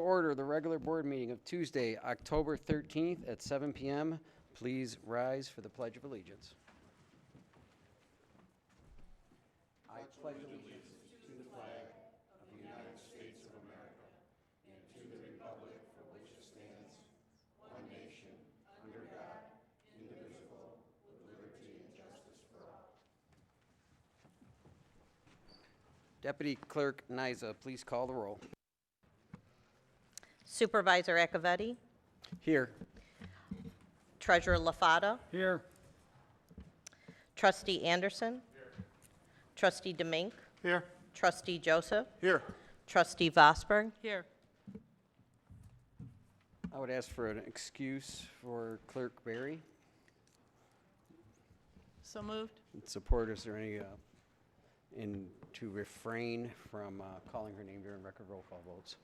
order the regular board meeting of Tuesday, October 13th at 7 p.m. Please rise for the Pledge of Allegiance. I pledge allegiance to the flag of the United States of America and to the republic for which it stands, one nation, under God, indivisible, with liberty and justice for all. Deputy Clerk Niza, please call the roll. Supervisor Acciavatti. Here. Treasurer LaFata. Here. Trustee Anderson. Here. Trustee Demink. Here. Trustee Joseph. Here. Trustee Vosberg. Here. I would ask for an excuse for Clerk Barry. So moved. Support, is there any, to refrain from calling her name during record roll call votes.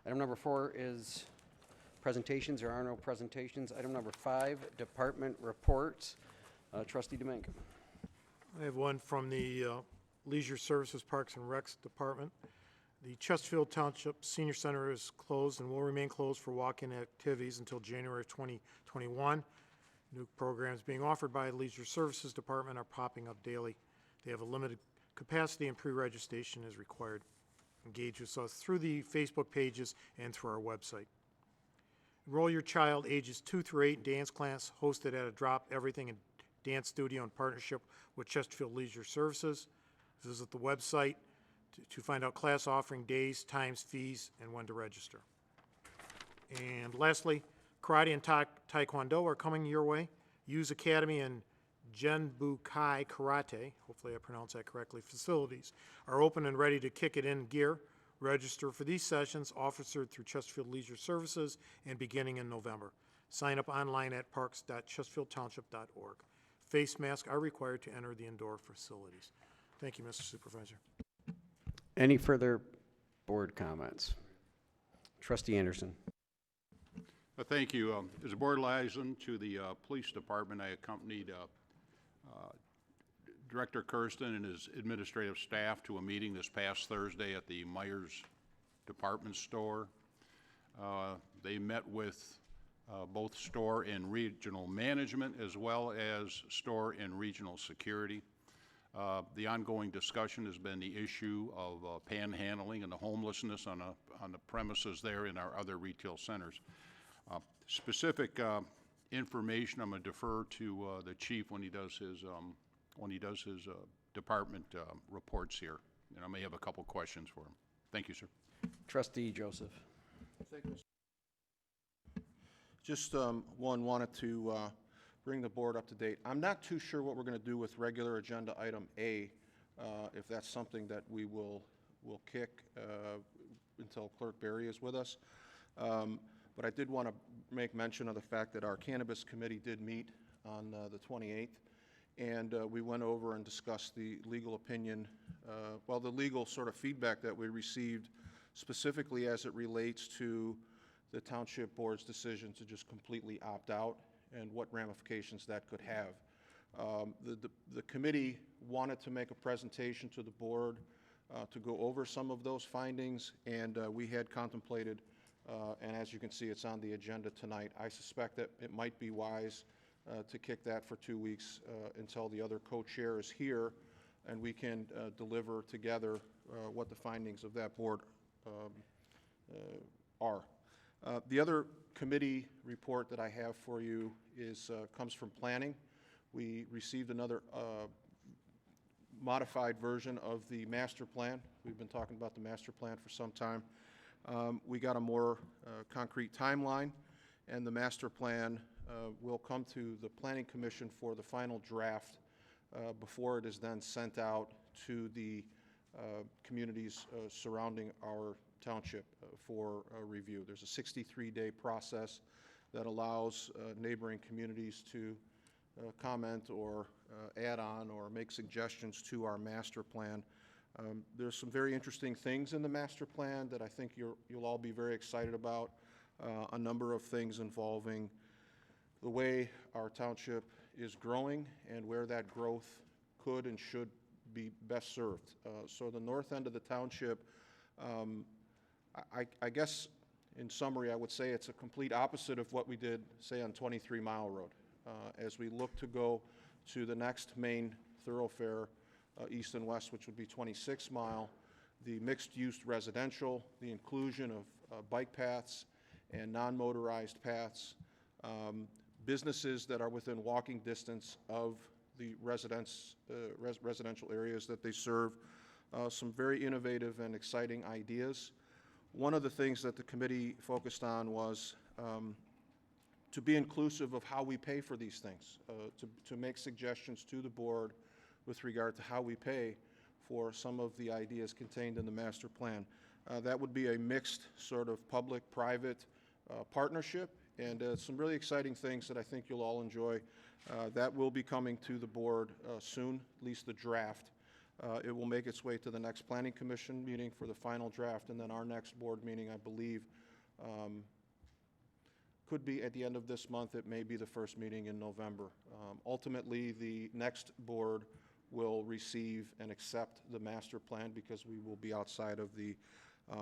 Item number 4 is presentations. There are no presentations. Item number 5, department reports. Trustee Demink. I have one from the Leisure Services Parks and Recs Department. The Chesterfield Township Senior Center is closed and will remain closed for walk-in activities until January of 2021. New programs being offered by the Leisure Services Department are popping up daily. They have a limited capacity and pre-registration is required. Engage with us through the Facebook pages and through our website. Enroll your child ages 2 through 8 in dance class hosted at a Drop Everything and Dance Studio in partnership with Chesterfield Leisure Services. Visit the website to find out class offering days, times, fees, and when to register. And lastly, karate and taekwondo are coming your way. Use Academy and Genbukai Karate, hopefully I pronounced that correctly, facilities are open and ready to kick it in gear. Register for these sessions, offered through Chesterfield Leisure Services and beginning in November. Sign up online at parks.chesterfieldtownship.org. Face masks are required to enter the indoor facilities. Thank you, Mr. Supervisor. Any further board comments? Trustee Anderson. Thank you. As a board liaison to the police department, I accompanied Director Kirsten and his administrative staff to a meeting this past Thursday at the Myers department store. They met with both store and regional management as well as store and regional security. The ongoing discussion has been the issue of panhandling and the homelessness on the premises there in our other retail centers. Specific information I'm going to defer to the chief when he does his department reports here, and I may have a couple questions for him. Thank you, sir. Trustee Joseph. Thank you. Just wanted to bring the board up to date. I'm not too sure what we're going to do with regular agenda item A, if that's something that we will kick until Clerk Barry is with us. But I did want to make mention of the fact that our Cannabis Committee did meet on the 28th, and we went over and discussed the legal opinion, the legal sort of feedback that we received specifically as it relates to the Township Board's decision to just completely opt out and what ramifications that could have. The committee wanted to make a presentation to the board to go over some of those findings, and we had contemplated, and as you can see, it's on the agenda tonight. I suspect that it might be wise to kick that for 2 weeks until the other co-chair is here, and we can deliver together what the findings of that board are. The other committee report that I have for you comes from planning. We received another modified version of the master plan. We've been talking about the master plan for some time. We got a more concrete timeline, and the master plan will come to the Planning Commission for the final draft before it is then sent out to the communities surrounding our township for review. There's a 63-day process that allows neighboring communities to comment or add on or make suggestions to our master plan. There's some very interesting things in the master plan that I think you'll all be very excited about. A number of things involving the way our township is growing and where that growth could and should be best served. So the north end of the township, I guess In summary, I would say it's a complete opposite of what we did, say, on 23 Mile Road. As we look to go to the next main thoroughfare, east and west, which would be 26 Mile, the mixed-use residential, the inclusion of bike paths and non-motorized paths, businesses that are within walking distance of the residential areas that they serve, some very innovative and exciting ideas. One of the things that the committee focused on was to be inclusive of how we pay for these things, to make suggestions to the board with regard to how we pay for some of the ideas contained in the master plan. That would be a mixed sort of public-private partnership, and some really exciting things that I think you'll all enjoy. That will be coming to the board soon, at least the draft. It will make its way to the next Planning Commission meeting for the final draft, and then our next board meeting, I believe, could be at the end of this month. It may be the first meeting in November. Ultimately, the next board will receive and accept the master plan because we will be outside of the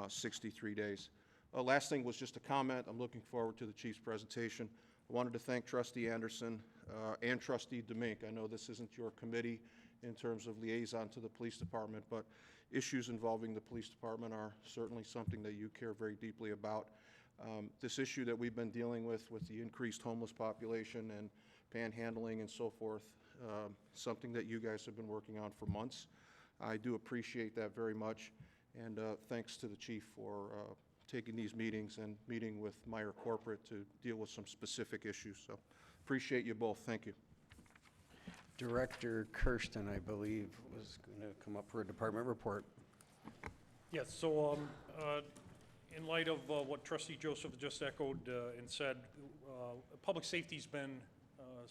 63 days. Last thing was just a comment. I'm looking forward to the chief's presentation. I wanted to thank Trustee Anderson and Trustee DeMink. I know this isn't your committee in terms of liaison to the police department, but issues involving the police department are certainly something that you care very deeply about. This issue that we've been dealing with the increased homeless population and panhandling and so forth, something that you guys have been working on for months. I do appreciate that very much, and thanks to the chief for taking these meetings and meeting with Meyer Corporate to deal with some specific issues. So appreciate you both. Thank you. Director Kirsten, I believe, was going to come up for a department report. Yes, so in light of what Trustee Joseph just echoed and said, public safety's been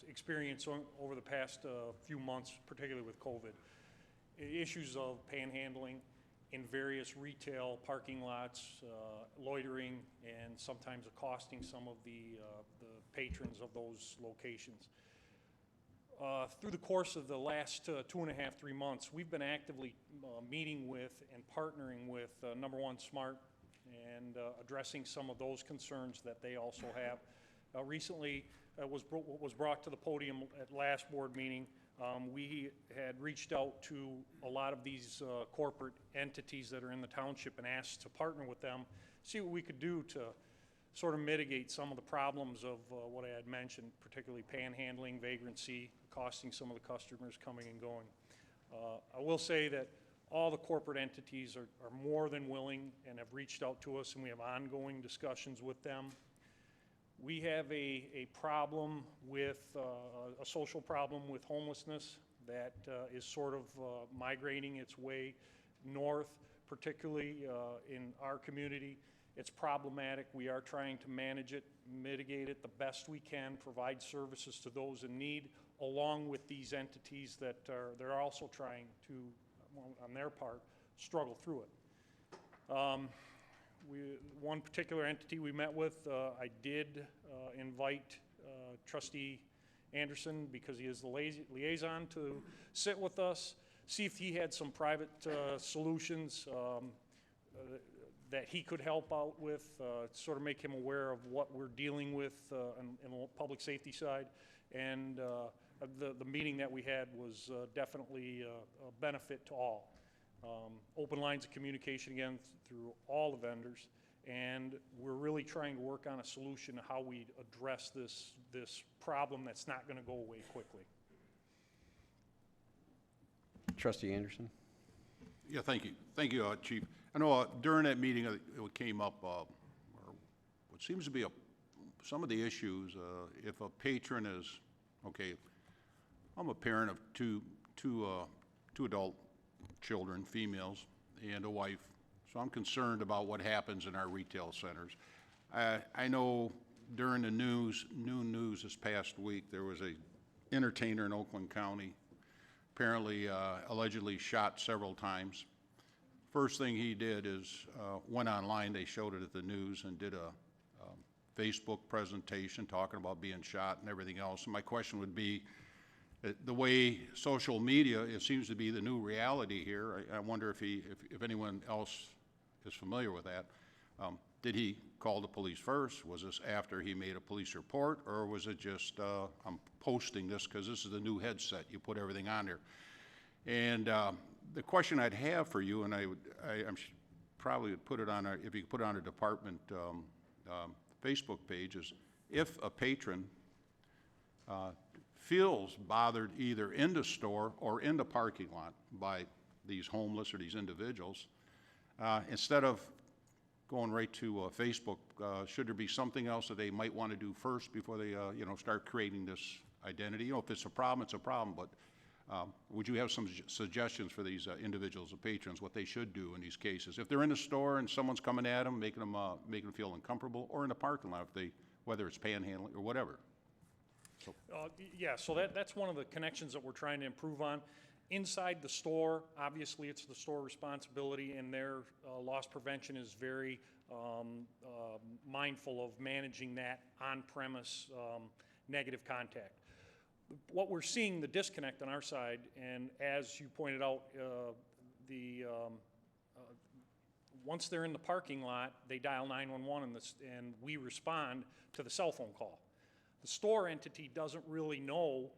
experienced over the past few months, particularly with COVID. Issues of panhandling in various retail parking lots, loitering, and sometimes accosting some of the patrons of those locations. Through the course of the last 2.5, 3 months, we've been actively meeting with and partnering with Number One Smart and addressing some of those concerns that they also have. Recently, what was brought to the podium at last board meeting, we had reached out to a lot of these corporate entities that are in the township and asked to partner with them, see what we could do to sort of mitigate some of the problems of what I had mentioned, particularly panhandling, vagrancy, costing some of the customers coming and going. I will say that all the corporate entities are more than willing and have reached out to us, and we have ongoing discussions with them. We have a problem with, a social problem with homelessness that is sort of migrating its way north, particularly in our community. It's problematic. We are trying to manage it, mitigate it the best we can, provide services to those in need, along with these entities that they're also trying to, on their part, struggle through it. One particular entity we met with, I did invite Trustee Anderson, because he is the liaison, to sit with us, see if he had some private solutions that he could help out with, sort of make him aware of what we're dealing with in the public safety side. And the meeting that we had was definitely a benefit to all. Open lines of communication again through all the vendors, and we're really trying to work on a solution to how we address this problem that's not going to go away quickly. Trustee Anderson? Yeah, thank you. Thank you, Chief. I know during that meeting it came up, or what seems to be some of the issues, if a patron is, okay, I'm a parent of two adult children, females, and a wife, so I'm concerned about what happens in our retail centers. I know during the noon news this past week, there was a entertainer in Oakland County, apparently allegedly shot several times. First thing he did is went online, they showed it at the news, and did a Facebook presentation talking about being shot and everything else. And my question would be, the way social media, it seems to be the new reality here. I wonder if anyone else is familiar with that. Did he call the police first? Was this after he made a police report? Or was it just, I'm posting this because this is the new headset, you put everything on there? And the question I'd have for you, and probably would put it on, if you could put it on a department Facebook page, is if a patron feels bothered either in the store or in the parking lot by these homeless or these individuals, instead of going right to Facebook, should there be something else that they might want to do first before they, start creating this identity? If it's a problem, it's a problem, but would you have some suggestions for these individuals or patrons, what they should do in these cases? If they're in the store and someone's coming at them, making them feel uncomfortable, or in the parking lot, whether it's panhandling or whatever. Yeah, so that's one of the connections that we're trying to improve on. Inside the store, obviously, it's the store responsibility, and their loss prevention is very mindful of managing that on-premise negative contact. What we're seeing, the disconnect on our side, and as you pointed out, once they're in the parking lot, they dial 911 and we respond to the cell phone call. The store entity doesn't really know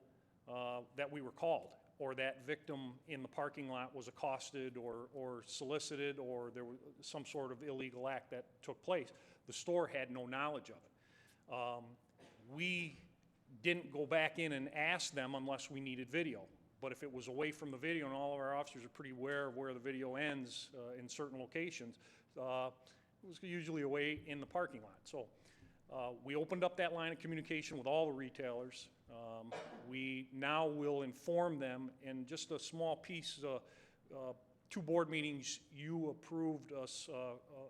that we were called, or that victim in the parking lot was accosted or solicited, or there was some sort of illegal act that took place. The store had no knowledge of it. We didn't go back in and ask them unless we needed video. But if it was away from the video, and all of our officers are pretty aware of where the video ends in certain locations, it was usually away in the parking lot. So we opened up that line of communication with all the retailers. We now will inform them, and just a small piece, 2 board meetings, you approved us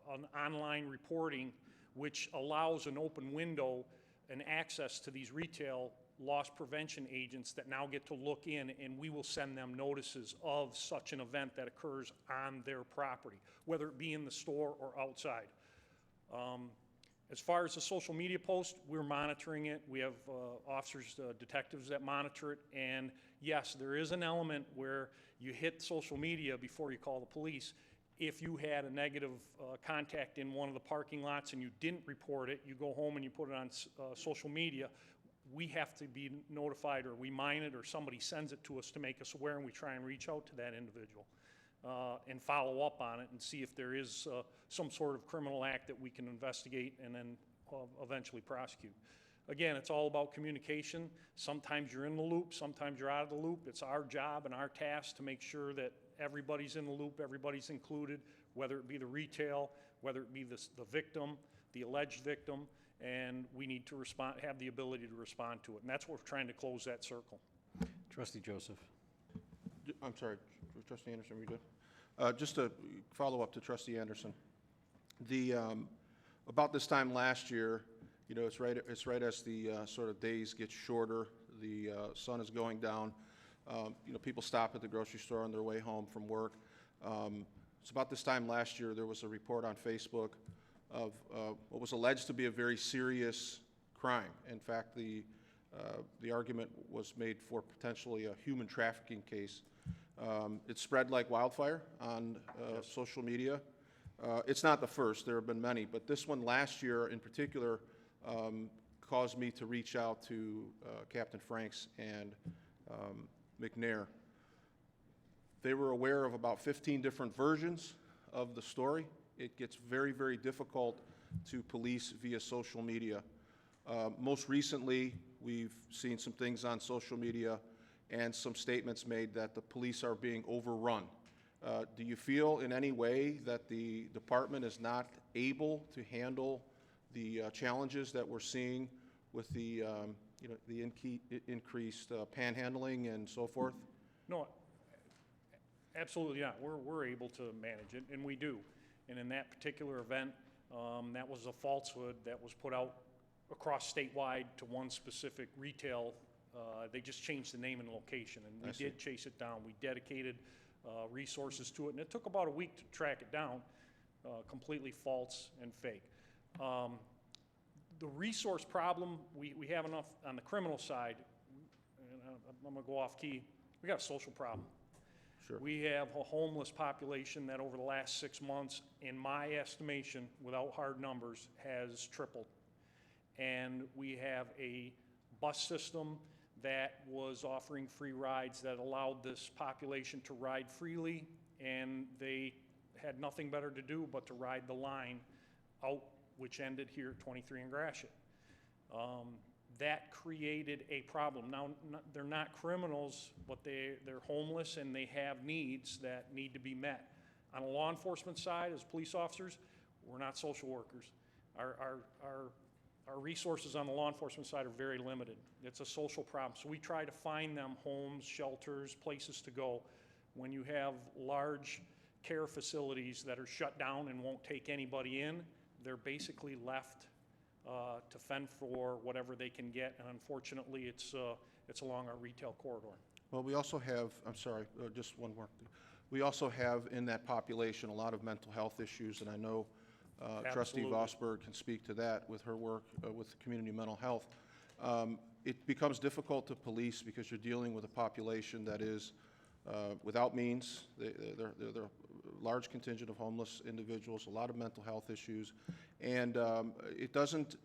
on online reporting, which allows an open window and access to these retail loss prevention agents that now get to look in, and we will send them notices of such an event that occurs on their property, whether it be in the store or outside. As far as the social media post, we're monitoring it. We have officers, detectives that monitor it, and yes, there is an element where you hit social media before you call the police. If you had a negative contact in one of the parking lots and you didn't report it, you go home and you put it on social media, we have to be notified, or we mine it, or somebody sends it to us to make us aware, and we try and reach out to that individual and follow up on it and see if there is some sort of criminal act that we can investigate and then eventually prosecute. Again, it's all about communication. Sometimes you're in the loop, sometimes you're out of the loop. It's our job and our task to make sure that everybody's in the loop, everybody's included, whether it be the retail, whether it be the victim, the alleged victim, and we need to have the ability to respond to it. And that's what we're trying to close that circle. Trustee Joseph. I'm sorry, Trustee Anderson, are we good? Just a follow-up to Trustee Anderson. About this time last year, it's right as the sort of days get shorter, the sun is going down. People stop at the grocery store on their way home from work. It's about this time last year, there was a report on Facebook of what was alleged to be a very serious crime. In fact, the argument was made for potentially a human trafficking case. It spread like wildfire on social media. It's not the first, there have been many, but this one last year in particular caused me to reach out to Captain Franks and McNair. They were aware of about 15 different versions of the story. It gets very, very difficult to police via social media. Most recently, we've seen some things on social media and some statements made that the police are being overrun. Do you feel in any way that the department is not able to handle the challenges that we're seeing with the increased panhandling and so forth? No, absolutely not. We're able to manage it, and we do. And in that particular event, that was a falsehood that was put out across statewide to one specific retail. They just changed the name and location, and we did chase it down. We dedicated resources to it, and it took about a week to track it down. Completely false and fake. The resource problem, we have enough on the criminal side, and I'm gonna go off key, we got a social problem. Sure. We have a homeless population that over the last 6 months, in my estimation, without hard numbers, has tripled. And we have a bus system that was offering free rides that allowed this population to ride freely, and they had nothing better to do but to ride the line out, which ended here at 23 in Gratiot. That created a problem. Now, they're not criminals, but they're homeless and they have needs that need to be met. On a law enforcement side, as police officers, we're not social workers. Our resources on the law enforcement side are very limited. It's a social problem. So we try to find them homes, shelters, places to go. When you have large care facilities that are shut down and won't take anybody in, they're basically left to fend for whatever they can get, and unfortunately, it's along our retail corridor. Well, we also have, I'm sorry, just one more. We also have in that population a lot of mental health issues, and I know Trustee Absolutely. Vosberg can speak to that with her work with community mental health. It becomes difficult to police because you're dealing with a population that is without means. They're a large contingent of homeless individuals, a lot of mental health issues, and it doesn't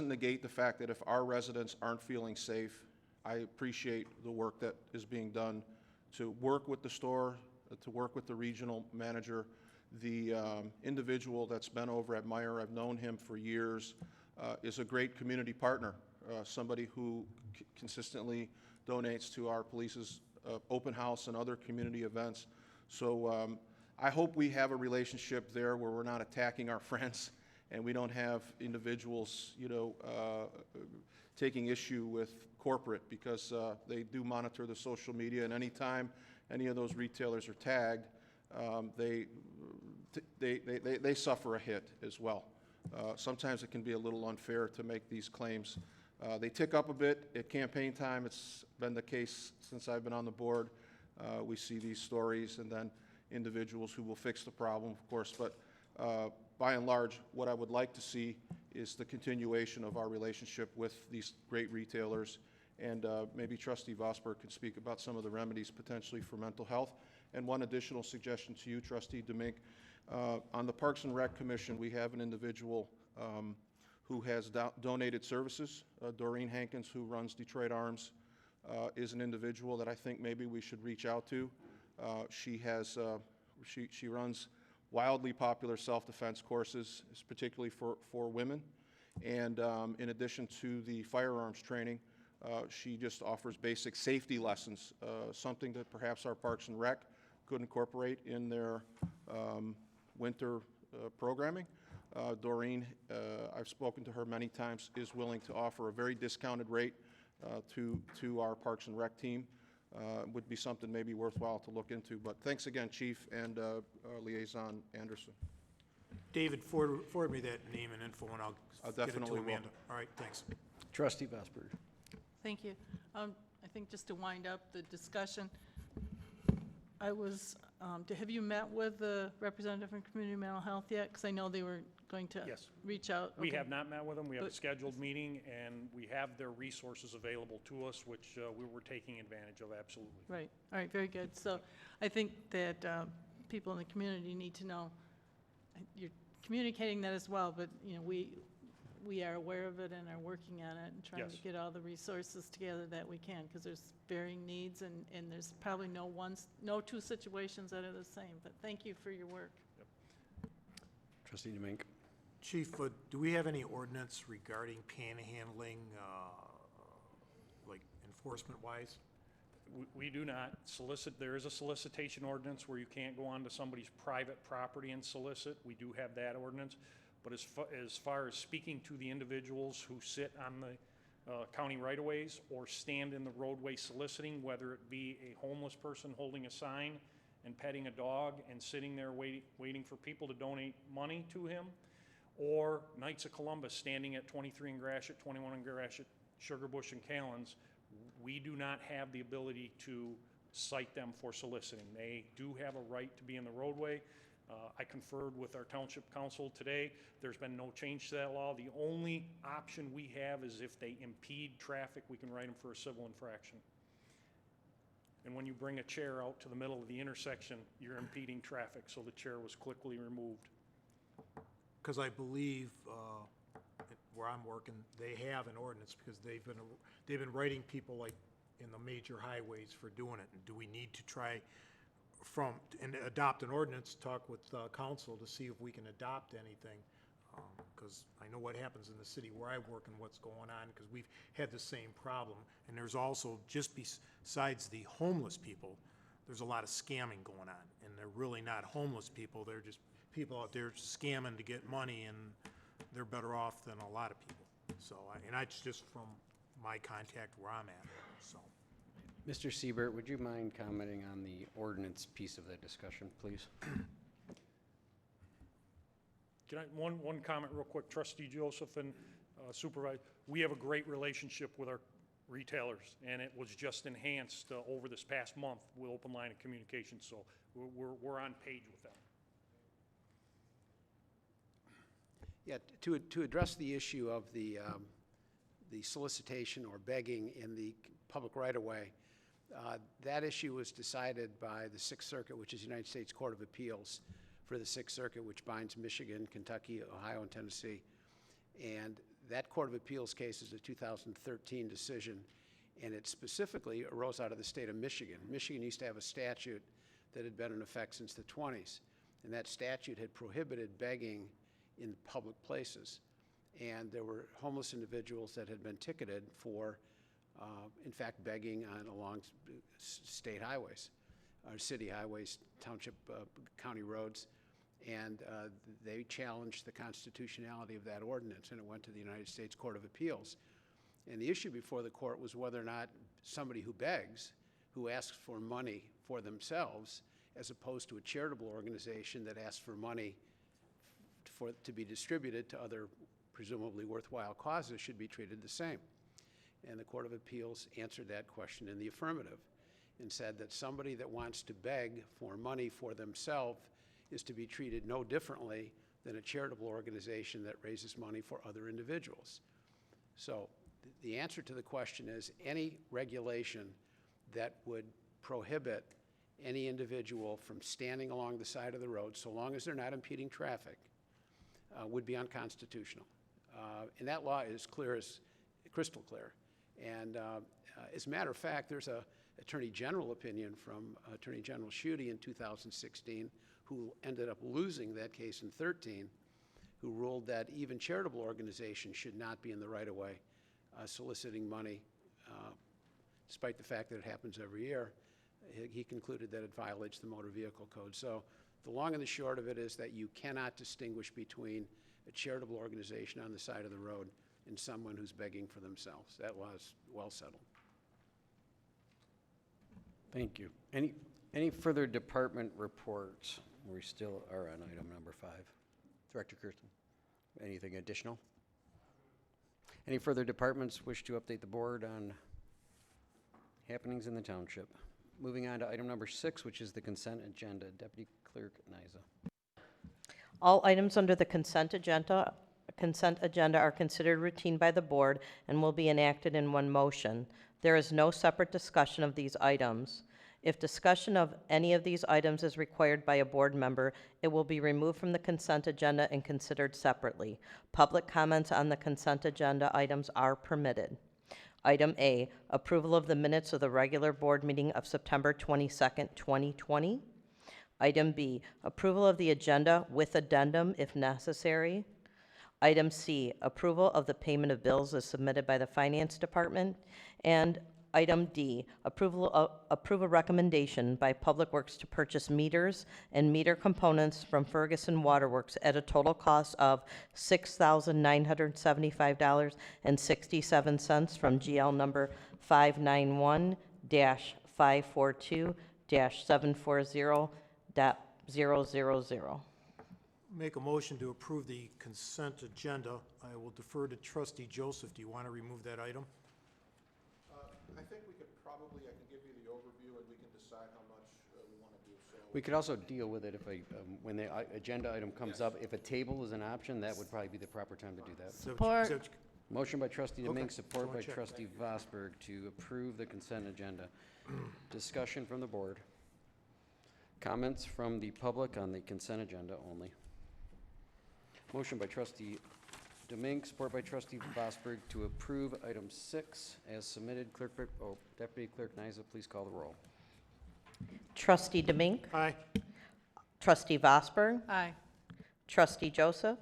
negate the fact that if our residents aren't feeling safe, I appreciate the work that is being done to work with the store, to work with the regional manager. The individual that's been over at Meyer, I've known him for years, is a great community partner, somebody who consistently donates to our police's open house and other community events. So I hope we have a relationship there where we're not attacking our friends and we don't have individuals, taking issue with corporate, because they do monitor the social media, and anytime any of those retailers are tagged, they suffer a hit as well. Sometimes it can be a little unfair to make these claims. They tick up a bit at campaign time. It's been the case since I've been on the board. We see these stories and then individuals who will fix the problem, of course. But by and large, what I would like to see is the continuation of our relationship with these great retailers. And maybe Trustee Vosberg could speak about some of the remedies potentially for mental health. And one additional suggestion to you, Trustee Demink. On the Parks and Rec Commission, we have an individual who has donated services. Doreen Hankins, who runs Detroit Arms, is an individual that I think maybe we should reach out to. She runs wildly popular self-defense courses, particularly for women. And in addition to the firearms training, she just offers basic safety lessons, something that perhaps our Parks and Rec could incorporate in their winter programming. Doreen, I've spoken to her many times, is willing to offer a very discounted rate to our Parks and Rec team. Would be something maybe worthwhile to look into. But thanks again, Chief and Liaison Anderson. David, forward me that name and info, and I'll get it to definitely will. Amanda. All right, thanks. Trustee Vosberg. Thank you. I think just to wind up the discussion, I was, have you met with the representative from Community Mental Health yet? Because I know they were going to Yes. reach out. We Okay. have not met with them. We have a But- scheduled meeting, and we have their resources available to us, which we were taking advantage of, absolutely. Right, all right, very good. So I think that people in the community need to know, you're communicating that as well, but, we are aware of it and are working on it and trying to Yes. get all the resources together that we can, because there's varying needs, and there's probably no two situations that are the same. But thank you for your work. Trustee Demink. Chief, do we have any ordinance regarding panhandling, like enforcement-wise? We do not solicit. There is a solicitation ordinance where you can't go onto somebody's private property and solicit. We do have that ordinance. But as far as speaking to the individuals who sit on the county right-of-ways or stand in the roadway soliciting, whether it be a homeless person holding a sign and petting a dog and sitting there waiting for people to donate money to him, or Knights of Columbus standing at 23 in Gratiot, 21 in Gratiot, Sugar Bush, and Callens, we do not have the ability to cite them for soliciting. They do have a right to be in the roadway. I conferred with our Township Council today. There's been no change to that law. The only option we have is if they impede traffic, we can write them for a civil infraction. And when you bring a chair out to the middle of the intersection, you're impeding traffic, so the chair was quickly removed. Because I believe where I'm working, they have an ordinance because they've been writing people like in the major highways for doing it. And do we need to try and adopt an ordinance, talk with council to see if we can adopt anything? Because I know what happens in the city where I work and what's going on, because we've had the same problem. And there's also, just besides the homeless people, there's a lot of scamming going on. And they're really not homeless people, they're just people out there scamming to get money, and they're better off than a lot of people. So, and that's just from my contact where I'm at, so. Mr. Siebert, would you mind commenting on the ordinance piece of the discussion, please? Can I, one comment real quick, Trustee Joseph and Supervisor, we have a great relationship with our retailers, and it was just enhanced over this past month with open line of communication, so we're on page with them. Yeah, to address the issue of the solicitation or begging in the public right-of-way, that issue was decided by the Sixth Circuit, which is the United States Court of Appeals for the Sixth Circuit, which binds Michigan, Kentucky, Ohio, and Tennessee. And that Court of Appeals case is a 2013 decision, and it specifically arose out of the state of Michigan. Michigan used to have a statute that had been in effect since the 20s, and that statute had prohibited begging in public places. And there were homeless individuals that had been ticketed for, in fact, begging along state highways, or city highways, township, county roads. And they challenged the constitutionality of that ordinance, and it went to the United States Court of Appeals. And the issue before the court was whether or not somebody who begs, who asks for money for themselves, as opposed to a charitable organization that asks for money to be distributed to other presumably worthwhile causes, should be treated the same. And the Court of Appeals answered that question in the affirmative and said that somebody that wants to beg for money for themselves is to be treated no differently than a charitable organization that raises money for other individuals. So the answer to the question is any regulation that would prohibit any individual from standing along the side of the road, so long as they're not impeding traffic, would be unconstitutional. And that law is clear as crystal clear. And as a matter of fact, there's a Attorney General opinion from Attorney General Schuette in 2016, who ended up losing that case in 13, who ruled that even charitable organizations should not be in the right-of-way soliciting money, despite the fact that it happens every year. He concluded that it violates the Motor Vehicle Code. So the long and the short of it is that you cannot distinguish between a charitable organization on the side of the road and someone who's begging for themselves. That law is well settled. Thank you. Any further department reports? We still are on item number 5. Director Kirsten, anything additional? Any further departments wish to update the board on happenings in the township? Moving on to item number 6, which is the consent agenda. Deputy Clerk Niza. All items under the consent agenda are considered routine by the board and will be enacted in one motion. There is no separate discussion of these items. If discussion of any of these items is required by a board member, it will be removed from the consent agenda and considered separately. Public comments on the consent agenda items are permitted. Item A, approval of the minutes of the regular board meeting of September 22nd, 2020. Item B, approval of the agenda with addendum if necessary. Item C, approval of the payment of bills as submitted by the Finance Department. And item D, approve a recommendation by Public Works to purchase meters and meter components from Ferguson Waterworks at a total cost of $6,975.67 from GL number 591-542-740.000. Make a motion to approve the consent agenda. I will defer to Trustee Joseph. Do you want to remove that item? I think we could probably, I can give you the overview and we can decide how much we want to do. So We could also deal with it if when the agenda item comes up. If a table is an option, that would probably be the proper time to do that. Is that what you- Support. is that what Motion by trustee Okay. Demink, support by Wanna check. trustee Vosberg to approve the consent agenda. Discussion from the board. Comments from the public on the consent agenda only. Motion by trustee Demink, support by trustee Vosberg to approve item 6 as submitted. Deputy Clerk Nyza, please call the roll. Trustee Demink. Aye. Trustee Vosberg. Aye. Trustee Joseph.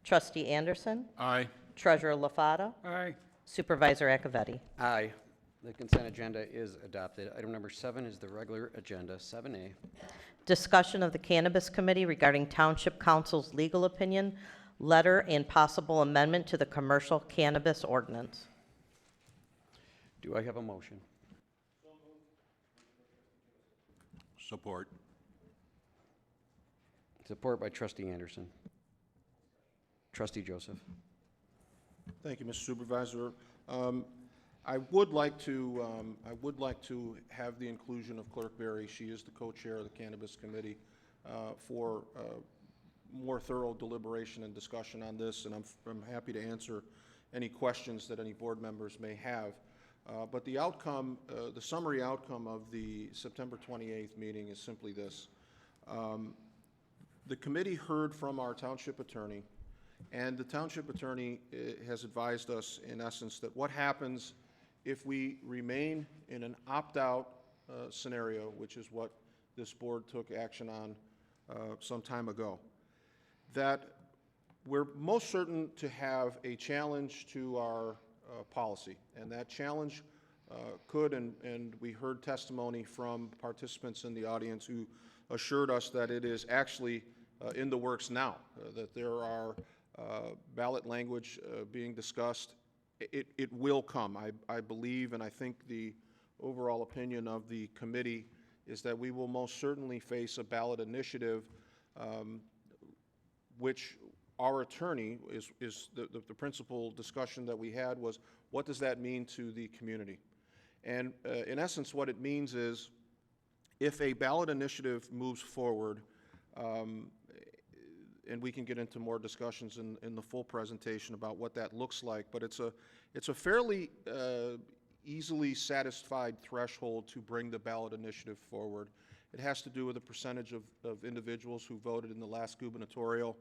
Trustee Anderson. Aye. Treasurer LaFata. Aye. Supervisor Acciavatti. Aye. The consent agenda is adopted. Item number 7 is the regular agenda, 7A. Discussion of the Cannabis Committee regarding Township Council's legal opinion, letter, and possible amendment to the Commercial Cannabis Ordinance. Do I have a motion? Support. Support by trustee Anderson. Trustee Joseph. Thank you, Mr. Supervisor. I would like to have the inclusion of Clerk Berry. She is the co-chair of the Cannabis Committee for more thorough deliberation and discussion on this, and I'm happy to answer any questions that any board members may have. But the outcome, the summary outcome of the September 28th meeting is simply this. The committee heard from our township attorney, and the township attorney has advised us, in essence, that what happens if we remain in an opt-out scenario, which is what this board took action on some time ago, that we're most certain to have a challenge to our policy. And that challenge could, and we heard testimony from participants in the audience who assured us that it is actually in the works now, that there are ballot language being discussed. It will come. I believe, and I think the overall opinion of the committee is that we will most certainly face a ballot initiative, which our attorney is the principal discussion that we had was, what does that mean to the community? And in essence, what it means is, if a ballot initiative moves forward, and we can get into more discussions in the full presentation about what that looks like, but it's a fairly easily satisfied threshold to bring the ballot initiative forward. It has to do with the percentage of individuals who voted in the last gubernatorial.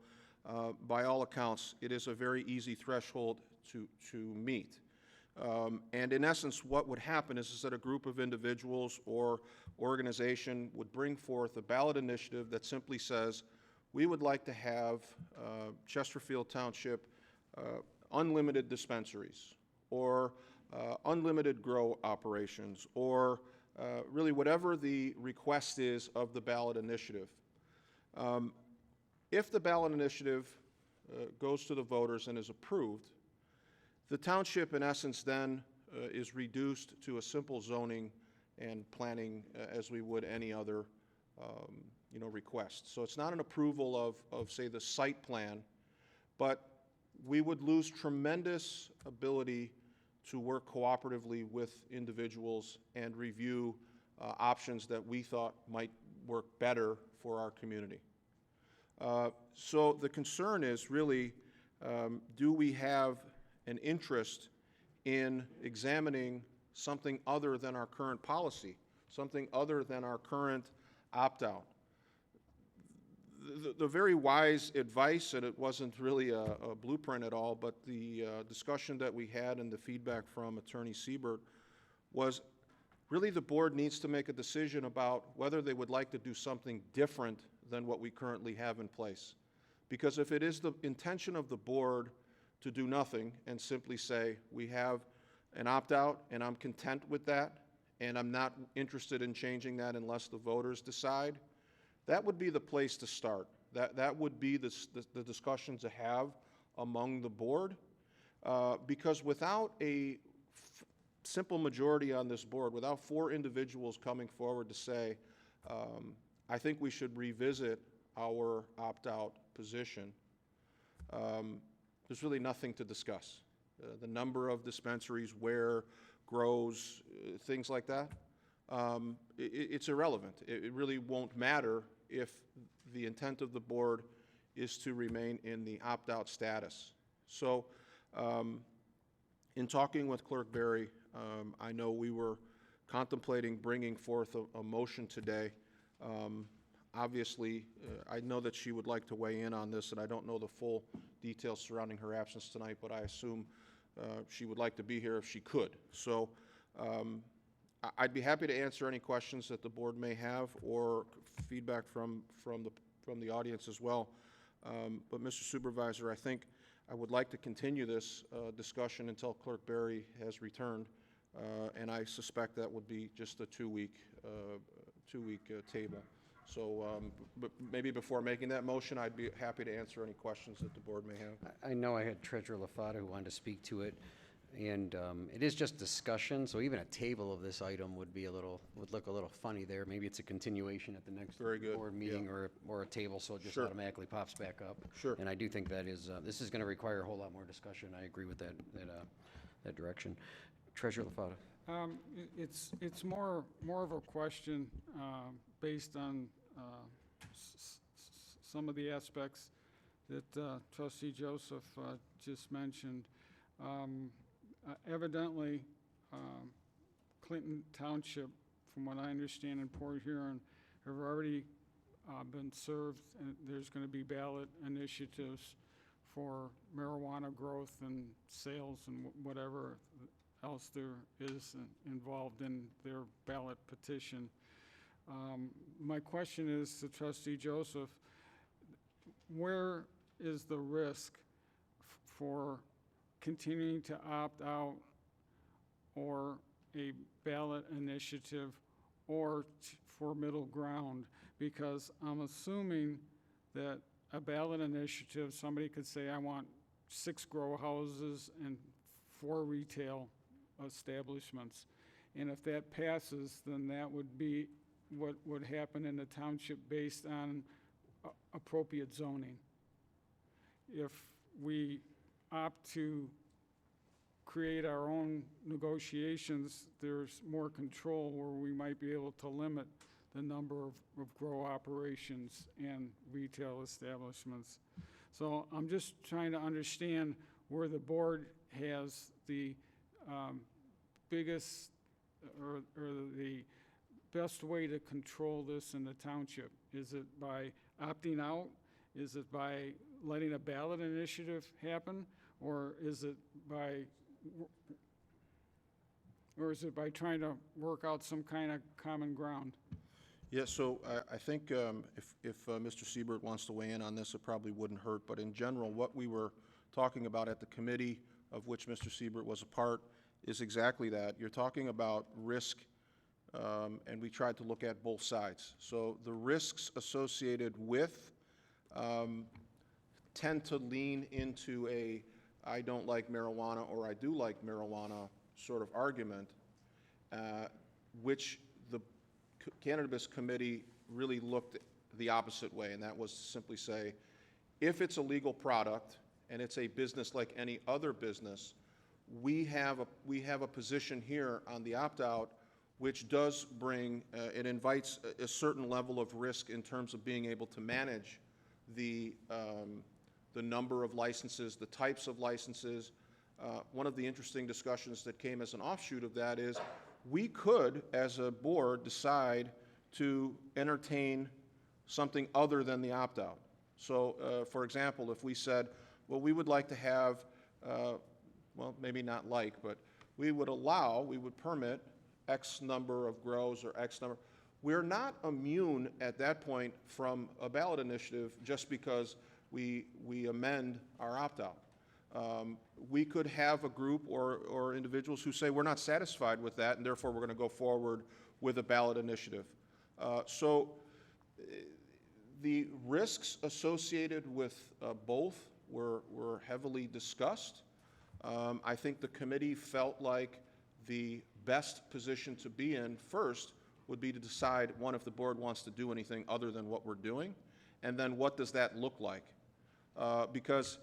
By all accounts, it is a very easy threshold to meet. And in essence, what would happen is that a group of individuals or organization would bring forth a ballot initiative that simply says, we would like to have Chesterfield Township unlimited dispensaries, or unlimited grow operations, or really whatever the request is of the ballot initiative. If the ballot initiative goes to the voters and is approved, the township, in essence, then is reduced to a simple zoning and planning as we would any other request. So it's not an approval of, say, the site plan, but we would lose tremendous ability to work cooperatively with individuals and review options that we thought might work better for our community. So the concern is really, do we have an interest in examining something other than our current policy, something other than our current opt-out? The very wise advice, and it wasn't really a blueprint at all, but the discussion that we had and the feedback from Attorney Siebert was really the board needs to make a decision about whether they would like to do something different than what we currently have in place. Because if it is the intention of the board to do nothing and simply say, we have an opt-out and I'm content with that and I'm not interested in changing that unless the voters decide, that would be the place to start. That would be the discussion to have among the board, because without a simple majority on this board, without 4 individuals coming forward to say, I think we should revisit our opt-out position, there's really nothing to discuss. The number of dispensaries, where, grows, things like that, it's irrelevant. It really won't matter if the intent of the board is to remain in the opt-out status. So In talking with Clerk Berry, I know we were contemplating bringing forth a motion today. Obviously, I know that she would like to weigh in on this, and I don't know the full details surrounding her absence tonight, but I assume she would like to be here if she could. So I'd be happy to answer any questions that the board may have or feedback from the audience as well. But Mr. Supervisor, I think I would like to continue this discussion until Clerk Berry has returned, and I suspect that would be just a two-week table. So but maybe before making that motion, I'd be happy to answer any questions that the board may have. I know I had Treasurer LaFata who wanted to speak to it, and it is just discussion, so even a table of this item would look a little funny there. Maybe it's a continuation at the next Very good, board meeting, or a table, so it just Sure. automatically pops back up. Sure. And I do think that is, this is gonna require a whole lot more discussion. I agree with that direction. Treasurer LaFata. It's more of a question based on some of the aspects that Trustee Joseph just mentioned. Evidently, Clinton Township, from what I understand in Port Huron, have already been served, and there's going to be ballot initiatives for marijuana growth and sales and whatever else there is involved in their ballot petition. My question is to Trustee Joseph, where is the risk for continuing to opt out or a ballot initiative or for middle ground? Because I'm assuming that a ballot initiative, somebody could say, I want 6 grow houses and 4 retail establishments. And if that passes, then that would be what would happen in the township based on appropriate zoning. If we opt to create our own negotiations, there's more control where we might be able to limit the number of grow operations and retail establishments. So I'm just trying to understand where the board has the biggest or the best way to control this in the township. Is it by opting out? Is it by letting a ballot initiative happen? Or is it by trying to work out some kind of common ground? Yeah, so I think if Mr. Siebert wants to weigh in on this, it probably wouldn't hurt. But in general, what we were talking about at the committee, of which Mr. Siebert was a part, is exactly that. You're talking about risk, and we tried to look at both sides. So the risks associated with tend to lean into a I don't like marijuana or I do like marijuana sort of argument, which the Cannabis Committee really looked the opposite way, and that was to simply say, if it's a legal product and it's a business like any other business, we have a position here on the opt-out which does bring, it invites a certain level of risk in terms of being able to manage the number of licenses, the types of licenses. One of the interesting discussions that came as an offshoot of that is we could, as a board, decide to entertain something other than the opt-out. So, for example, if we said, well, we would like to have, well, maybe not like, but we would permit X number of grows or X number. We're not immune at that point from a ballot initiative just because we amend our opt-out. We could have a group or individuals who say we're not satisfied with that and therefore we're going to go forward with a ballot initiative. So the risks associated with both were heavily discussed. I think the committee felt like the best position to be in first would be to decide, one, if the board wants to do anything other than what we're doing, and then what does that look like? Because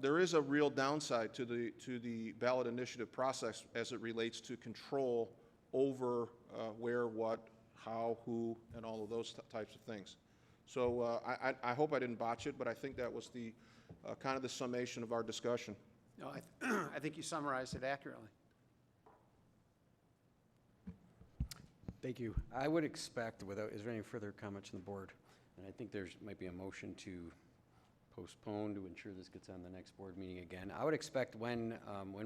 there is a real downside to the ballot initiative process as it relates to control over where, what, how, who, and all of those types of things. So I hope I didn't botch it, but I think that was the kind of the summation of our discussion. No, I think you summarized it accurately. Thank you. I would expect, is there any further comments from the board? And I think there's, might be a motion to postpone to ensure this gets on the next board meeting again. I would expect when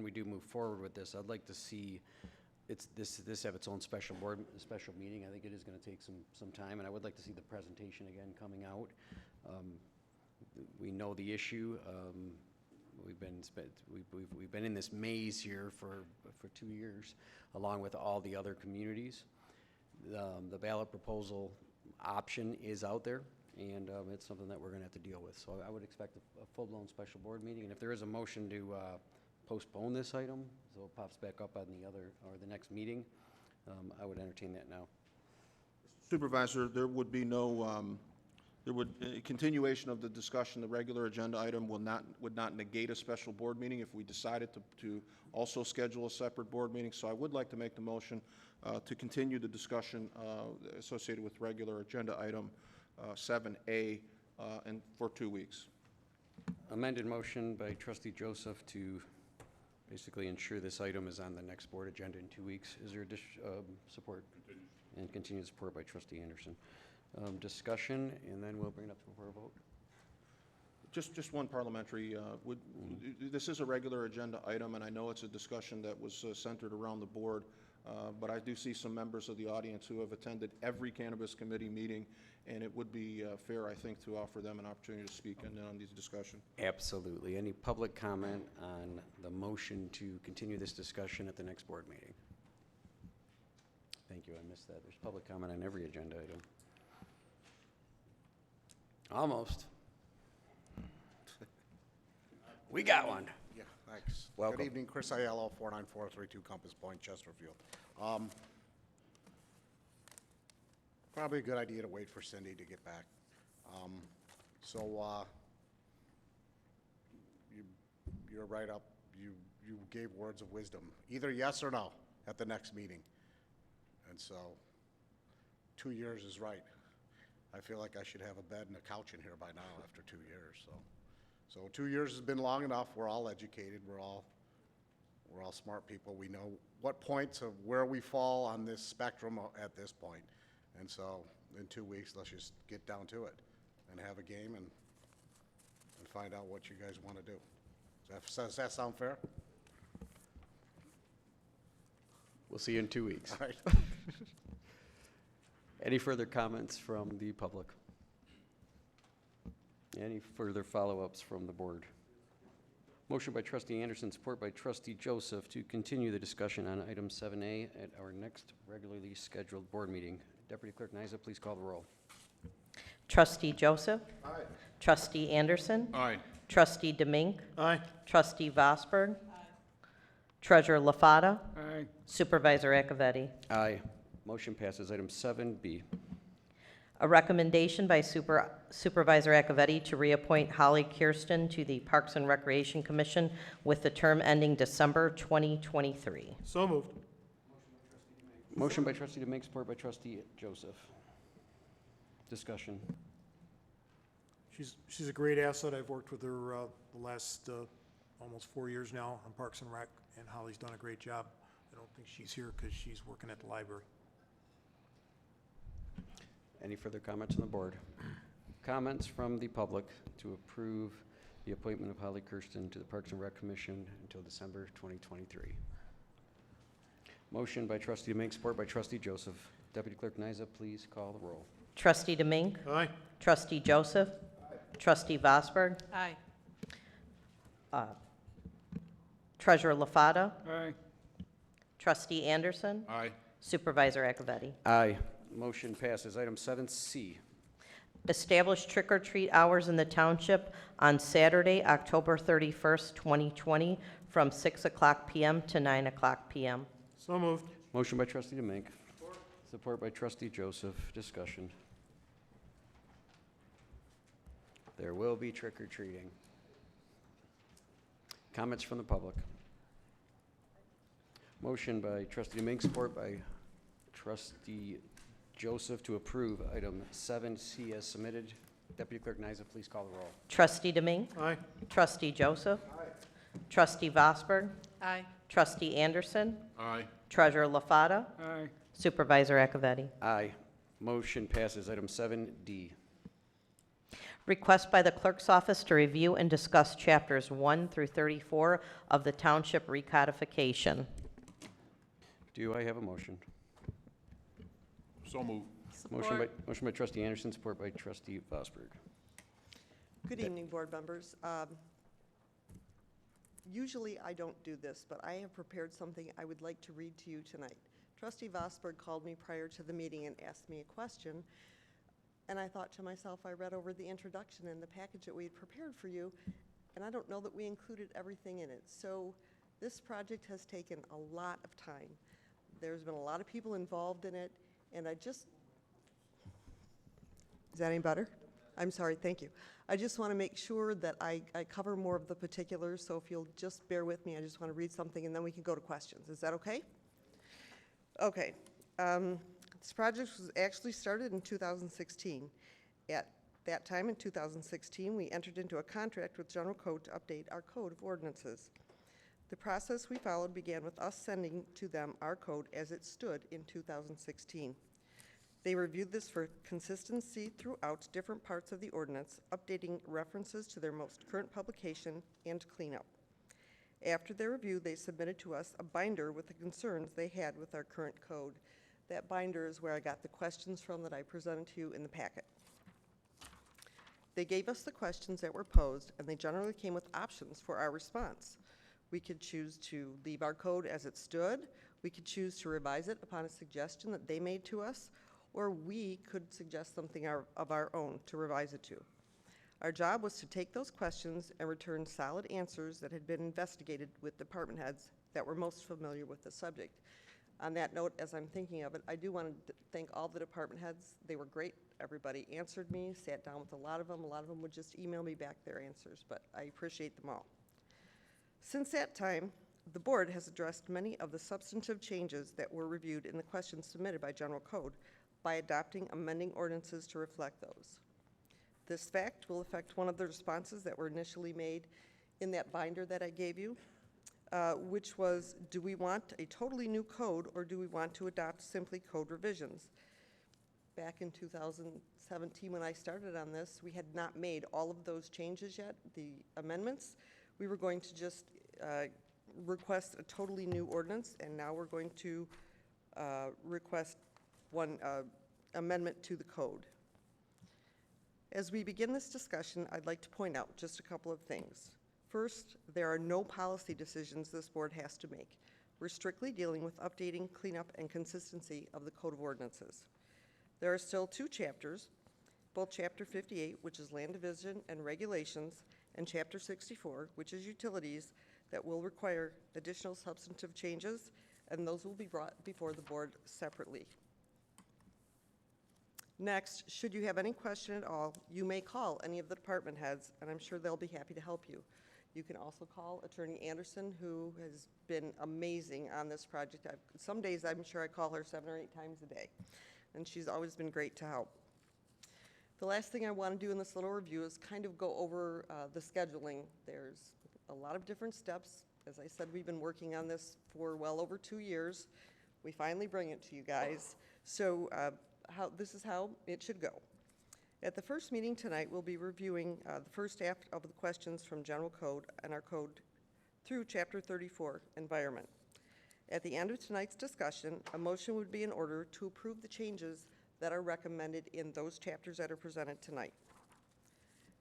we do move forward with this, I'd like to see this have its own special meeting. I think it is gonna take some time, and I would like to see the presentation again coming out. We know the issue. We've been in this maze here for 2 years, along with all the other communities. The ballot proposal option is out there, and it's something that we're gonna have to deal with. So I would expect a full-blown special board meeting, and if there is a motion to postpone this item, so it pops back up on the next meeting, I would entertain that now. Supervisor, there would be no, continuation of the discussion, the regular agenda item would not negate a special board meeting if we decided to also schedule a separate board meeting. So I would like to make the motion to continue the discussion associated with regular agenda item 7A and for 2 weeks. Amended motion by Trustee Joseph to basically ensure this item is on the next board agenda in 2 weeks. Is there support? And continued support by Trustee Anderson. Discussion, and then we'll bring it up for a vote. Just one parliamentary, this is a regular agenda item, and I know it's a discussion that was centered around the board, but I do see some members of the audience who have attended every Cannabis Committee meeting, and it would be fair, I think, to offer them an opportunity to speak on these discussion. Absolutely. Any public comment on the motion to continue this discussion at the next board meeting? Thank you, I missed that. There's public comment on every agenda item. Almost. We got one. Yeah, thanks. Welcome. Good evening, Chris Aiello, 49432 Compass Point, Chesterfield. Probably a good idea to wait for Cindy to get back. You're right up. You gave words of wisdom, either yes or no at the next meeting. And so 2 years is right. I feel like I should have a bed and a couch in here by now after 2 years. So 2 years has been long enough. We're all educated. We're all smart people. We know what points of where we fall on this spectrum at this point. And so in 2 weeks, let's just get down to it and have a game and find out what you guys want to do. Does that sound fair? We'll see you in 2 weeks. All right. Any further comments from the public? Any further follow-ups from the board? Motion by Trustee Anderson, support by Trustee Joseph to continue the discussion on item 7A at our next regularly scheduled board meeting. Deputy Clerk Nyza, please call the roll. Trustee Joseph? Aye. Trustee Anderson? Aye. Trustee Demink? Aye. Trustee Vosberg? Treasurer LaFata? Aye. Supervisor Acciavatti? Aye. Motion passes. Item 7B. A recommendation by Supervisor Acciavatti to reappoint Holly Kirsten to the Parks and Recreation Commission with the term ending December 2023. So moved. Motion by Trustee Demink, support by Trustee Joseph. Discussion. She's a great asset. I've worked with her the last almost 4 years now on Parks and Rec, and Holly's done a great job. I don't think she's here because she's working at the library. Any further comments on the board? Comments from the public to approve the appointment of Holly Kirsten to the Parks and Rec Commission until December 2023. Motion by Trustee Demink, support by Trustee Joseph. Deputy Clerk Nyza, please call the roll. Trustee Demink? Aye. Trustee Joseph? Trustee Vosberg? Aye. Treasurer LaFata? Aye. Trustee Anderson? Aye. Supervisor Acciavatti? Aye. Motion passes. Item 7C. Establish trick-or-treat hours in the township on Saturday, October 31st, 2020, from 6 o'clock p.m. to 9 o'clock p.m. So moved. Motion by Trustee Demink. Support by Trustee Joseph. Discussion. There will be trick-or-treating. Comments from the public. Motion by Trustee Demink, support by Trustee Joseph to approve item 7C as submitted. Deputy Clerk Nyza, please call the roll. Trustee Demink? Aye. Trustee Joseph? Trustee Vosberg, Aye. Trustee Anderson, Aye. Treasurer LaFata, Aye. Supervisor Acciavatti. Aye. Motion passes. Item 7D. Request by the Clerk's Office to review and discuss Chapters 1 through 34 of the Township Recodification. Do I have a motion? So move. Motion by Trustee Anderson, support by Trustee Vosberg. Good evening, board members. Usually I don't do this, but I have prepared something I would like to read to you tonight. Trustee Vosberg called me prior to the meeting and asked me a question, and I thought to myself, I read over the introduction and the package that we had prepared for you, and I don't know that we included everything in it. So this project has taken a lot of time. There's been a lot of people involved in it, and is that any better? I'm sorry, thank you. I just want to make sure that I cover more of the particulars, so if you'll just bear with me, I just want to read something and then we can go to questions. Is that okay? Okay. This project was actually started in 2016. At that time, in 2016, we entered into a contract with General Code to update our code of ordinances. The process we followed began with us sending to them our code as it stood in 2016. They reviewed this for consistency throughout different parts of the ordinance, updating references to their most current publication and cleanup. After their review, they submitted to us a binder with the concerns they had with our current code. That binder is where I got the questions from that I presented to you in the packet. They gave us the questions that were posed, and they generally came with options for our response. We could choose to leave our code as it stood, we could choose to revise it upon a suggestion that they made to us, or we could suggest something of our own to revise it to. Our job was to take those questions and return solid answers that had been investigated with department heads that were most familiar with the subject. On that note, as I'm thinking of it, I do want to thank all the department heads. They were great. Everybody answered me, sat down with a lot of them. A lot of them would just email me back their answers, but I appreciate them all. Since that time, the board has addressed many of the substantive changes that were reviewed in the questions submitted by General Code by adopting amending ordinances to reflect those. This fact will affect one of the responses that were initially made in that binder that I gave you, which was, do we want a totally new code or do we want to adopt simply code revisions? Back in 2017 when I started on this, we had not made all of those changes yet, the amendments. We were going to just request a totally new ordinance, and now we're going to request one amendment to the code. As we begin this discussion, I'd like to point out just a couple of things. First, there are no policy decisions this board has to make. We're strictly dealing with updating, cleanup, and consistency of the Code of Ordinances. There are still two chapters, both Chapter 58, which is Land Division and Regulations, and Chapter 64, which is Utilities, that will require additional substantive changes, and those will be brought before the board separately. Next, should you have any question at all, you may call any of the department heads, and I'm sure they'll be happy to help you. You can also call Attorney Anderson, who has been amazing on this project. Some days I'm sure I call her 7 or 8 times a day, and she's always been great to help. The last thing I want to do in this little review is kind of go over the scheduling. There's a lot of different steps. As I said, we've been working on this for well over 2 years. We finally bring it to you guys. So this is how it should go. At the first meeting tonight, we'll be reviewing the first half of the questions from General Code and our code through Chapter 34, Environment. At the end of tonight's discussion, a motion would be in order to approve the changes that are recommended in those chapters that are presented tonight.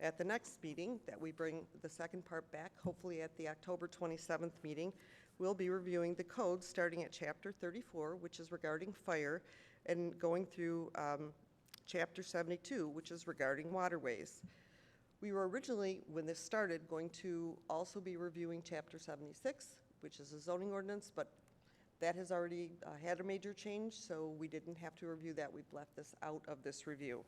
At the next meeting, that we bring the second part back, hopefully at the October 27th meeting, we'll be reviewing the code starting at Chapter 34, which is regarding fire, and going through Chapter 72, which is regarding waterways. We were originally, when this started, going to also be reviewing Chapter 76, which is a zoning ordinance, but that has already had a major change, so we didn't have to review that. We've left this out of this review.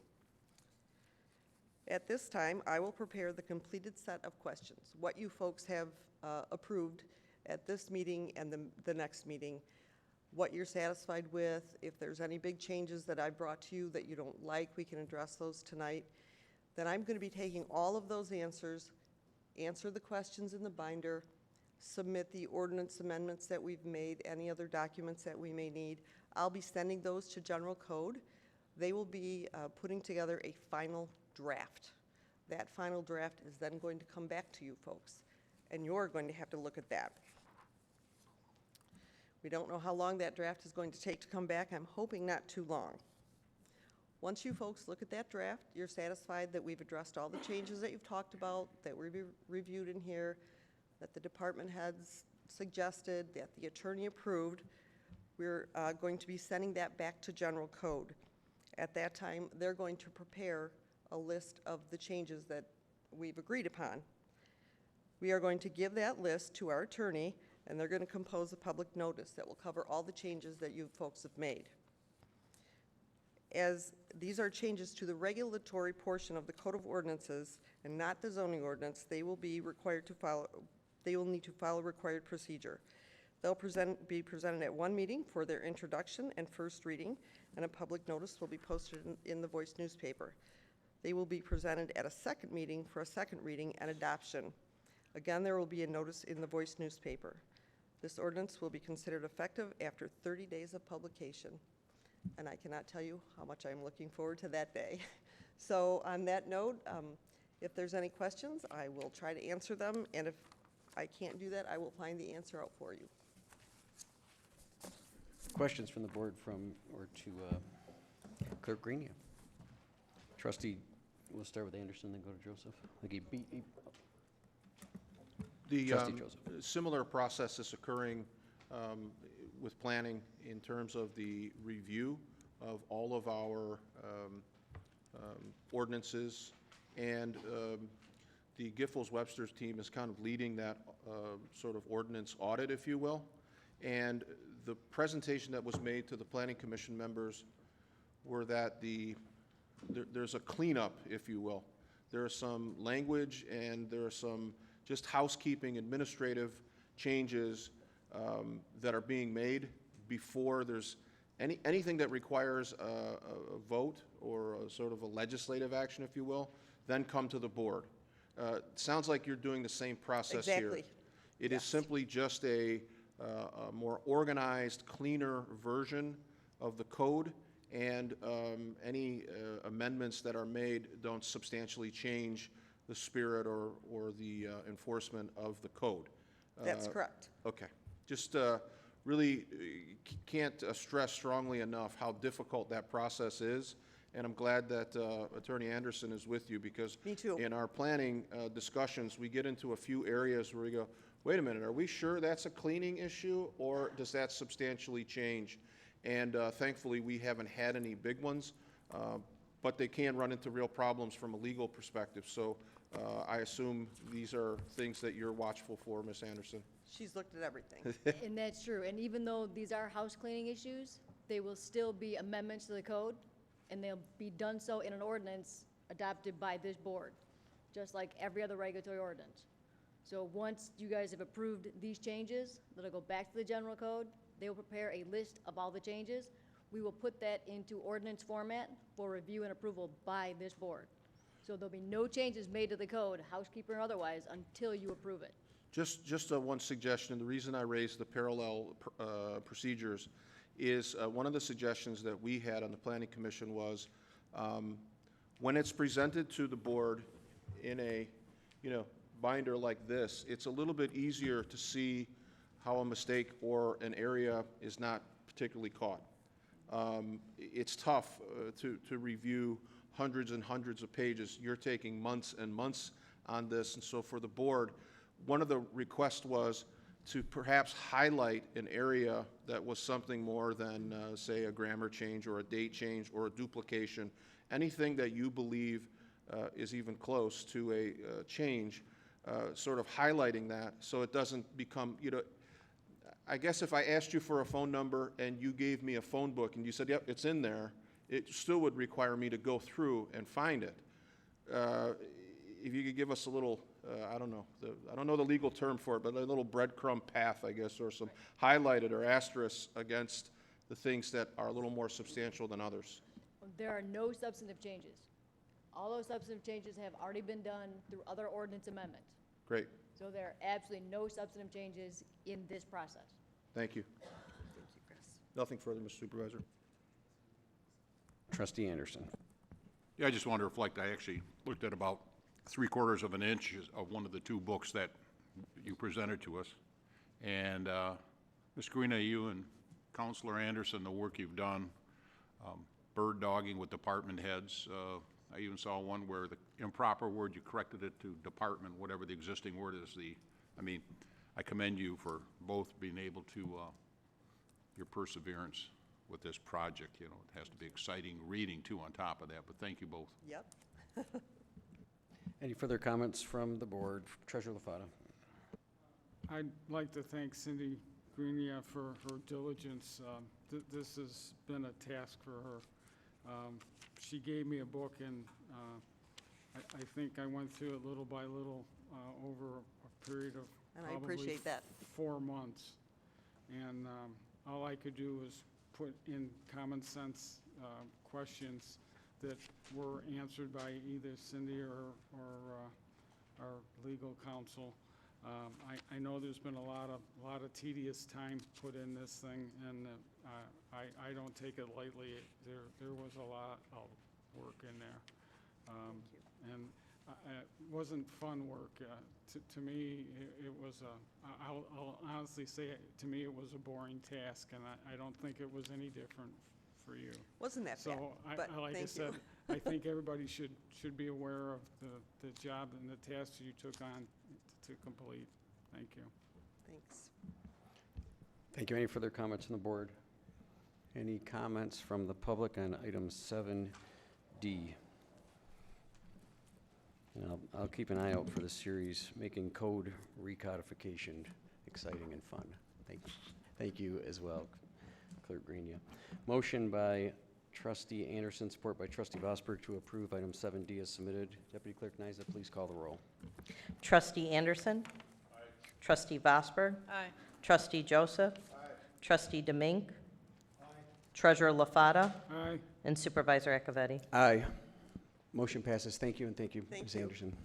At this time, I will prepare the completed set of questions, what you folks have approved at this meeting and the next meeting, what you're satisfied with. If there's any big changes that I brought to you that you don't like, we can address those tonight. Then I'm going to be taking all of those answers, answer the questions in the binder, submit the ordinance amendments that we've made, any other documents that we may need. I'll be sending those to General Code. They will be putting together a final draft. That final draft is then going to come back to you folks, and you're going to have to look at that. We don't know how long that draft is going to take to come back. I'm hoping not too long. Once you folks look at that draft, you're satisfied that we've addressed all the changes that you've talked about, that we reviewed in here, that the department heads suggested, that the attorney approved, we're going to be sending that back to General Code. At that time, they're going to prepare a list of the changes that we've agreed upon. We are going to give that list to our attorney, and they're going to compose a public notice that will cover all the changes that you folks have made. As these are changes to the regulatory portion of the Code of Ordinances and not the zoning ordinance, they will be required to follow, they will need to follow required procedure. They'll be presented at one meeting for their introduction and first reading, and a public notice will be posted in the Voice newspaper. They will be presented at a second meeting for a second reading and adoption. Again, there will be a notice in the Voice newspaper. This ordinance will be considered effective after 30 days of publication. And I cannot tell you how much I'm looking forward to that day. So on that note, if there's any questions, I will try to answer them. And if I can't do that, I will find the answer out for you. Questions from the board or to Clerk Greenia? Trustee, we'll start with Anderson, then go to Joseph. The Trustee Joseph. similar process is occurring with planning in terms of the review of all of our ordinances, and the Giffords-Webster's team is kind of leading that sort of ordinance audit, if you will. And the presentation that was made to the Planning Commission members were that there's a cleanup, if you will. There are some language and there are some just housekeeping administrative changes that are being made before there's anything that requires a vote or a sort of a legislative action, if you will, then come to the board. Sounds like you're doing the same process here. Exactly. It is simply just a more organized, cleaner version of the code, and any amendments that are made don't substantially change the spirit or the enforcement of the code. That's correct. Okay. Just really can't stress strongly enough how difficult that process is, and I'm glad that Attorney Anderson is with you, because Me too. in our planning discussions, we get into a few areas where we go, wait a minute, are we sure that's a cleaning issue, or does that substantially change? And thankfully, we haven't had any big ones, but they can run into real problems from a legal perspective. So I assume these are things that you're watchful for, Ms. Anderson. She's looked at everything. And that's true. And even though these are house cleaning issues, they will still be amendments to the code, and they'll be done so in an ordinance adopted by this board, just like every other regulatory ordinance. So once you guys have approved these changes, that'll go back to the general code. They will prepare a list of all the changes. We will put that into ordinance format for review and approval by this board. So there'll be no changes made to the code, housekeeper or otherwise, until you approve it. Just one suggestion. The reason I raised the parallel procedures is one of the suggestions that we had on the Planning Commission was when it's presented to the board in a binder like this, it's a little bit easier to see how a mistake or an area is not particularly caught. It's tough to review hundreds and hundreds of pages. You're taking months and months on this, and so for the board, one of the requests was to perhaps highlight an area that was something more than, say, a grammar change or a date change or a duplication. Anything that you believe is even close to a change, sort of highlighting that so it doesn't become, I guess if I asked you for a phone number and you gave me a phone book and you said, yep, it's in there, it still would require me to go through and find it. If you could give us a little, I don't know the legal term for it, but a little breadcrumb path, I guess, or some highlighted or asterisks against the things that are a little more substantial than others. There are no substantive changes. All those substantive changes have already been done through other ordinance amendments. Great, So there are absolutely no substantive changes in this process. thank you. Nothing further, Mr. Supervisor. Trustee Anderson. Yeah, I just wanted to reflect, I actually looked at about 3/4 of an inch of one of the two books that you presented to us. And Ms. Greena, you and Counselor Anderson, the work you've done, bird dogging with department heads. I even saw one where the improper word, you corrected it to department, whatever the existing word is. I commend you for both being able to, your perseverance with this project. You know, it has to be exciting reading too on top of that, but thank you both. Yep. Any further comments from the board? Treasurer LaFata. I'd like to thank Cindy Greenia for her diligence. This has been a task for her. She gave me a book, and I think I went through it little by little over a period of And I probably appreciate that. 4 months. And all I could do was put in common sense questions that were answered by either Cindy or our legal counsel. I know there's been a lot of tedious time put in this thing, and I don't take it lightly. There was a lot of work in there. And it wasn't fun work. To me, it was I'll honestly say, to me, it was a boring task, and I don't think it was any different for you. Wasn't that bad, So, but like I thank said, you. I think everybody should be aware of the job and the tasks you took on to complete. Thank you. Thanks. Thank you. Any further comments from the board? Any comments from the public on item 7D? And I'll keep an eye out for the series, Making Code Recodification exciting and fun. Thank you as well, Clerk Greenia. Motion by Trustee Anderson, support by Trustee Vosberg to approve item 7D as submitted. Deputy Clerk Nyza, please call the roll. Trustee Anderson? Aye. Trustee Vosberg? Aye. Trustee Joseph? Aye. Trustee Demink? Aye. Treasurer LaFata? Aye. And Supervisor Acciavatti? Aye. Motion passes. Thank you, and thank you, Thank Ms. you. Anderson.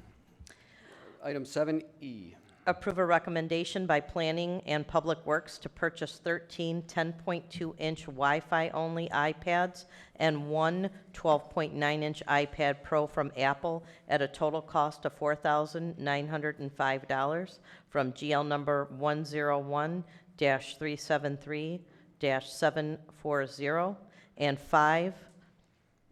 Item 7E. Approve a recommendation by Planning and Public Works to purchase 13 10.2-inch Wi-Fi-only iPads and one 12.9-inch iPad Pro from Apple at a total cost of $4,905 from GL number 101-373-740, and 5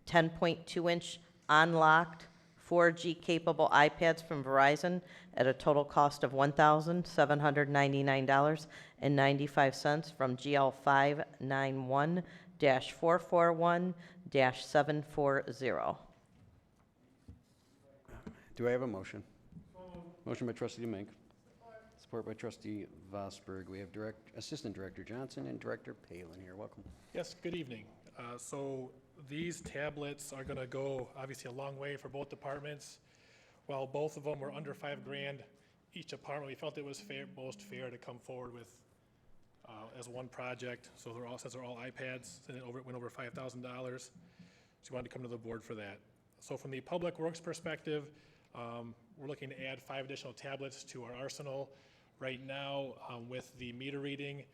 10.2-inch unlocked 4G-capable iPads from Verizon at a total cost of $1,799.95 from GL 591-441-740. Do I have a motion? Motion by Trustee Demink. Support by Trustee Vosberg. We have Assistant Director Johnson and Director Palin here. Welcome. Yes, good evening. So these tablets are going to go obviously a long way for both departments. While both of them were under $5,000 each department, we felt it was most fair to come forward with as one project. So since they're all iPads, and it went over $5,000. So we wanted to come to the board for that. So from the Public Works perspective, we're looking to add 5 additional tablets to our arsenal. Right now, with the meter reading,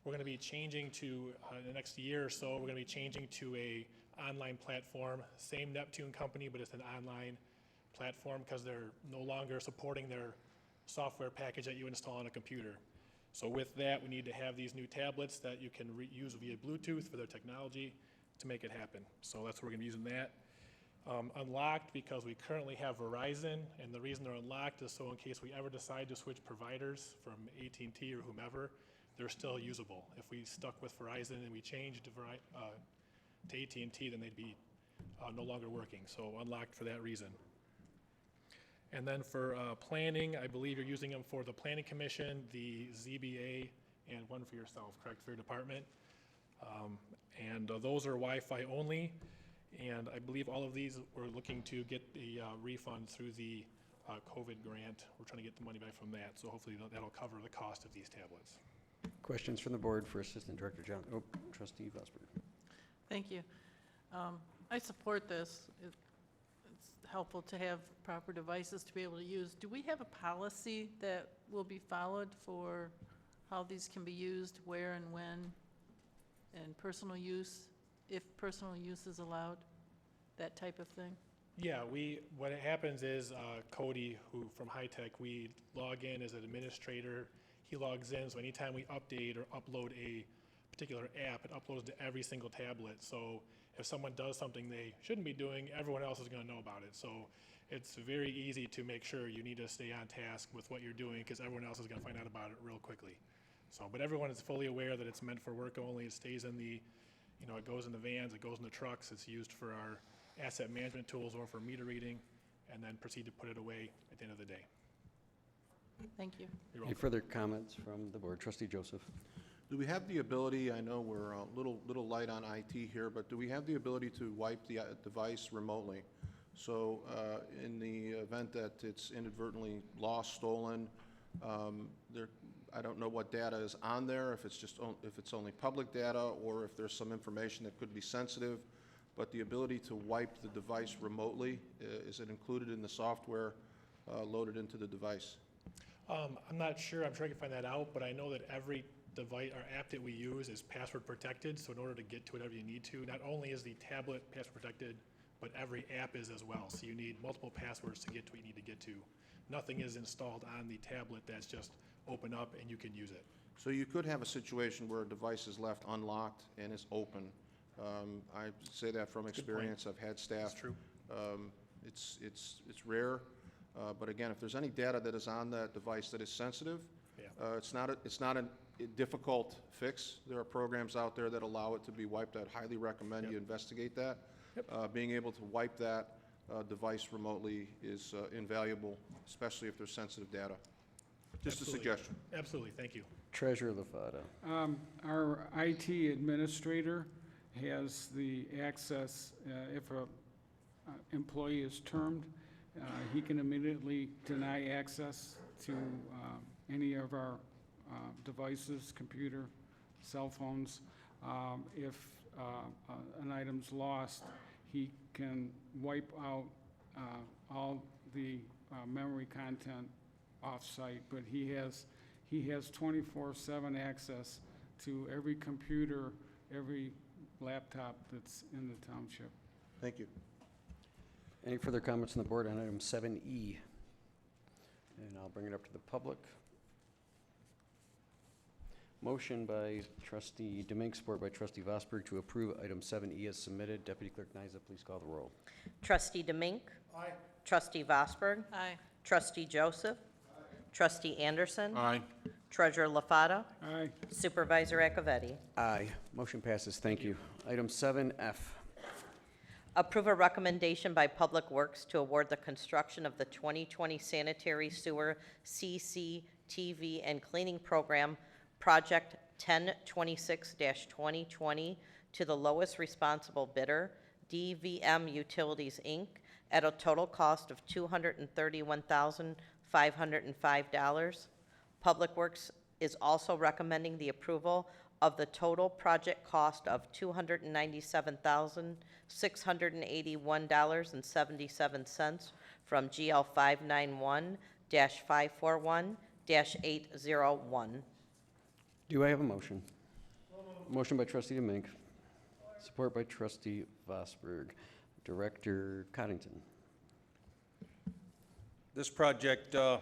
we're going to be changing to, in the next year or so, we're going to be changing to a online platform, same Neptune company, but it's an online platform because they're no longer supporting their software package that you install on a computer. So with that, we need to have these new tablets that you can use via Bluetooth for their technology to make it happen. So that's what we're going to be using that. Unlocked because we currently have Verizon, and the reason they're unlocked is so in case we ever decide to switch providers from AT&T or whomever, they're still usable. If we stuck with Verizon and we changed to AT&T, then they'd be no longer working. So unlocked for that reason. And then for planning, I believe you're using them for the Planning Commission, the ZBA, and one for yourself, correct, for your department. Those are Wi-Fi only. And I believe all of these, we're looking to get the refund through the COVID grant. We're trying to get the money back from that. So hopefully that'll cover the cost of these tablets. Questions from the board for Assistant Director Johnson? Trustee Vosberg. Thank you. I support this. It's helpful to have proper devices to be able to use. Do we have a policy that will be followed for how these can be used, where and when, and personal use, if personal use is allowed, that type of thing? Yeah, what happens is Cody, who from High Tech, we log in as an administrator. He logs in, so anytime we update or upload a particular app, it uploads to every single tablet. So if someone does something they shouldn't be doing, everyone else is going to know about it. So it's very easy to make sure you need to stay on task with what you're doing because everyone else is going to find out about it real quickly. So, but everyone is fully aware that it's meant for work only. It stays in the, it goes in the vans, it goes in the trucks. It's used for our asset management tools or for meter reading, and then proceed to put it away at the end of the day. Thank you. You're Any welcome. further comments from the board? Trustee Joseph. Do we have the ability, I know we're a little light on IT here, but do we have the ability to wipe the device remotely? So in the event that it's inadvertently lost, stolen, I don't know what data is on there, if it's only public data or if there's some information that could be sensitive, but the ability to wipe the device remotely, is it included in the software loaded into the device? I'm not sure. I'm sure I can find that out, but I know that every device or app that we use is password protected. So in order to get to whatever you need to, not only is the tablet password protected, but every app is as well. So you need multiple passwords to get to what you need to get to. Nothing is installed on the tablet that's just open up and you can use it. So you could have a situation where a device is left unlocked and is open. I say that from experience. I've had staff. That's true. It's rare, but again, if there's any data that is on that device that is sensitive, Yeah. it's not a difficult fix. There are programs out there that allow it to be wiped. I'd highly recommend you investigate that. Being able to wipe that device remotely is invaluable, especially if there's sensitive data. Just Absolutely. a suggestion. Absolutely. Thank you. Treasurer Lafata. Our IT administrator has the access, if a employee is termed, he can immediately deny access to any of our devices, computer, cell phones. If an item's lost, he can wipe out all the memory content off-site, but he has 24/7 access to every computer, every laptop that's in the township. Thank you. Any further comments from the board on item 7E? And I'll bring it up to the public. Motion by Trustee Demink, support by Trustee Vosberg to approve item 7E as submitted. Deputy Clerk Nyza, please call the roll. Trustee Demink. Aye. Trustee Vosberg. Aye. Trustee Joseph. Trustee Anderson. Aye. Treasurer Lafata. Aye. Supervisor Acciavatti. Aye. Motion passes. Thank you. Item 7F. Approve a recommendation by Public Works to award the construction of the 2020 Sanitary Sewer CCTV and Cleaning Program Project 1026-2020 to the lowest responsible bidder, DVM Utilities, Inc., at a total cost of $231,505. Public Works is also recommending the approval of the total project cost of $297,681.77 from GL 591-541-801. Do I have a motion? Motion by Trustee Demink, support by Trustee Vosberg. Director Coddington. This project, we're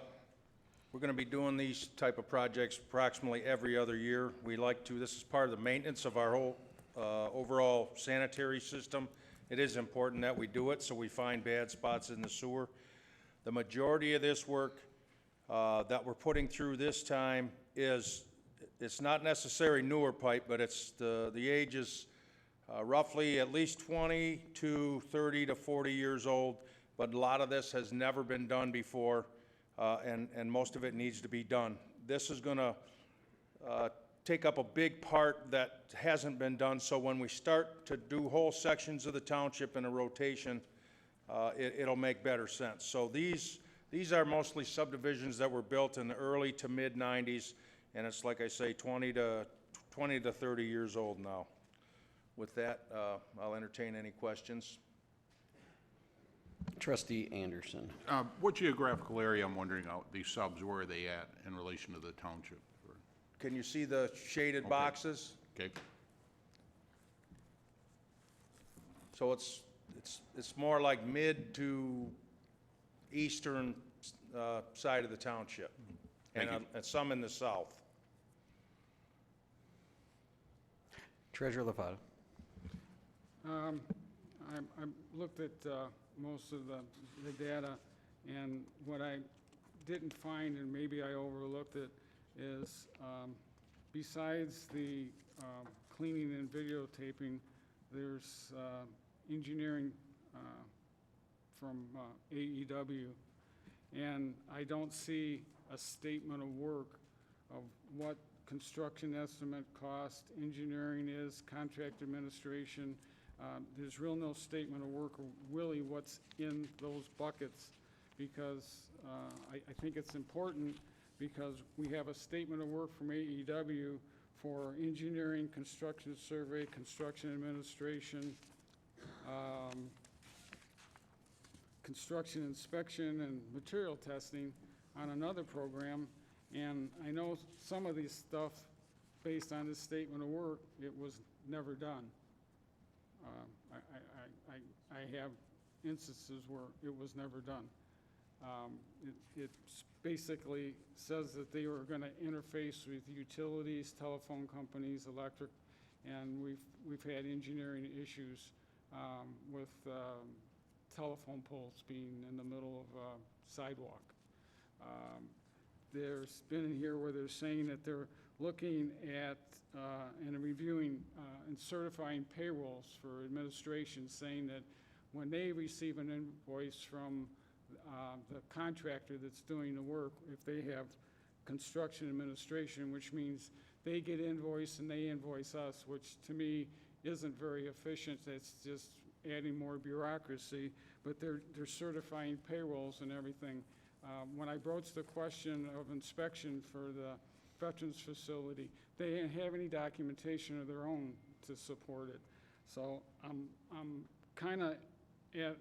going to be doing these type of projects approximately every other year. This is part of the maintenance of our whole overall sanitary system. It is important that we do it so we find bad spots in the sewer. The majority of this work that we're putting through this time it's not necessarily newer pipe, but it's the age is roughly at least 20 to 30 to 40 years old, but a lot of this has never been done before, and most of it needs to be done. This is going to take up a big part that hasn't been done, so when we start to do whole sections of the township in a rotation, it'll make better sense. So these are mostly subdivisions that were built in the early to mid-90s, and it's, like I say, 20 to 30 years old now. With that, I'll entertain any questions. Trustee Anderson. What geographical area, I'm wondering, out these subs, where are they at in relation to the township? Can you see the shaded boxes? Okay, So it's more like mid to eastern side of the township, and Thank you. and some in the south. Treasurer Lefado. I looked at most of the data, and what I didn't find, and maybe I overlooked it, is besides the cleaning and videotaping, there's engineering from AEW, and I don't see a statement of work of what construction estimate cost, engineering is, contract administration. There's real no statement of work, or really what's in those buckets, because I think it's important, because we have a statement of work from AEW for engineering, construction survey, construction administration, construction inspection and material testing on another program, and I know some of these stuff, based on this statement of work, it was never done. I have instances where it was never done. It basically says that they were going to interface with utilities, telephone companies, electric, and we've had engineering issues with telephone poles being in the middle of a sidewalk. There's been in here where they're saying that they're looking at and reviewing and certifying payrolls for administration, saying that when they receive an invoice from the contractor that's doing the work, if they have construction administration, which means they get invoiced and they invoice us, which to me isn't very efficient. It's just adding more bureaucracy, but they're certifying payrolls and everything. When I broached the question of inspection for the Veterans Facility, they didn't have any documentation of their own to support it. So I'm kind of at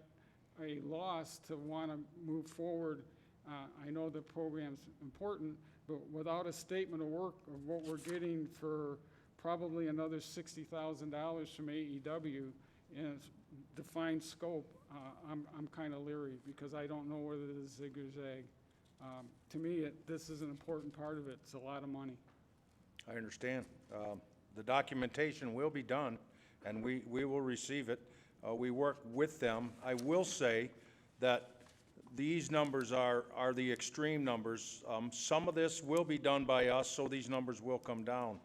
a loss to want to move forward. I know the program's important, but without a statement of work of what we're getting for probably another $60,000 from AEW in a defined scope, I'm kind of leery, because I don't know whether this is zig or zag. To me, this is an important part of it. It's a lot of money. I understand. The documentation will be done, and we will receive it. We work with them. I will say that these numbers are the extreme numbers. Some of this will be done by us, so these numbers will come down.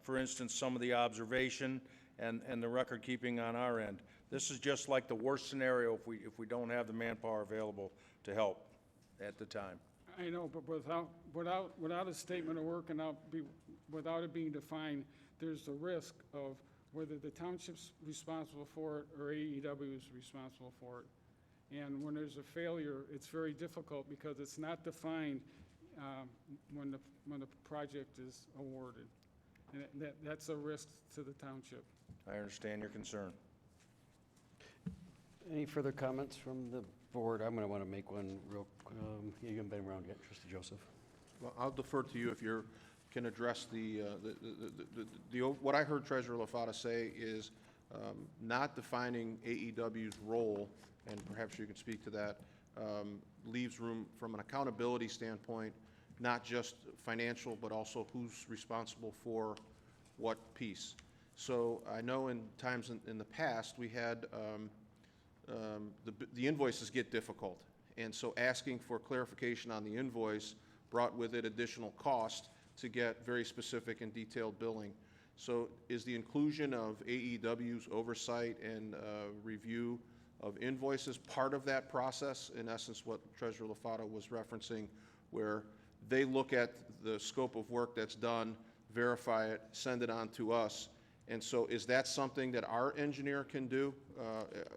For instance, some of the observation and the record keeping on our end. This is just like the worst scenario if we don't have the manpower available to help at the time. I know, but without a statement of work and without it being defined, there's the risk of whether the township's responsible for it or AEW is responsible for it. And when there's a failure, it's very difficult, because it's not defined when the project is awarded. And that's a risk to the township. I understand your concern. Any further comments from the board? I'm going to want to make one real, you haven't been around yet, Trustee Joseph. Well, I'll defer to you if you can address what I heard Treasurer Lefada say is not defining AEW's role, and perhaps you can speak to that, leaves room from an accountability standpoint, not just financial, but also who's responsible for what piece. So I know in times in the past, we had the invoices get difficult, and so asking for clarification on the invoice brought with it additional cost to get very specific and detailed billing. So is the inclusion of AEW's oversight and review of invoices part of that process? In essence, what Treasurer Lefada was referencing, where they look at the scope of work that's done, verify it, send it on to us. And so is that something that our engineer can do?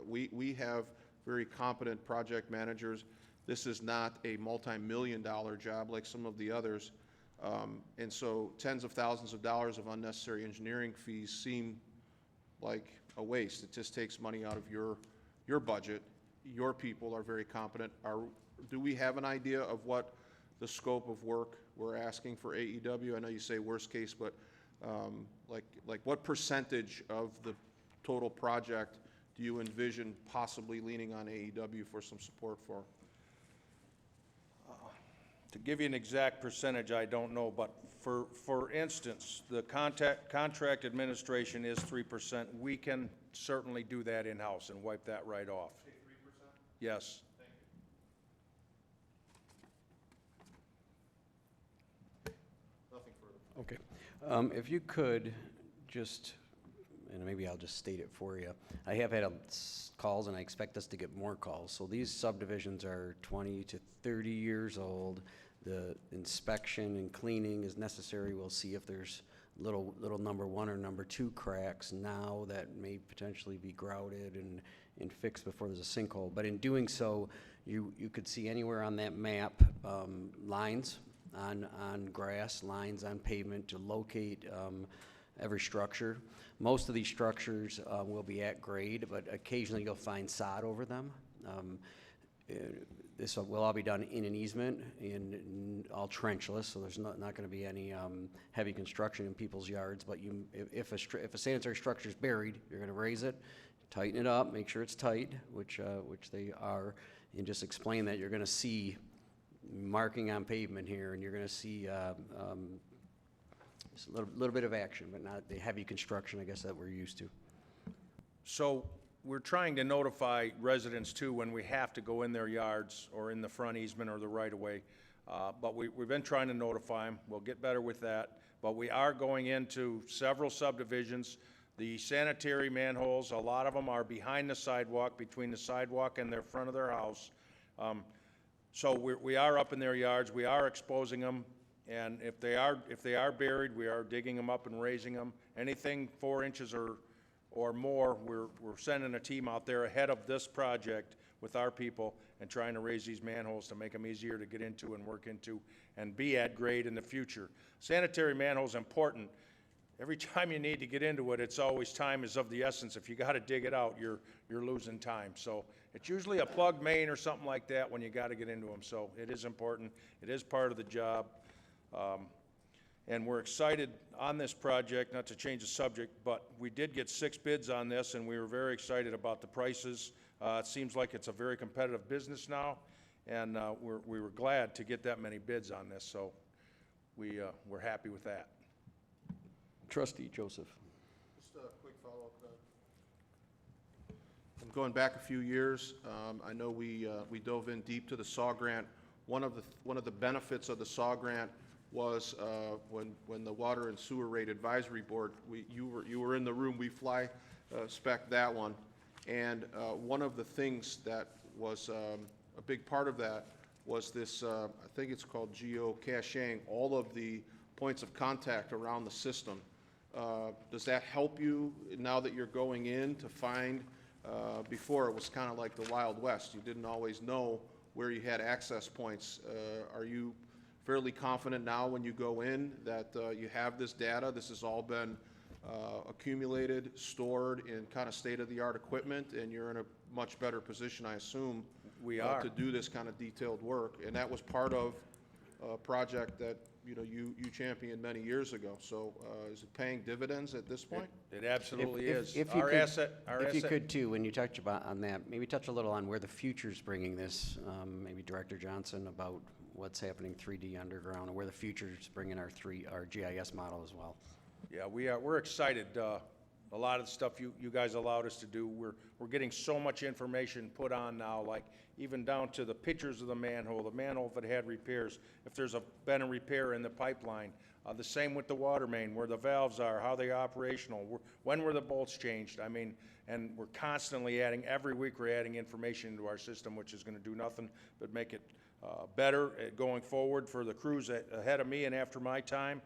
We have very competent project managers. This is not a multi-million-dollar job like some of the others. And so tens of thousands of dollars of unnecessary engineering fees seem like a waste. It just takes money out of your budget your people are very competent. Do we have an idea of what the scope of work we're asking for AEW? I know you say worst case, but like what percentage of the total project do you envision possibly leaning on AEW for some support for? To give you an exact percentage, I don't know, but for instance, the contract administration is 3%. We can certainly do that in-house and wipe that right off. 3%? Yes. Nothing further. Okay. If you could just, and maybe I'll just state it for you. I have had calls, and I expect us to get more calls. So these subdivisions are 20 to 30 years old. The inspection and cleaning is necessary. We'll see if there's little number 1 or number 2 cracks now that may potentially be grouted and fixed before there's a sinkhole. But in doing so, you could see anywhere on that map lines on grass, lines on pavement to locate every structure. Most of these structures will be at grade, but occasionally you'll find sod over them. This will all be done in an easement and all trenchless, so there's not going to be any heavy construction in people's yards. But if a sanitary structure is buried, you're going to raise it, tighten it up, make sure it's tight, which they are, and just explain that you're going to see marking on pavement here, and you're going to see just a little bit of action, but not the heavy construction, I guess, that we're used to. So we're trying to notify residents too when we have to go in their yards or in the front easement or the right-of-way. But we've been trying to notify them. We'll get better with that. But we are going into several subdivisions. The sanitary manholes, a lot of them are behind the sidewalk, between the sidewalk and their front of their house. So we are up in their yards. We are exposing them. And if they are buried, we are digging them up and raising them. Anything 4 inches or more, we're sending a team out there ahead of this project with our people and trying to raise these manholes to make them easier to get into and work into and be at grade in the future. Sanitary manhole's important. Every time you need to get into it, it's always time is of the essence. If you got to dig it out, you're losing time. So it's usually a plugged main or something like that when you got to get into them. So it is important. It is part of the job. And we're excited on this project, not to change the subject, but we did get 6 bids on this, and we were very excited about the prices. It seems like it's a very competitive business now, and we were glad to get that many bids on this, so we're happy with that. Trustee Joseph. Just a quick follow-up. Going back a few years, I know we dove in deep to the SAW grant. One of the benefits of the SAW grant was when the Water and Sewer Rate Advisory Board, you were in the room, we fly spec that one, and one of the things that was a big part of that was this, I think it's called geocaching, all of the points of contact around the system. Does that help you now that you're going in to find, before it was kind of like the Wild West, you didn't always know where you had access points. Are you fairly confident now when you go in that you have this data? This has all been accumulated, stored in kind of state-of-the-art equipment, and you're in a much better position, I assume, We are. to do this kind of detailed work. And that was part of a project that you championed many years ago. So is it paying dividends at this point? It absolutely is. If you Our could- asset. If you could too, when you touch on that, maybe touch a little on where the future's bringing this, maybe Director Johnson, about what's happening 3D underground, and where the future's bringing our GIS model as well. Yeah, we're excited. A lot of the stuff you guys allowed us to do, we're getting so much information put on now, like even down to the pictures of the manhole if it had repairs, if there's been a repair in the pipeline. The same with the water main, where the valves are, how they're operational, when were the bolts changed. I mean, and we're constantly every week we're adding information into our system, which is going to do nothing but make it better going forward for the crews ahead of me and after my time.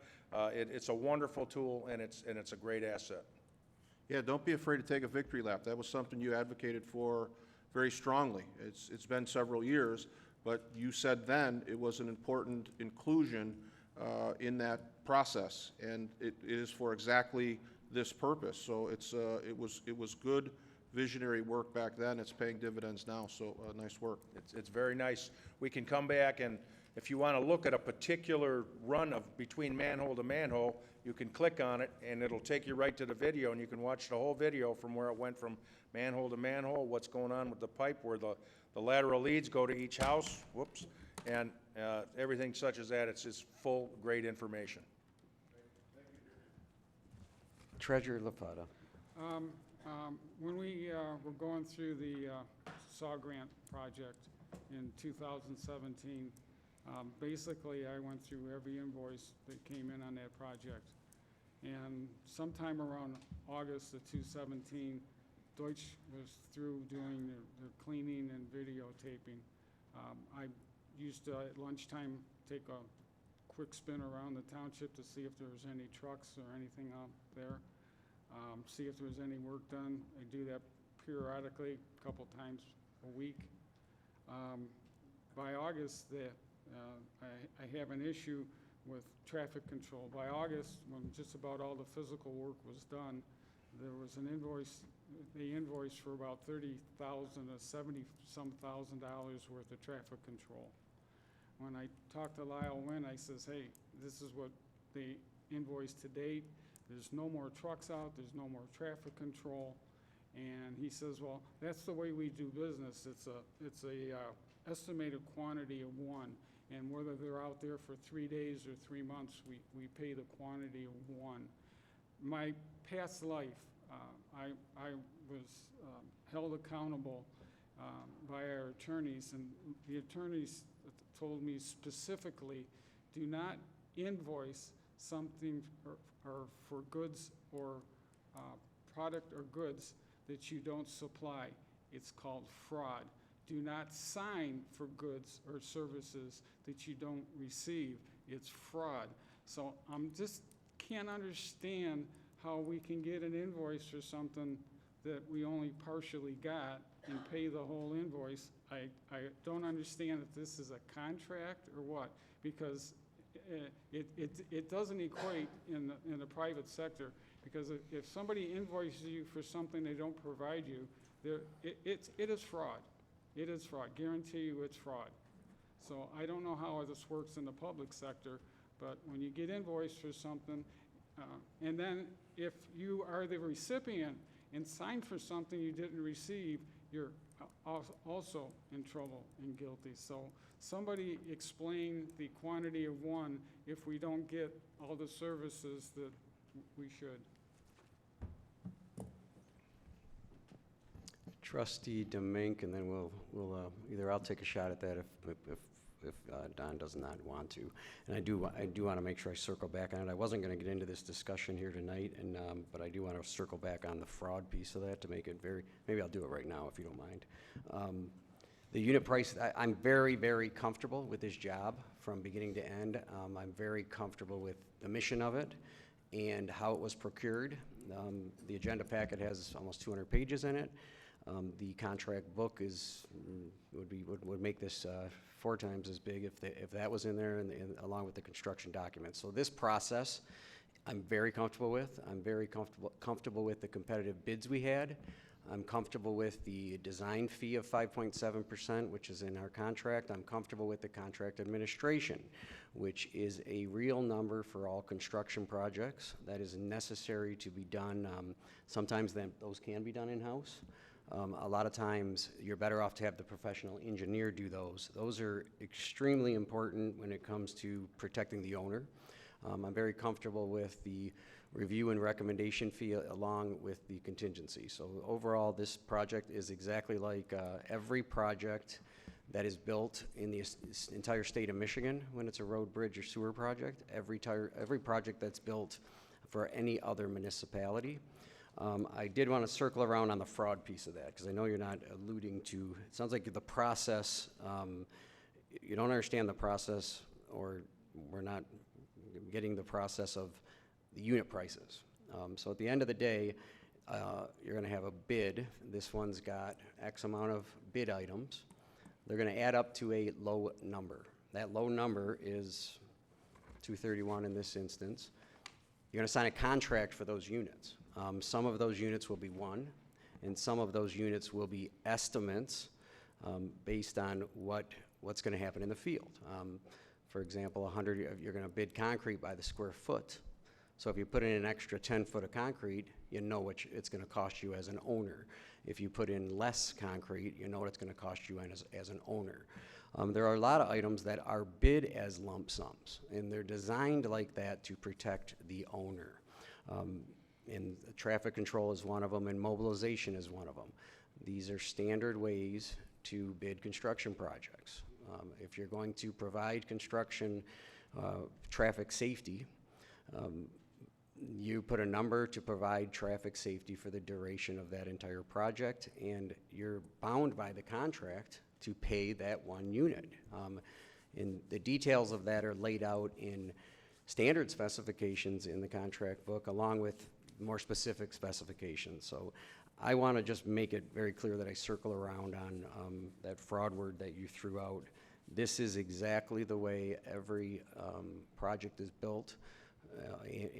It's a wonderful tool, and it's a great asset. Yeah, don't be afraid to take a victory lap. That was something you advocated for very strongly. It's been several years, but you said then it was an important inclusion in that process, and it is for exactly this purpose. So it was good visionary work back then. It's paying dividends now, so nice work. It's very nice. We can come back, and if you want to look at a particular run of between manhole to manhole, you can click on it, and it'll take you right to the video, and you can watch the whole video from where it went from manhole to manhole, what's going on with the pipe, where the lateral leads go to each house, whoops, and everything such as that. It's just full, great information. Treasurer Lafata. When we were going through the SAW grant project in 2017, basically I went through every invoice that came in on that project. And sometime around August of 2017, Deutsch was through doing their cleaning and videotaping. I used to, at lunchtime, take a quick spin around the township to see if there was any trucks or anything out there, see if there was any work done. I do that periodically, a couple times a week. By August, I have an issue with traffic control. By August, when just about all the physical work was done, there was an invoice. They invoiced for about $30,000 to $70-some thousand worth of traffic control. When I talked to Lyle Wynn, I says, hey, this is what they invoiced to date. There's no more trucks out. There's no more traffic control. And he says, well, that's the way we do business. It's a estimated quantity of one. And whether they're out there for 3 days or 3 months, we pay the quantity of one. My past life, I was held accountable by our attorneys, and the attorneys told me specifically, do not invoice something or for goods or product or goods that you don't supply. It's called fraud. Do not sign for goods or services that you don't receive. It's fraud. So I'm just can't understand how we can get an invoice for something that we only partially got and pay the whole invoice. I don't understand if this is a contract or what, because it doesn't equate in the private sector, because if somebody invoices you for something they don't provide you, it is fraud. It is fraud. Guarantee you it's fraud. So I don't know how this works in the public sector, but when you get invoiced for something, and then if you are the recipient and sign for something you didn't receive, you're also in trouble and guilty. So somebody explain the quantity of one if we don't get all the services that we should. Trustee Demink, and then we'll either I'll take a shot at that if Don does not want to. And I do want to make sure I circle back on it. I wasn't going to get into this discussion here tonight, and but I do want to circle back on the fraud piece of that to make it very, maybe I'll do it right now if you don't mind. The unit price, I'm very, very comfortable with this job from beginning to end. I'm very comfortable with the mission of it and how it was procured. The agenda packet has almost 200 pages in it. The contract book would make this 4 times as big if that was in there, and along with the construction documents. So this process, I'm very comfortable with. I'm very comfortable with the competitive bids we had. I'm comfortable with the design fee of 5.7%, which is in our contract. I'm comfortable with the contract administration, which is a real number for all construction projects that is necessary to be done. Sometimes those can be done in-house. A lot of times, you're better off to have the professional engineer do those. Those are extremely important when it comes to protecting the owner. I'm very comfortable with the review and recommendation fee along with the contingency. So overall, this project is exactly like every project that is built in the entire state of Michigan when it's a road, bridge, or sewer project, every project that's built for any other municipality. I did want to circle around on the fraud piece of that, because I know you're not alluding to, it sounds like the process, you don't understand the process, or we're not getting the process of the unit prices. So at the end of the day, you're going to have a bid. This one's got X amount of bid items. They're going to add up to a low number. That low number is $231 in this instance. You're going to sign a contract for those units. Some of those units will be one, And some of those units will be estimates based on what's going to happen in the field. For example, 100, you're going to bid concrete by the square foot. So if you put in an extra 10 foot of concrete, you know what it's going to cost you as an owner. If you put in less concrete, you know what it's going to cost you as an owner. There are a lot of items that are bid as lump sums, and they're designed like that to protect the owner. And traffic control is one of them, and mobilization is one of them. These are standard ways to bid construction projects. If you're going to provide construction traffic safety, you put a number to provide traffic safety for the duration of that entire project, and you're bound by the contract to pay that one unit. And the details of that are laid out in standard specifications in the contract book, along with more specific specifications. So I want to just make it very clear that I circle around on that fraud word that you threw out. This is exactly the way every project is built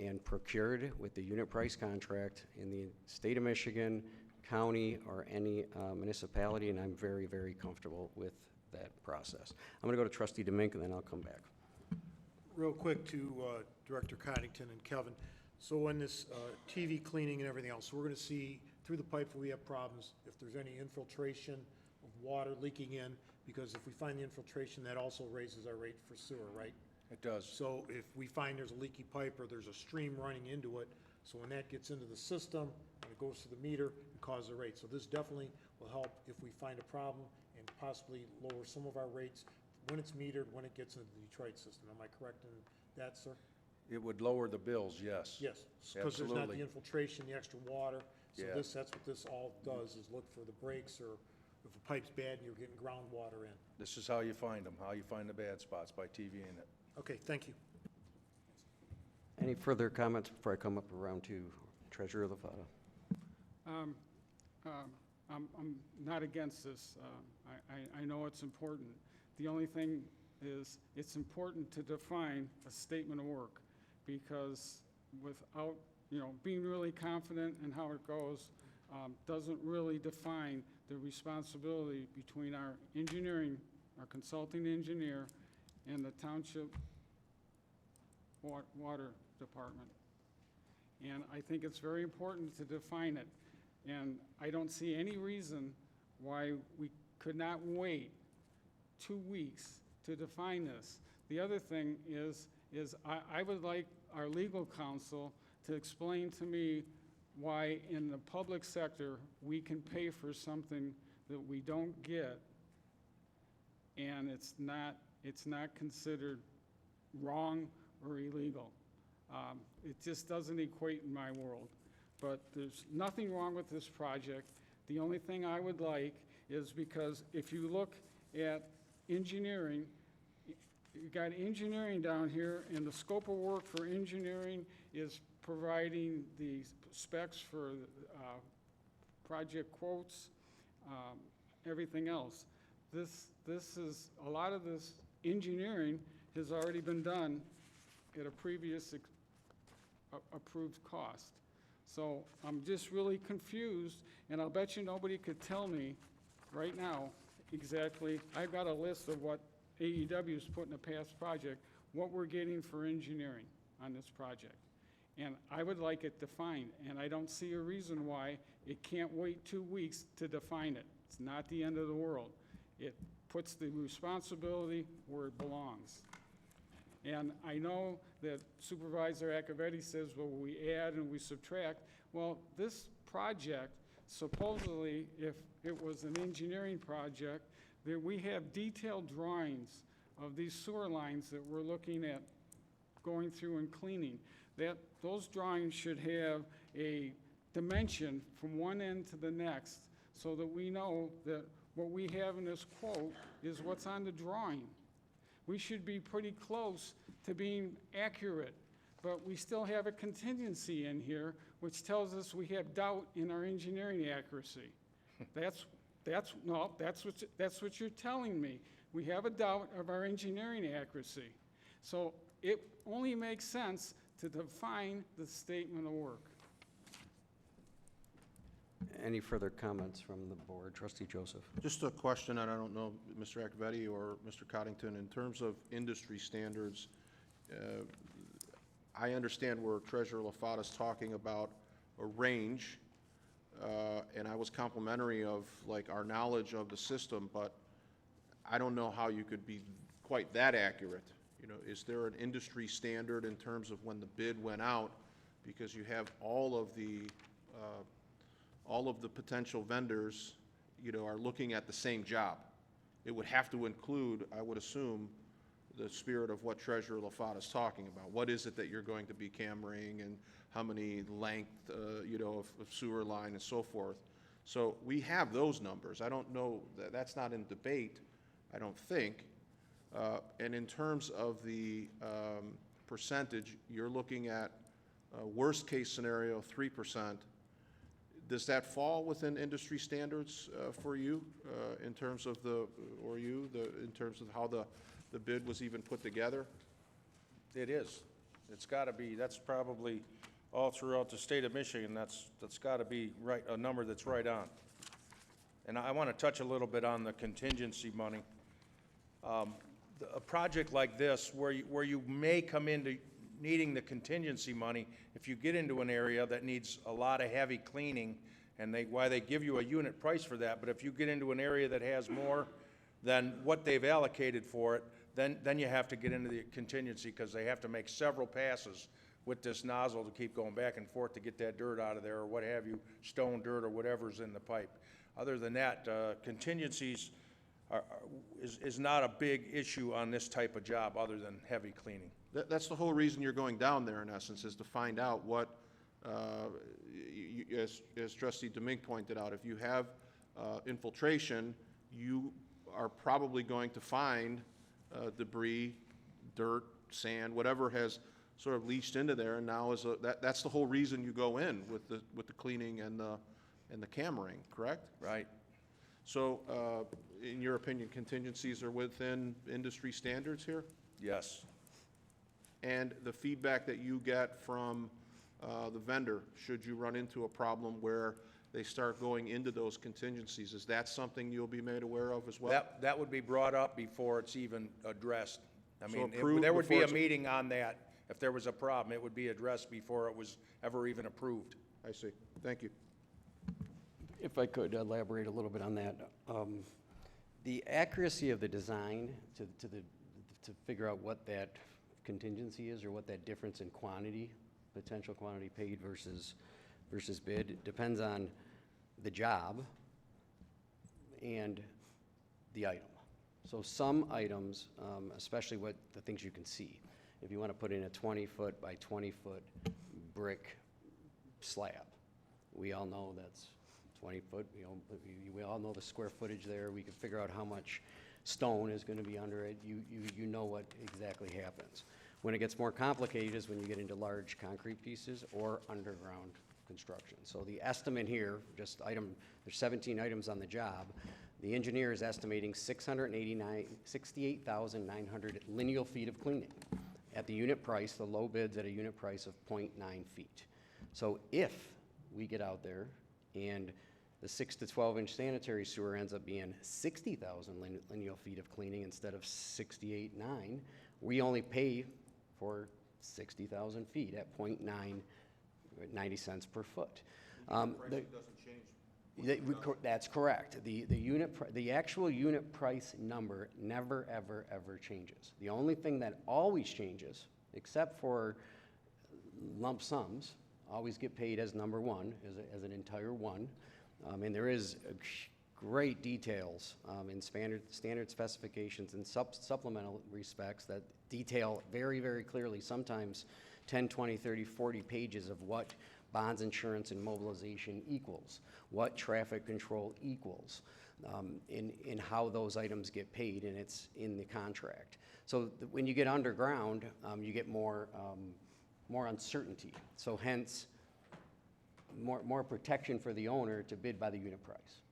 and procured with the unit price contract in the state of Michigan, county, or any municipality, and I'm very, very comfortable with that process. I'm going to go to Trustee Domink, and then I'll come back. Real quick to Director Coddington and Kevin. So when this TV cleaning and everything else, so we're going to see through the pipe where we have problems, if there's any infiltration of water leaking in, because if we find the infiltration, that also raises our rate for sewer, right? It does. So if we find there's a leaky pipe or there's a stream running into it, so when that gets into the system and it goes to the meter, it causes a rate. So this definitely will help if we find a problem and possibly lower some of our rates when it's metered, when it gets into the Detroit system. Am I correct in that, sir? It would lower the bills, yes. Yes, because there's not the Absolutely. infiltration, the extra water. So Yeah. that's what this all does, is look for the breaks, or if a pipe's bad and you're getting groundwater in. This is how you find them, how you find the bad spots, by TVing it. Okay, thank you. Any further comments before I come up around to Treasurer LaFata? I'm not against this. I know it's important. The only thing is, it's important to define a statement of work, because without, being really confident in how it goes, doesn't really define the responsibility between our engineering, our consulting engineer, and the Township Water Department. And I think it's very important to define it. And I don't see any reason why we could not wait 2 weeks to define this. The other thing is I would like our legal counsel to explain to me why in the public sector we can pay for something that we don't get, and it's not considered wrong or illegal. It just doesn't equate in my world. But there's nothing wrong with this project. The only thing I would like is, because if you look at engineering, you got engineering down here, and the scope of work for engineering is providing the specs for project quotes, everything else. This is, a lot of this engineering has already been done at a previous approved cost. So I'm just really confused, and I'll bet you nobody could tell me right now exactly. I've got a list of what AEW's put in a past project, what we're getting for engineering on this project. And I would like it defined, and I don't see a reason why it can't wait 2 weeks to define it. It's not the end of the world. It puts the responsibility where it belongs. And I know that Supervisor Acciavatti says, well, we add and we subtract. Well, this project, supposedly, if it was an engineering project, that we have detailed drawings of these sewer lines that we're looking at going through and cleaning. Those drawings should have a dimension from one end to the next, so that we know that what we have in this quote is what's on the drawing. We should be pretty close to being accurate, but we still have a contingency in here which tells us we have doubt in our engineering accuracy. That's what you're telling me. We have a doubt of our engineering accuracy. So it only makes sense to define the statement of work. Any further comments from the board? Trustee Joseph? Just a question, and I don't know, Mr. Acciavatti or Mr. Coddington, in terms of industry standards, I understand where Treasurer LaFata's talking about a range, and I was complimentary of, like, our knowledge of the system, but I don't know how you could be quite that accurate. You know, is there an industry standard in terms of when the bid went out? Because you have all of the potential vendors, you know, are looking at the same job. It would have to include, I would assume, the spirit of what Treasurer LaFata's talking about. What is it that you're going to be cameraing, and how many length, you know, of sewer line and so forth. So we have those numbers. I don't know, that's not in debate, I don't think. And in terms of the percentage, you're looking at worst case scenario, 3%. Does that fall within industry standards for you in terms of in terms of how the bid was even put together? It is. It's got to be, that's probably all throughout the state of Michigan, that's got to be right, a number that's right on. And I want to touch a little bit on the contingency money. A project like this, where you may come into needing the contingency money, if you get into an area that needs a lot of heavy cleaning, and why they give you a unit price for that, but if you get into an area that has more than what they've allocated for it, then you have to get into the contingency, because they have to make several passes with this nozzle to keep going back and forth to get that dirt out of there, or what have you, stone, dirt, or whatever's in the pipe. Other than that, contingencies is not a big issue on this type of job, other than heavy cleaning. That's the whole reason you're going down there, in essence, is to find out what, as Trustee Domingue pointed out, if you have infiltration, you are probably going to find debris, dirt, sand, whatever has sort of leached into there, and now that's the whole reason you go in with the cleaning and the cameraing, correct? Right. So, in your opinion, contingencies are within industry standards here? Yes. And the feedback that you get from the vendor, should you run into a problem where they start going into those contingencies, is that something you'll be made aware of as well? That would be brought up before it's even addressed. I So mean, approved there would be before a it's- meeting on that. If there was a problem, it would be addressed before it was ever even approved. I see. Thank you. If I could elaborate a little bit on that. The accuracy of the design to figure out what that contingency is, or what that difference in quantity, potential quantity paid versus bid, depends on the job and the item. So some items, especially the things you can see, if you want to put in a 20-foot by 20-foot brick slab, we all know that's 20 foot, you know, we all know the square footage there. We can figure out how much stone is going to be under it. You know what exactly happens. When it gets more complicated is when you get into large concrete pieces or underground construction. So the estimate here, there's 17 items on the job. The engineer is estimating 68,900 lineal feet of cleaning at the unit price. The low bid's at a unit price of 0.9 feet. So if we get out there and the 6 to 12-inch sanitary sewer ends up being 60,000 lineal feet of cleaning instead of 68.9, we only pay for 60,000 feet at 90 cents per foot. That's correct. The actual unit price number never, ever, ever changes. The only thing that always changes, except for lump sums, always get paid as number one, as an entire one. And there is great details in standard specifications and supplemental respects that detail very, very clearly, sometimes 10, 20, 30, 40 pages of what bonds, insurance, and mobilization equals, what traffic control equals, in how those items get paid, and it's in the contract. So when you get underground, you get more uncertainty. So hence, more protection for the owner to bid by the unit price.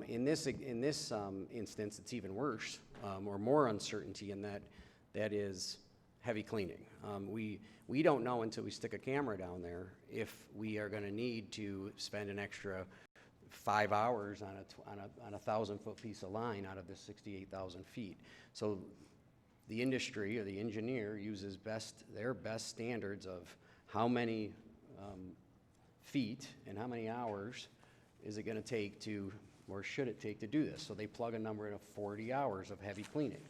In this instance, it's even worse, or more uncertainty in that is heavy cleaning. We don't know until we stick a camera down there if we are going to need to spend an extra 5 hours on a 1,000-foot piece of line out of the 68,000 feet. So the industry or the engineer uses their best standards of how many feet and how many hours is it going to take to, or should it take to do this? So they plug a number in of 40 hours of heavy cleaning.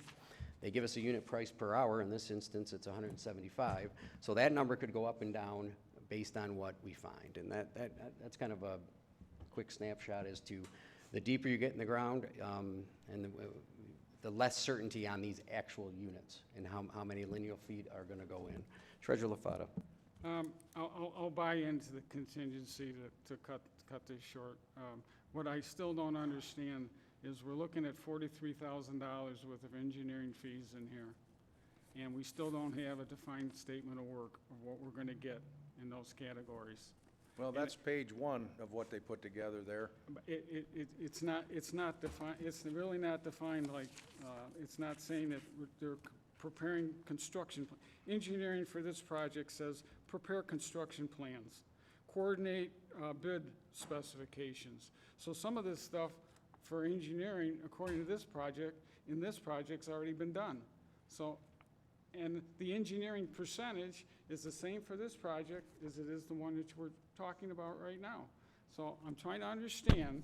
They give us a unit price per hour. In this instance, it's 175. So that number could go up and down based on what we find. And that's kind of a quick snapshot as to the deeper you get in the ground and the less certainty on these actual units and how many lineal feet are going to go in. Treasurer LaFata. I'll buy into the contingency to cut this short. What I still don't understand is we're looking at $43,000 worth of engineering fees in here, and we still don't have a defined statement of work of what we're going to get in those categories. Well, that's page 1 of what they put together there. It's not defined, it's really not defined like, it's not saying that they're preparing construction. Engineering for this project says prepare construction plans, coordinate bid specifications. So some of this stuff for engineering, according to this project, in this project's already been done. So, and the engineering percentage is the same for this project as it is the one that we're talking about right now. So I'm trying to understand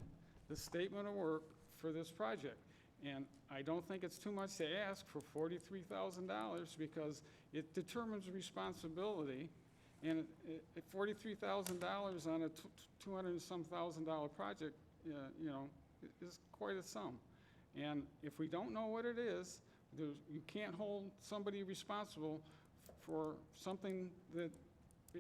the statement of work for this project. And I don't think it's too much to ask for $43,000 because it determines responsibility. And $43,000 on a $200 and some thousand project, you know, is quite a sum. And if we don't know what it is, you can't hold somebody responsible for something that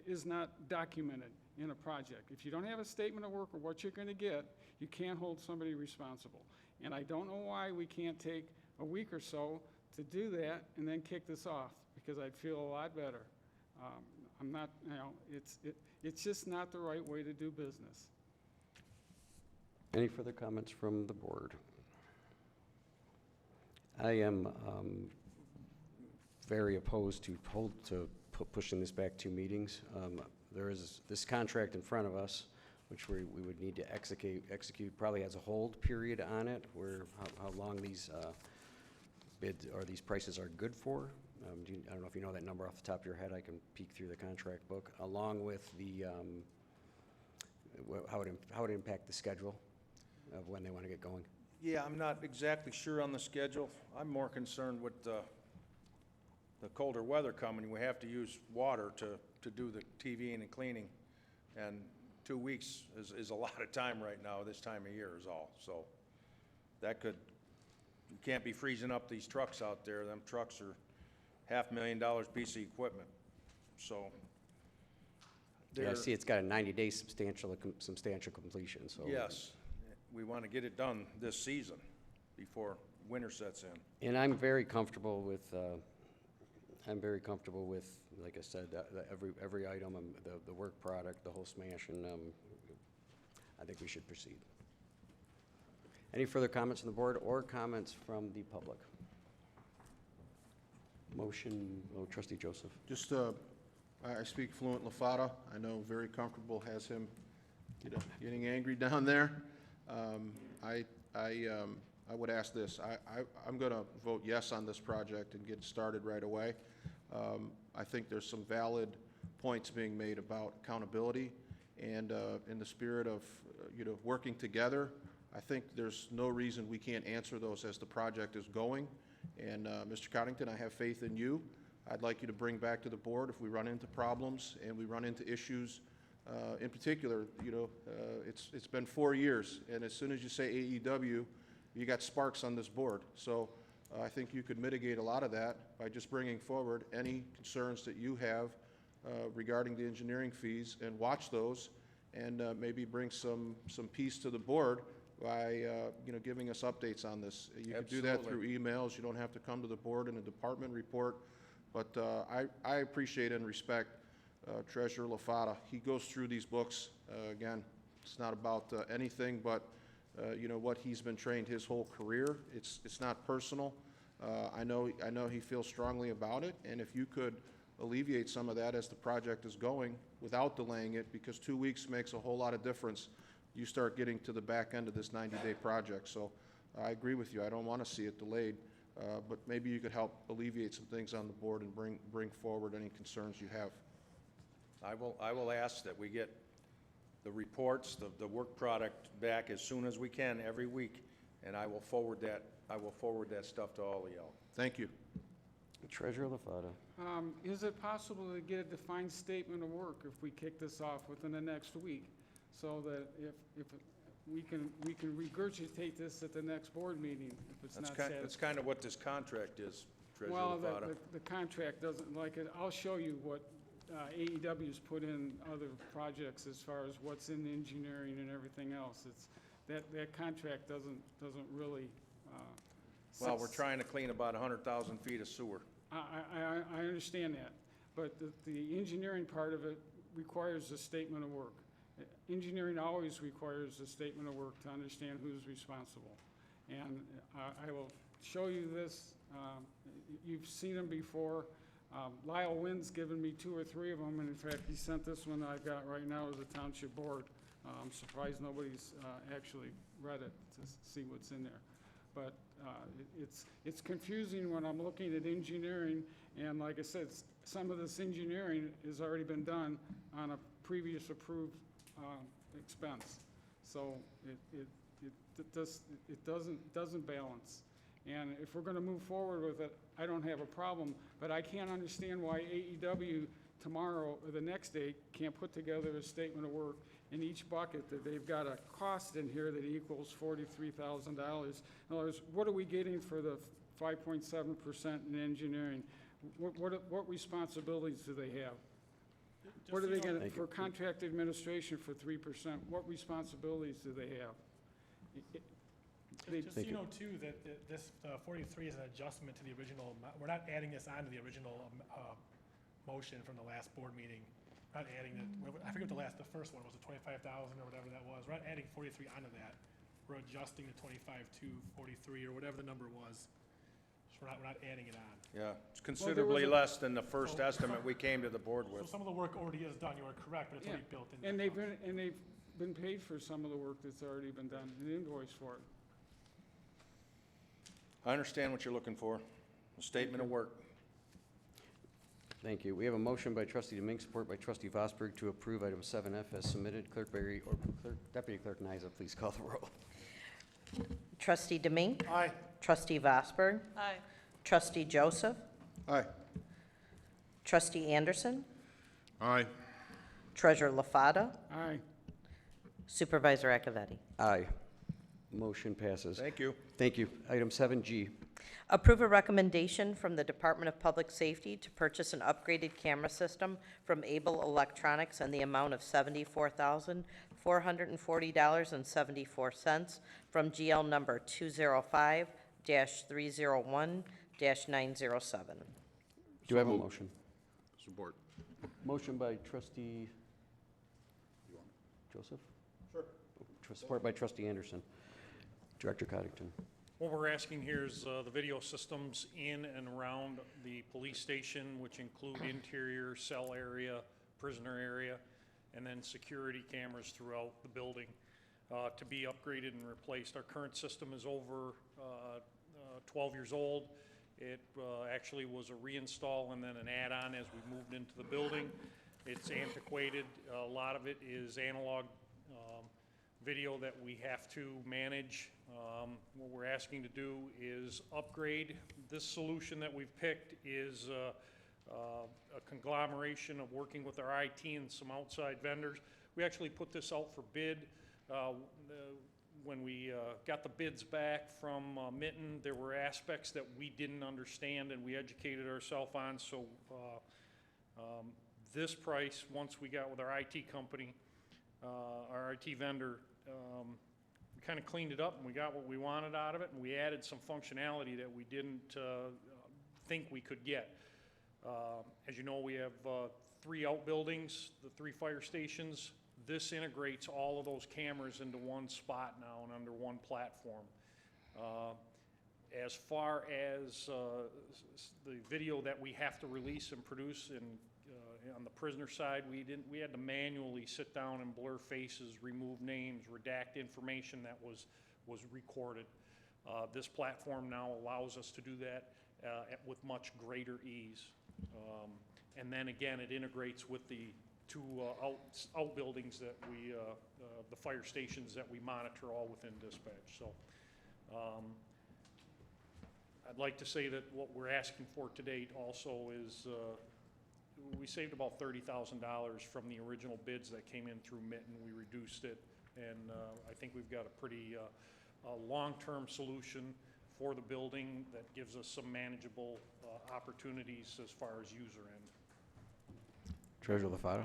is not documented in a project. If you don't have a statement of work or what you're going to get, you can't hold somebody responsible. And I don't know why we can't take a week or so to do that and then kick this off, because I'd feel a lot better. I'm not, you know, it's just not the right way to do business. Any further comments from the board? I am very opposed to pushing this back 2 meetings. There is this contract in front of us, which we would need to execute probably has a hold period on it, where how long these bids or these prices are good for. I don't know if you know that number off the top of your head. I can peek through the contract book, along with the how it impact the schedule of when they want to get going. Yeah, I'm not exactly sure on the schedule. I'm more concerned with the colder weather coming. We have to use water to do the TVing and cleaning, and 2 weeks is a lot of time right now, this time of year is all. So that could, you can't be freezing up these trucks out there. Them trucks are $500,000 piece of equipment. So Yeah, I see it's got a 90-day substantial completion, so. yes, we want to get it done this season before winter sets in. And I'm very comfortable with, like I said, every item, the work product, the whole smash, and I think we should proceed. Any further comments from the board or comments from the public? Motion, Trustee Joseph. Just, I speak fluent LaFata. I know very comfortable, has him getting angry down there. I would ask this. I'm going to vote yes on this project and get started right away. I think there's some valid points being made about accountability, and in the spirit of working together, I think there's no reason we can't answer those as the project is going. And Mr. Coddington, I have faith in you. I'd like you to bring back to the board if we run into problems and we run into issues. In particular, it's been 4 years, and as soon as you say AEW, you got sparks on this board. So I think you could mitigate a lot of that by just bringing forward any concerns that you have regarding the engineering fees, and watch those, and maybe bring some peace to the board by giving us updates on this. You can do that through emails. You don't have to come to the board in a department report. But I appreciate and respect Treasurer LaFata. He goes through these books. Again, it's not about anything but what he's been trained his whole career. It's not personal. I know he feels strongly about it, and if you could alleviate some of that as the project is going without delaying it, because 2 weeks makes a whole lot of difference you start getting to the back end of this 90-day project. So I agree with you. I don't want to see it delayed, but maybe you could help alleviate some things on the board and bring forward any concerns you have. I will ask that we get the reports, the work product back as soon as we can every week, and I will forward that stuff to all of y'all. Thank you. Treasurer LaFata. Is it possible to get a defined statement of work if we kick this off within the next week? So that if we can regurgitate this at the next board meeting, if it's not satisfactory. That's kind of what this contract is, Treasurer Well, LaFata. the contract doesn't like it. I'll show you what AEW's put in other projects as far as what's in engineering and everything else. It's, that contract doesn't really. Well, we're trying to clean about 100,000 feet of sewer. I understand that, but the engineering part of it requires a statement of work. Engineering always requires a statement of work to understand who's responsible. And I will show you this. You've seen them before. Lyle Wynn's given me 2 or 3 of them, and in fact, he sent this one that I've got right now to the Township Board. I'm surprised nobody's actually read it to see what's in there. But it's confusing when I'm looking at engineering, and like I said, some of this engineering has already been done on a previous approved expense. So it doesn't balance. And if we're gonna move forward with it, I don't have a problem, but I can't understand why AEW tomorrow or the next day can't put together a statement of work in each bucket that they've got a cost in here that equals $43,000. In other words, what are we getting for the 5.7% in engineering? What responsibilities do they have? What are they gonna, for contract administration for 3%, what responsibilities do they have? Just so you know too, that this 43 is an adjustment to the original, we're not adding this on to the original motion from the last board meeting. Not adding it, I forget what the first one was, the 25,000 or whatever that was. We're not adding 43 onto that. We're adjusting the 25 to 43 or whatever the number was. So we're not adding it on. Yeah, it's considerably less than the first estimate we came to the board with. So some of the work already is done, you are correct, but it's already built in. And they've been paid for some of the work that's already been done, an invoice for it. I understand what you're looking for, a statement of work. Thank you. We have a motion by trustee Demink, support by trustee Vosberg to approve item 7F as submitted. Deputy Clerk Nyza, please call the roll. Trustee Demink? Aye. Trustee Vosberg? Aye. Trustee Joseph? Aye. Trustee Anderson? Aye. Treasurer LaFata? Aye. Supervisor Acciavatti? Aye. Motion passes. Thank you. Thank you. Item 7G. Approve a recommendation from the Department of Public Safety to purchase an upgraded camera system from Abel Electronics in the amount of $74,440.74 from GL number 205-301-907. Do I have a motion? Support. Motion by trustee Joseph? Sure. Support by trustee Anderson. Director Coddington. What we're asking here is the video systems in and around the police station, which include interior, cell area, prisoner area, and then security cameras throughout the building to be upgraded and replaced. Our current system is over 12 years old. It actually was a reinstall and then an add-on as we moved into the building. It's antiquated. A lot of it is analog video that we have to manage. What we're asking to do is upgrade. This solution that we've picked is a conglomeration of working with our IT and some outside vendors. We actually put this out for bid. When we got the bids back from Mitten, there were aspects that we didn't understand and we educated ourselves on. So this price, once we got with our IT company, our IT vendor, we kind of cleaned it up and we got what we wanted out of it, and we added some functionality that we didn't think we could get. As you know, we have 3 outbuildings, the 3 fire stations. This integrates all of those cameras into one spot now and under one platform. As far as the video that we have to release and produce and On the prisoner side, we had to manually sit down and blur faces, remove names, redact information that was recorded. This platform now allows us to do that with much greater ease. And then again, it integrates with the two outbuildings that the fire stations that we monitor all within dispatch. So I'd like to say that what we're asking for to date also is we saved about $30,000 from the original bids that came in through Mitten. We reduced it, and I think we've got a pretty long-term solution for the building that gives us some manageable opportunities as far as user end. Treasurer LaFato?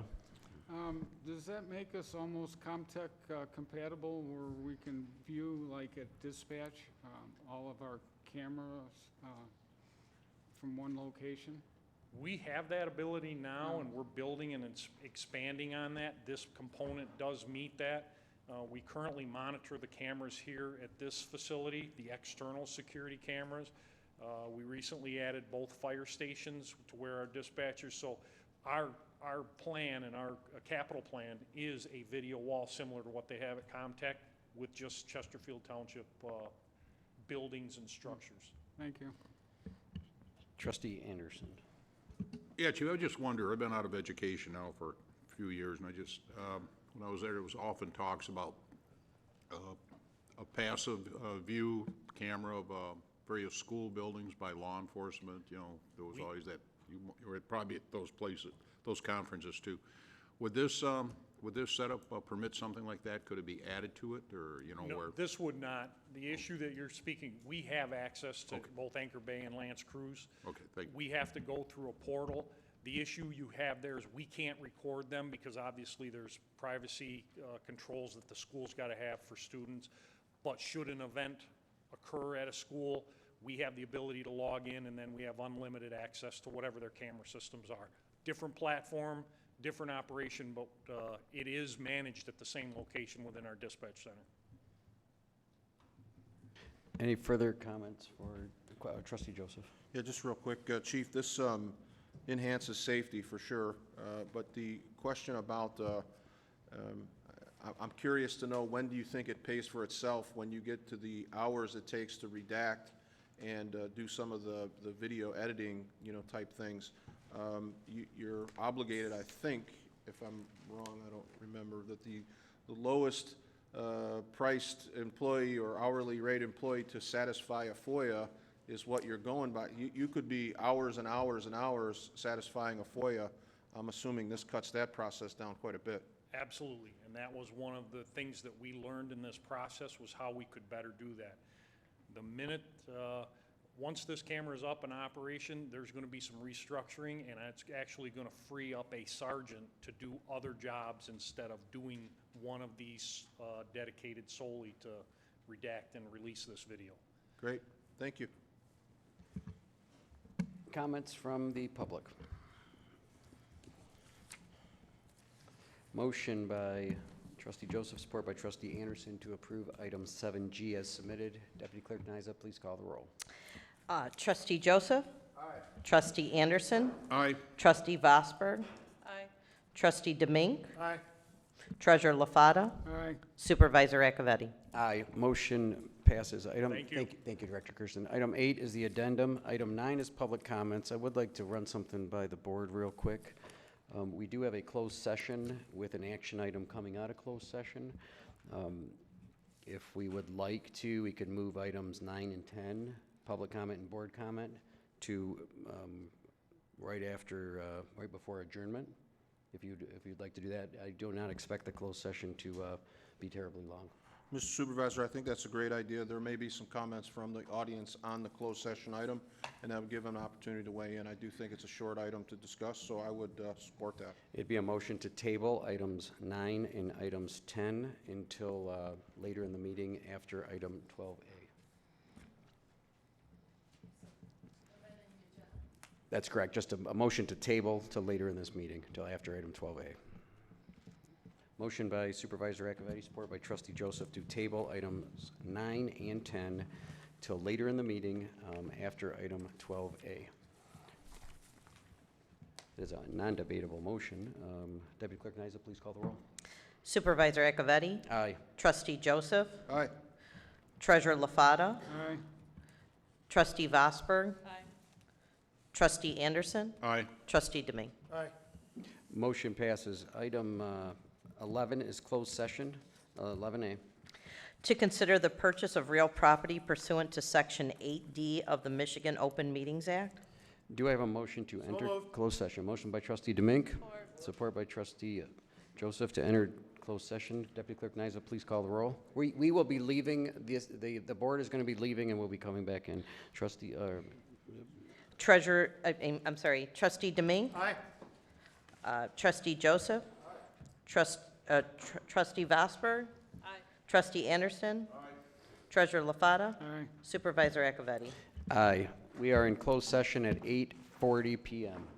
Does that make us almost Comtech compatible, where we can view, like at dispatch, all of our cameras from one location? We have that ability now, and we're building and expanding on that. This component does meet that. We currently monitor the cameras here at this facility, the external security cameras. We recently added both fire stations to where our dispatchers, so our plan and our capital plan is a video wall similar to what they have at Comtech with just Chesterfield Township buildings and structures. Thank you. Trustee Anderson? Yeah, Chief, I just wonder, I've been out of education now for a few years, and I just, when I was there, there was often talks about a passive view camera of various school buildings by law enforcement. You know, there was always that, you were probably at those places, those conferences too. Would this setup permit something like that? Could it be added to it, or, you know, No, where? this would not. The issue that you're speaking, we have access to both Anchor Bay and Lance Cruz. Okay, thank you. We have to go through a portal. The issue you have there is we can't record them because obviously there's privacy controls that the school's got to have for students. But should an event occur at a school, we have the ability to log in, and then we have unlimited access to whatever their camera systems are. Different platform, different operation, but it is managed at the same location within our dispatch center. Any further comments for Trustee Joseph? Yeah, just real quick, Chief, this enhances safety for sure, but the question about, I'm curious to know, when do you think it pays for itself when you get to the hours it takes to redact and do some of the video editing, you know, type things? You're obligated, I think, if I'm wrong, I don't remember, that the lowest priced employee or hourly rate employee to satisfy a FOIA is what you're going by. You could be hours and hours and hours satisfying a FOIA. I'm assuming this cuts that process down quite a bit. Absolutely, and that was one of the things that we learned in this process was how we could better do that. The minute, once this camera is up in operation, there's going to be some restructuring, and it's actually going to free up a sergeant to do other jobs instead of doing one of these dedicated solely to redact and release this video. Great, thank you. Comments from the public? Motion by Trustee Joseph, support by Trustee Anderson to approve item 7G as submitted. Deputy Clerk Nyza, please call the roll. Trustee Joseph? Aye. Trustee Anderson? Aye. Trustee Vosberg? Aye. Trustee Demink? Aye. Treasurer LaFato? Aye. Supervisor Acciavatti? Aye. Motion passes. Thank you. Thank you, Director Kirsten. Item 8 is the addendum. Item 9 is public comments. I would like to run something by the board real quick. We do have a closed session with an action item coming out of closed session. If we would like to, we could move items 9 and 10, public comment and board comment, to right before adjournment. If you'd like to do that, I do not expect the closed session to be terribly long. Mr. Supervisor, I think that's a great idea. There may be some comments from the audience on the closed session item, and that would give them an opportunity to weigh in. I do think it's a short item to discuss, so I would support that. It'd be a motion to table items 9 and items 10 until later in the meeting after item 12A. That's correct, just a motion to table till later in this meeting, till after item 12A. Motion by Supervisor Acciavatti, support by Trustee Joseph to table items 9 and 10 till later in the meeting after item 12A. It is a non-debatable motion. Deputy Clerk Nyza, please call the roll. Supervisor Acciavatti? Aye. Trustee Joseph? Aye. Treasurer LaFata? Aye. Trustee Vosberg? Aye. Trustee Anderson? Aye. Trustee Deming? Aye. Motion passes. Item 11 is closed session. 11A. To consider the purchase of real property pursuant to Section 8D of the Michigan Open Meetings Act. Do I have a motion to enter closed session? Motion by Trustee Demink, support by Trustee Joseph to enter closed session. Deputy Clerk Nyza, please call the roll. We will be leaving, the board is going to be leaving and we'll be coming back in. Trustee, Treasurer, I'm sorry, Trustee Deming? Aye. Trustee Joseph? Trustee Vosberg? Aye. Trustee Anderson? Treasurer LaFata? Aye. Supervisor Acciavatti? aye. We are in closed session at 8:40 PM.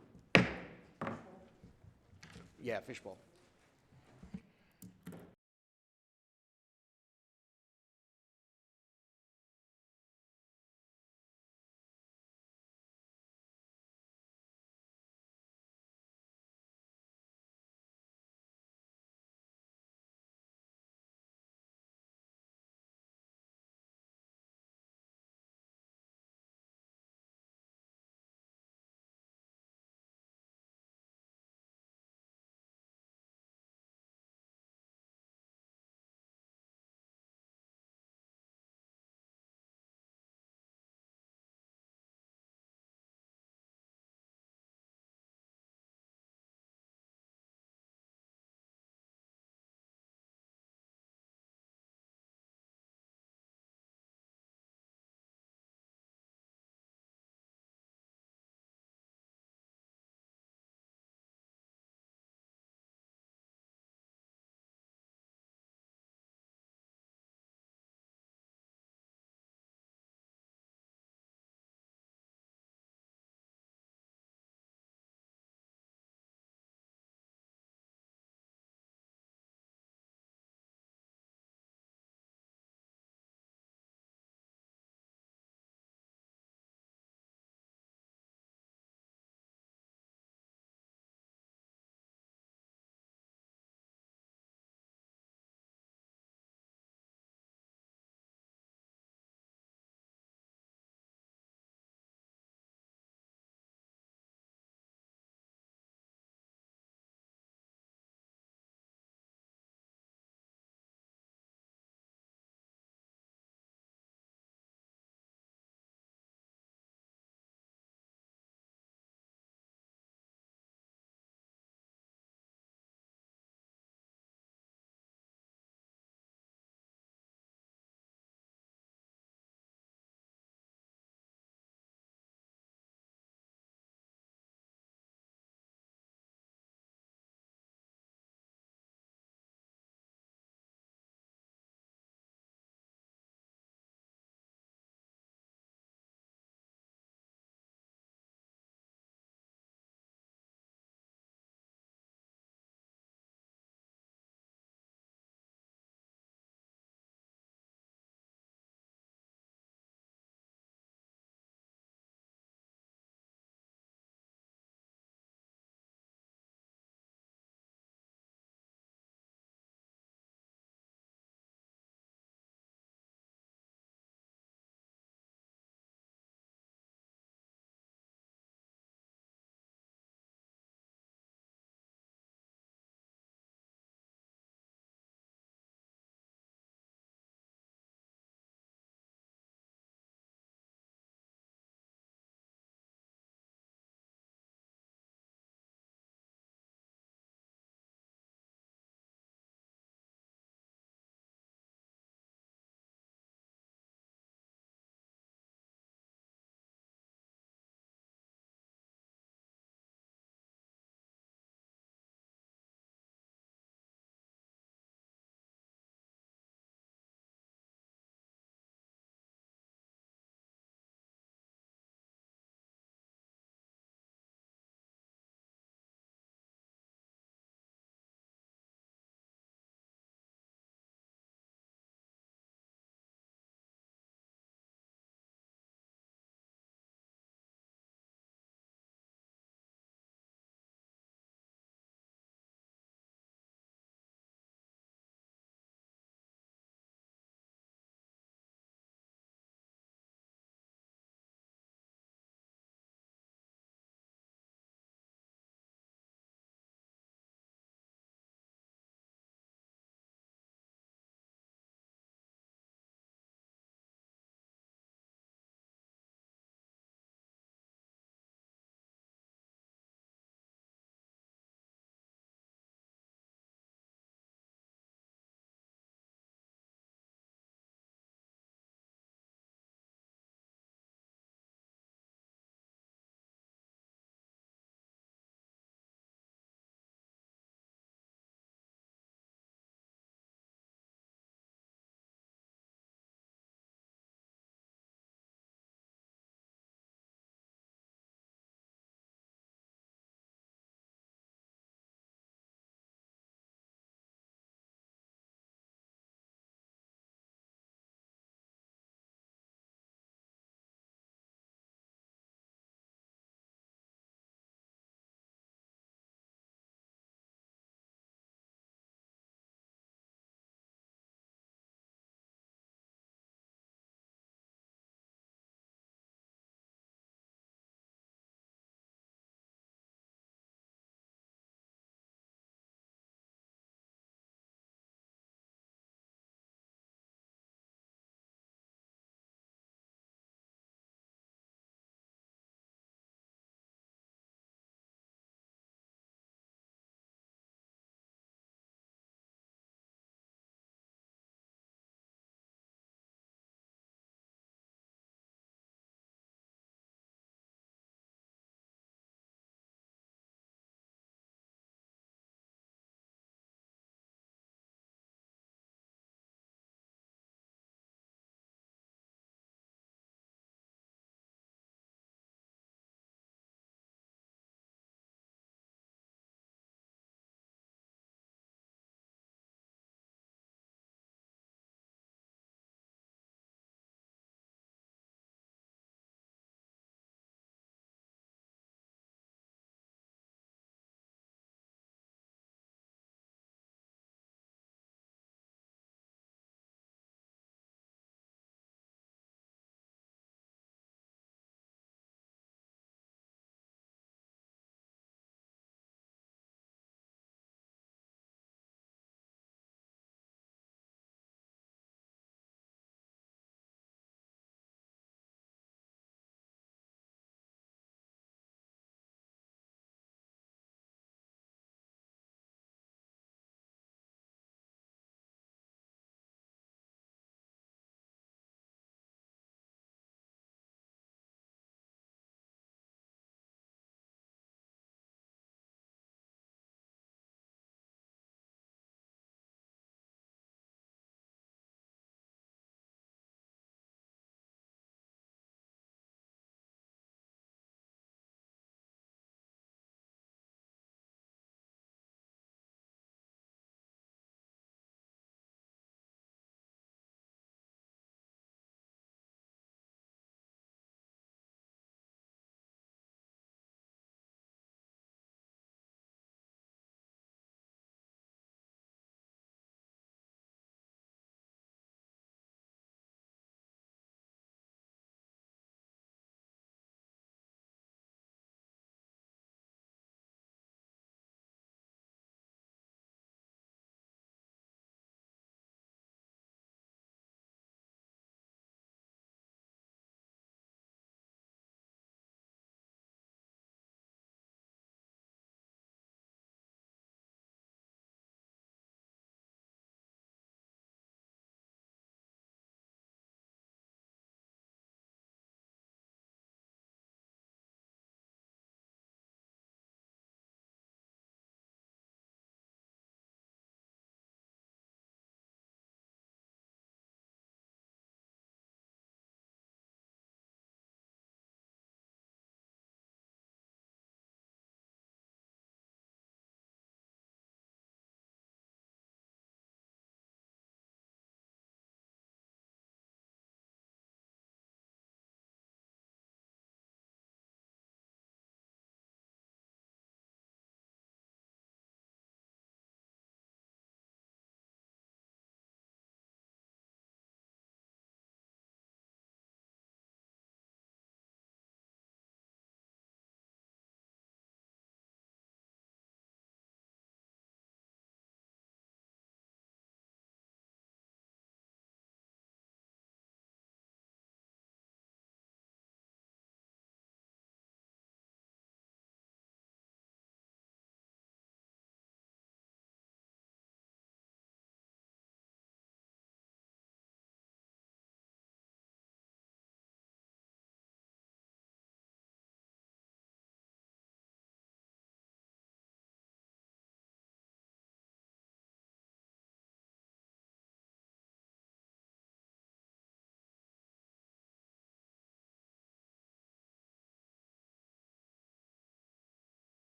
Yeah, fishbowl.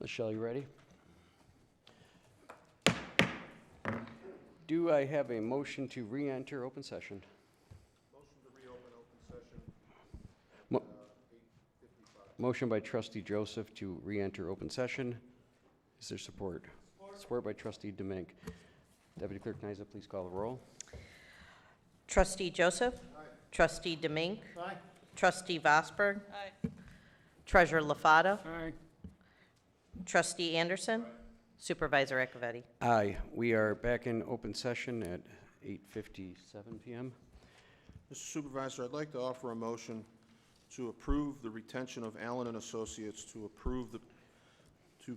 Michelle, you ready? Do I have a motion to re-enter open session? Motion to reopen open session. Motion by trustee Joseph to re-enter open session. Is there support? Support by trustee Demink. Deputy Clerk Nyza, please call the roll. Trustee Joseph? Trustee Demink? Trustee Vosberg? Treasurer LaFata? Aye. Trustee Anderson? Supervisor Acciavatti? Aye. We are back in open session at 8:57 PM. Mr. Supervisor, I'd like to offer a motion to approve the retention of Allen and Associates to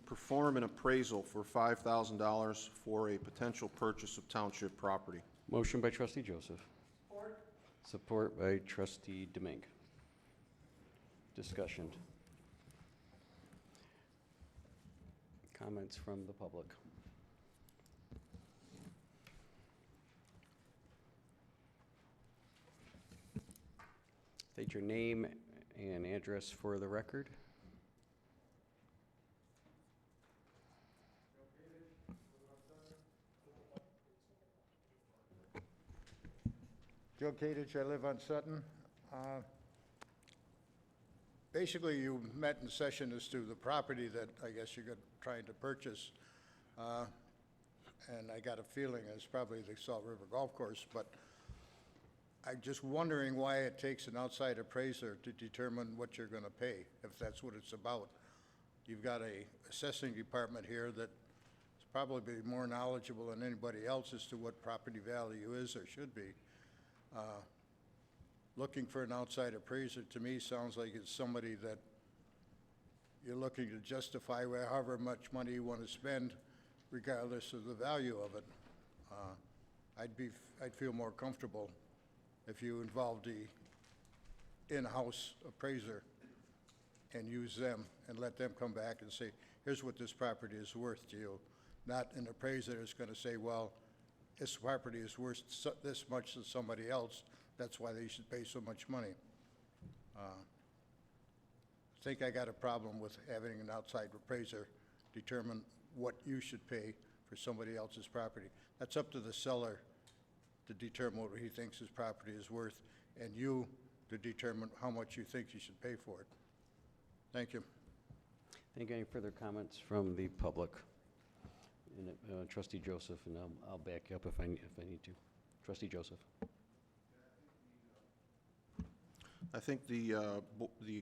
perform an appraisal for $5,000 for a potential purchase of township property. Motion by trustee Joseph. Support. Support by trustee Demink. Discussion. Comments from the public. State your name and address for the record. Joe Kadich, I live on Sutton. Basically, you met in session as to the property that I guess you're trying to purchase. And I got a feeling it's probably the Salt River Golf Course, but I'm just wondering why it takes an outside appraiser to determine what you're gonna pay, if that's what it's about. You've got a assessing department here that's probably more knowledgeable than anybody else as to what property value is or should be. Looking for an outside appraiser, to me, sounds like it's somebody that you're looking to justify however much money you want to spend, regardless of the value of it. I'd feel more comfortable if you involved the in-house appraiser and use them and let them come back and say, here's what this property is worth to you. Not an appraiser that's going to say, well, this property is worth this much to somebody else, that's why they should pay so much money. I think I got a problem with having an outside appraiser determine what you should pay for somebody else's property. That's up to the seller to determine what he thinks his property is worth, and you to determine how much you think you should pay for it. Thank you. Thank you. Any further comments from the public? And, trustee Joseph, and I'll back you up if I need to. Trustee Joseph. I think the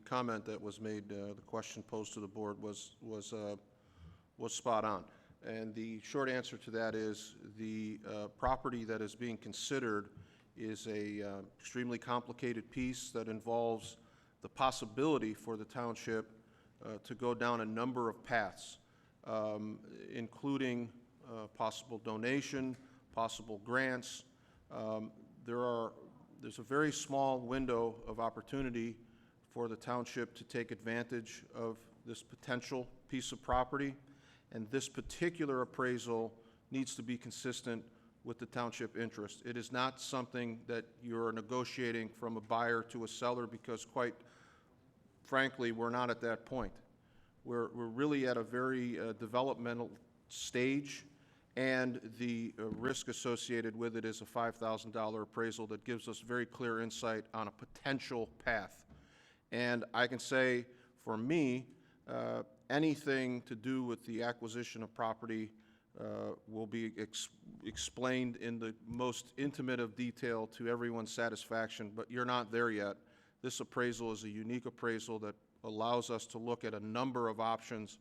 comment that was made, the question posed to the board was spot on. And the short answer to that is the property that is being considered is a extremely complicated piece that involves the possibility for the township to go down a number of paths, including possible donation, possible grants. There's a very small window of opportunity for the township to take advantage of this potential piece of property, and this particular appraisal needs to be consistent with the township interest. It is not something that you're negotiating from a buyer to a seller, because quite frankly, we're not at that point. We're really at a very developmental stage, and the risk associated with it is a $5,000 appraisal that gives us very clear insight on a potential path. And I can say, for me, anything to do with the acquisition of property will be explained in the most intimate of detail to everyone's satisfaction, but you're not there yet. This appraisal is a unique appraisal that allows us to look at a number of options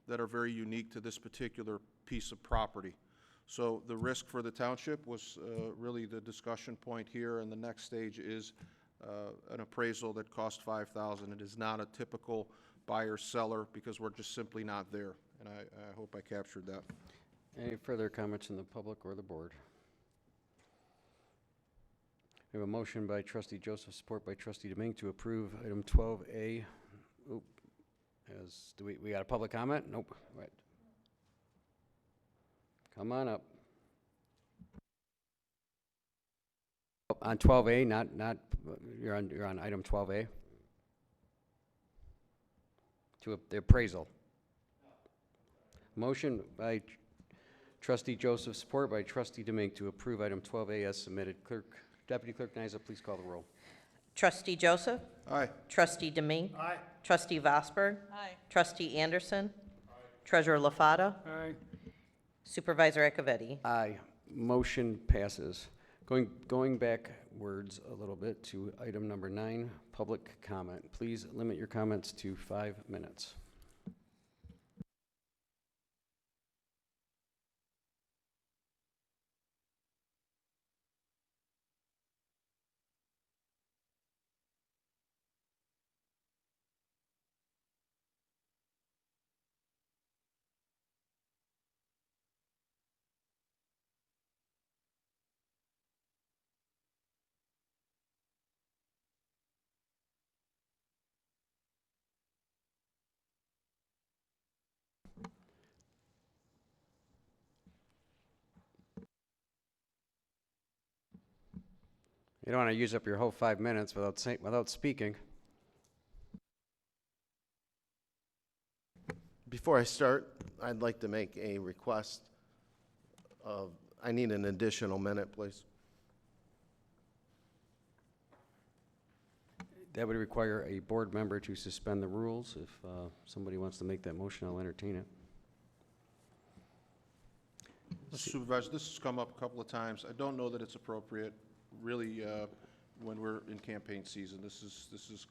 that are very unique to this particular piece of property. So the risk for the township was really the discussion point here, and the next stage is an appraisal that cost $5,000. It is not a typical buyer-seller, because we're just simply not there, and I hope I captured that. Any further comments from the public or the board? We have a motion by trustee Joseph, support by trustee Demink, to approve item 12A. Oop. Do we got a public comment? Nope. Right. Come on up. On 12A, not you're on item 12A. The appraisal. Motion by Trustee Joseph, support by Trustee Demink to approve item 12A as submitted. Deputy Clerk Nyza, please call the roll. Trustee Joseph? Aye. Trustee Demink? Aye. Trustee Vosper? Aye. Trustee Anderson? Treasurer LaFata? Aye. Supervisor Acciavatti? Aye. Motion passes. Going backwards a little bit to item number 9, public comment. Please limit your comments to 5 minutes. You don't want to use up your whole 5 minutes without speaking. Before I start, I'd like to make a request of, I need an additional minute, please. That would require a board member to suspend the rules. If somebody wants to make that motion, I'll entertain it. Supervisor, this has come up a couple of times. I don't know that it's appropriate, really, when we're in campaign season. This is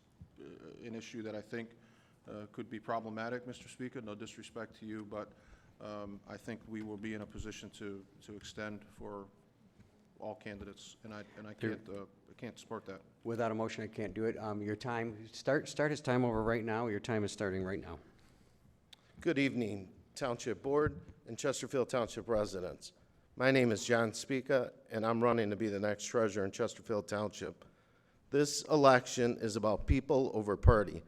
an issue that I think could be problematic, Mr. Speaker. No disrespect to you, but I think we will be in a position to extend for all candidates, and I can't support that. Without a motion, I can't do it. Your time, start his time over right now. Your time is starting right now. Good evening, Township Board and Chesterfield Township residents. My name is John Spica, and I'm running to be the next treasurer in Chesterfield Township. This election is about people over party.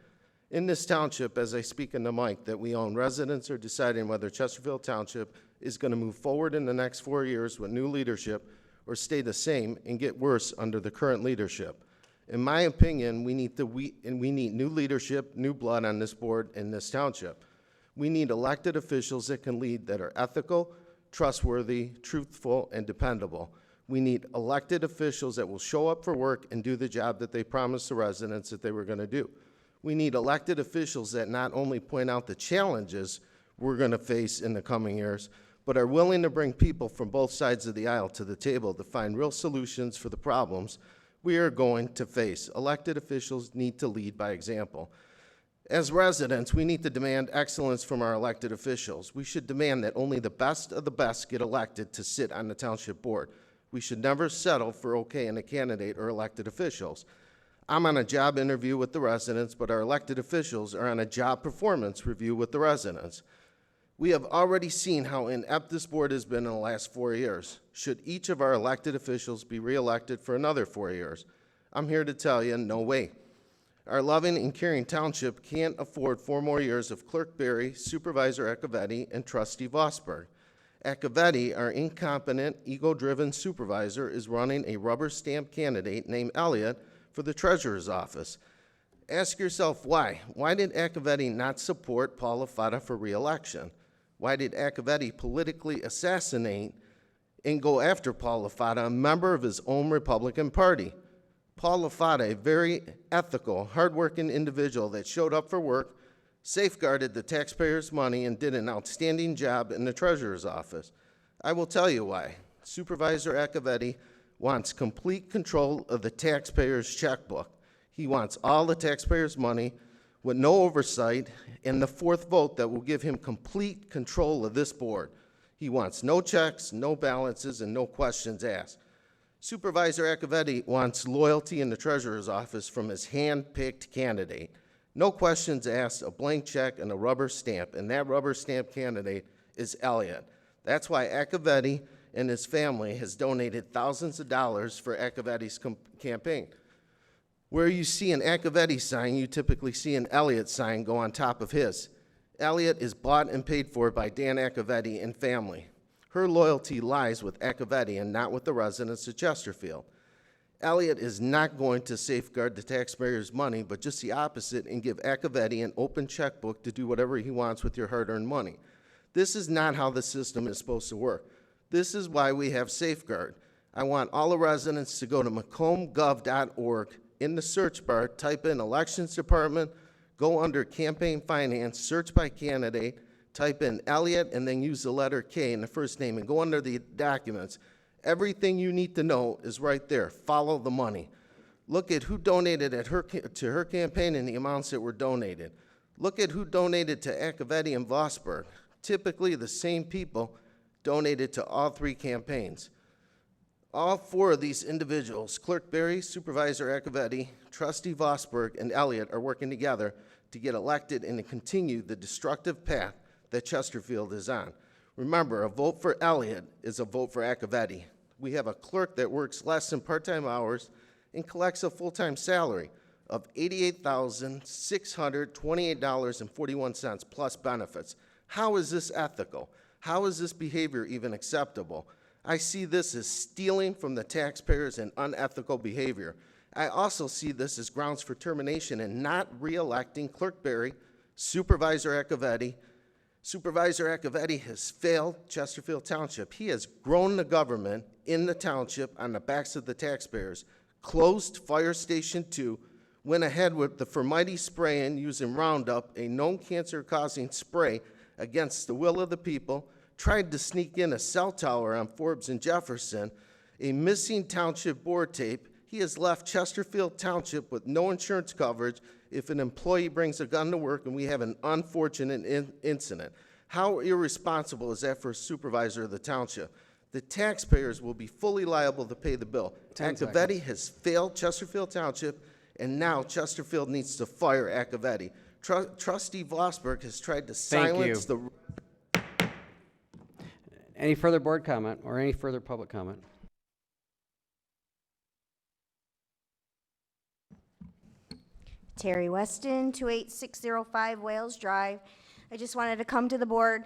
In this township, as I speak in the mic that we own, residents are deciding whether Chesterfield Township is going to move forward in the next 4 years with new leadership or stay the same and get worse under the current leadership. In my opinion, we need new leadership, new blood on this board in this township. We need elected officials that can lead, that are ethical, trustworthy, truthful, and dependable. We need elected officials that will show up for work and do the job that they promised the residents that they were going to do. We need elected officials that not only point out the challenges we're going to face in the coming years, but are willing to bring people from both sides of the aisle to the table to find real solutions for the problems we are going to face. Elected officials need to lead by example. As residents, we need to demand excellence from our elected officials. We should demand that only the best of the best get elected to sit on the township board. We should never settle for okay in a candidate or elected officials. I'm on a job interview with the residents, but our elected officials are on a job performance review with the residents. We have already seen how inept this board has been in the last 4 years. Should each of our elected officials be reelected for another 4 years? I'm here to tell you, no way. Our loving and caring township can't afford 4 more years of Clerk Berry, Supervisor Acciavatti, and Trustee Vosberg. Acciavatti, our incompetent, ego-driven supervisor, is running a rubber stamp candidate named Elliott for the treasurer's office. Ask yourself why. Why did Acciavatti not support Paul LaFata for re-election? Why did Acciavatti politically assassinate and go after Paul LaFata, a member of his own Republican Party? Paul LaFata, a very ethical, hardworking individual that showed up for work, safeguarded the taxpayers' money, and did an outstanding job in the treasurer's office. I will tell you why. Supervisor Acciavatti wants complete control of the taxpayers' checkbook. He wants all the taxpayers' money with no oversight, and the 4th vote that will give him complete control of this board. He wants no checks, no balances, and no questions asked. Supervisor Acciavatti wants loyalty in the treasurer's office from his hand-picked candidate. No questions asked, a blank check, and a rubber stamp, and that rubber stamp candidate is Elliott. That's why Acciavatti and his family has donated thousands of dollars for Acciavatti's campaign. Where you see an Acciavatti sign, you typically see an Elliott sign go on top of his. Elliott is bought and paid for by Dan Acciavatti and family. Her loyalty lies with Acciavatti and not with the residents of Chesterfield. Elliott is not going to safeguard the taxpayers' money, but just the opposite, and give Acciavatti an open checkbook to do whatever he wants with your hard-earned money. This is not how the system is supposed to work. This is why we have Safeguard. I want all the residents to go to macombgov.org. In the search bar, type in Elections Department, go under Campaign Finance, search by candidate, type in Elliott, and then use the letter K in the first name, and go under the documents. Everything you need to know is right there. Follow the money. Look at who donated to her campaign and the amounts that were donated. Look at who donated to Acciavatti and Vosburg. Typically, the same people donated to all three campaigns. All four of these individuals, Clerk Berry, Supervisor Acciavatti, Trustee Vosburg, and Elliott, are working together to get elected and to continue the destructive path that Chesterfield is on. Remember, a vote for Elliott is a vote for Acciavatti. We have a clerk that works less than part-time hours and collects a full-time salary of $88,628.41 plus benefits. How is this ethical? How is this behavior even acceptable? I see this as stealing from the taxpayers and unethical behavior. I also see this as grounds for termination and not re-electing Clerk Berry, Supervisor Acciavatti. Supervisor Acciavatti has failed Chesterfield Township. He has grown the government in the township on the backs of the taxpayers, closed Fire Station 2, went ahead with the Formighty spraying using Roundup, a known cancer-causing spray, against the will of the people, tried to sneak in a cell tower on Forbes and Jefferson, a missing township board tape. He has left Chesterfield Township with no insurance coverage if an employee brings a gun to work and we have an unfortunate incident. How irresponsible is that for a supervisor of the township? The taxpayers will be fully liable to pay the bill. Acciavatti has failed Chesterfield Township, and now Chesterfield needs to fire Acciavatti. Trustee Vosburg has tried to silence the... Any further board comment or any further public comment? Terry Weston, 28605 Wales Drive. I just wanted to come to the board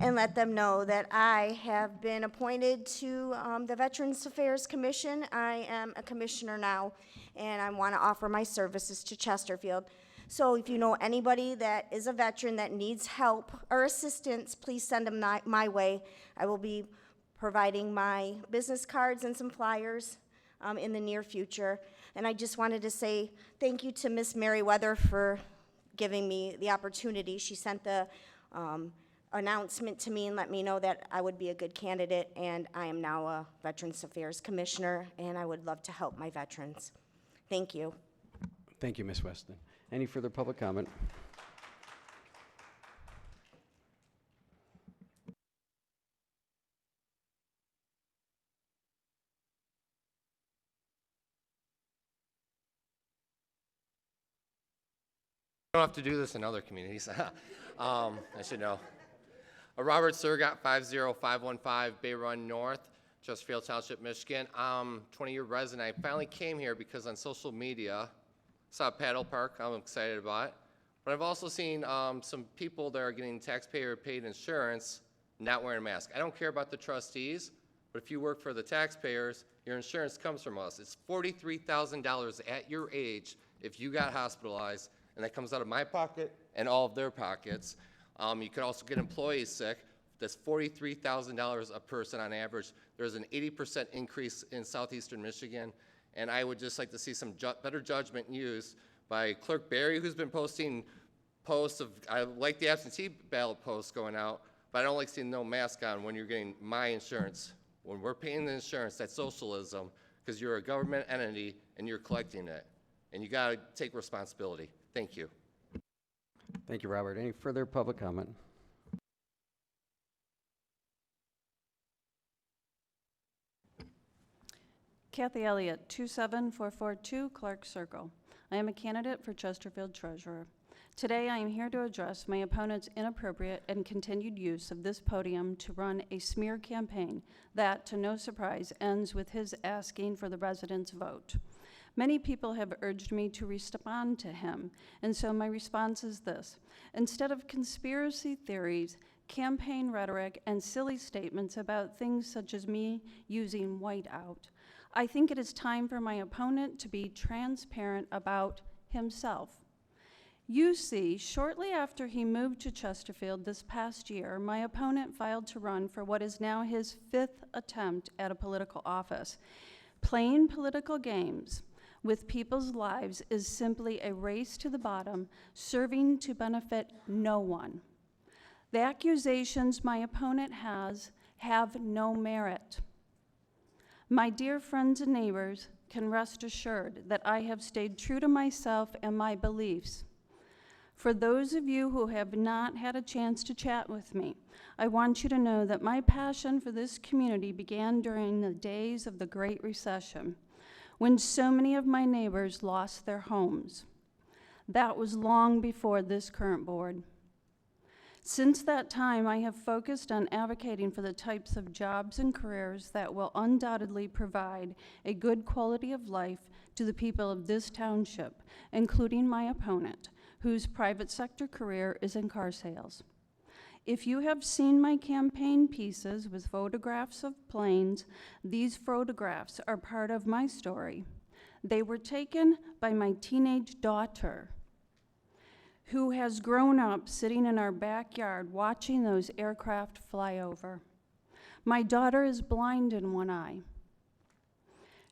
and let them know that I have been appointed to the Veterans Affairs Commission. I am a commissioner now, and I want to offer my services to Chesterfield. So if you know anybody that is a veteran that needs help or assistance, please send them my way. I will be providing my business cards and some flyers in the near future. And I just wanted to say thank you to Miss Merriweather for giving me the opportunity. She sent the announcement to me and let me know that I would be a good candidate, and I am now a Veterans Affairs Commissioner, and I would love to help my veterans. Thank you. Thank you, Ms. Weston. Any further public comment? Don't have to do this in other communities. I should know. Robert Surgott, 50515 Bay Run North, Chesterfield Township, Michigan. 20-year resident. I finally came here because on social media, saw a paddle park I'm excited about it. But I've also seen some people that are getting taxpayer-paid insurance not wearing a mask. I don't care about the trustees, but if you work for the taxpayers, your insurance comes from us. It's $43,000 at your age if you got hospitalized, and that comes out of my pocket and all of their pockets. You could also get employees sick. That's $43,000 a person on average. There's an 80% increase in southeastern Michigan, and I would just like to see some better judgment used by Clerk Berry, who's been posting posts of, I like the absentee ballot posts going out, but I don't like seeing no mask on when you're getting my insurance. When we're paying the insurance, that's socialism, because you're a government entity and you're collecting it, and you gotta take responsibility. Thank you. Thank you, Robert. Any further public comment? Kathy Elliott, 27442 Clark Circle. I am a candidate for Chesterfield Treasurer. Today, I am here to address my opponent's inappropriate and continued use of this podium to run a smear campaign that, to no surprise, ends with his asking for the residents' vote. Many people have urged me to respond to him, and so my response is this. Instead of conspiracy theories, campaign rhetoric, and silly statements about things such as me using whiteout, I think it is time for my opponent to be transparent about himself. You see, shortly after he moved to Chesterfield this past year, my opponent filed to run for what is now his 5th attempt at a political office. Playing political games with people's lives is simply a race to the bottom, serving to benefit no one. The accusations my opponent has have no merit. My dear friends and neighbors can rest assured that I have stayed true to myself and my beliefs. For those of you who have not had a chance to chat with me, I want you to know that my passion for this community began during the days of the Great Recession, when so many of my neighbors lost their homes. That was long before this current board. Since that time, I have focused on advocating for the types of jobs and careers that will undoubtedly provide a good quality of life to the people of this township, including my opponent, whose private sector career is in car sales. If you have seen my campaign pieces with photographs of planes, these photographs are part of my story. They were taken by my teenage daughter, who has grown up sitting in our backyard watching those aircraft fly over. My daughter is blind in one eye.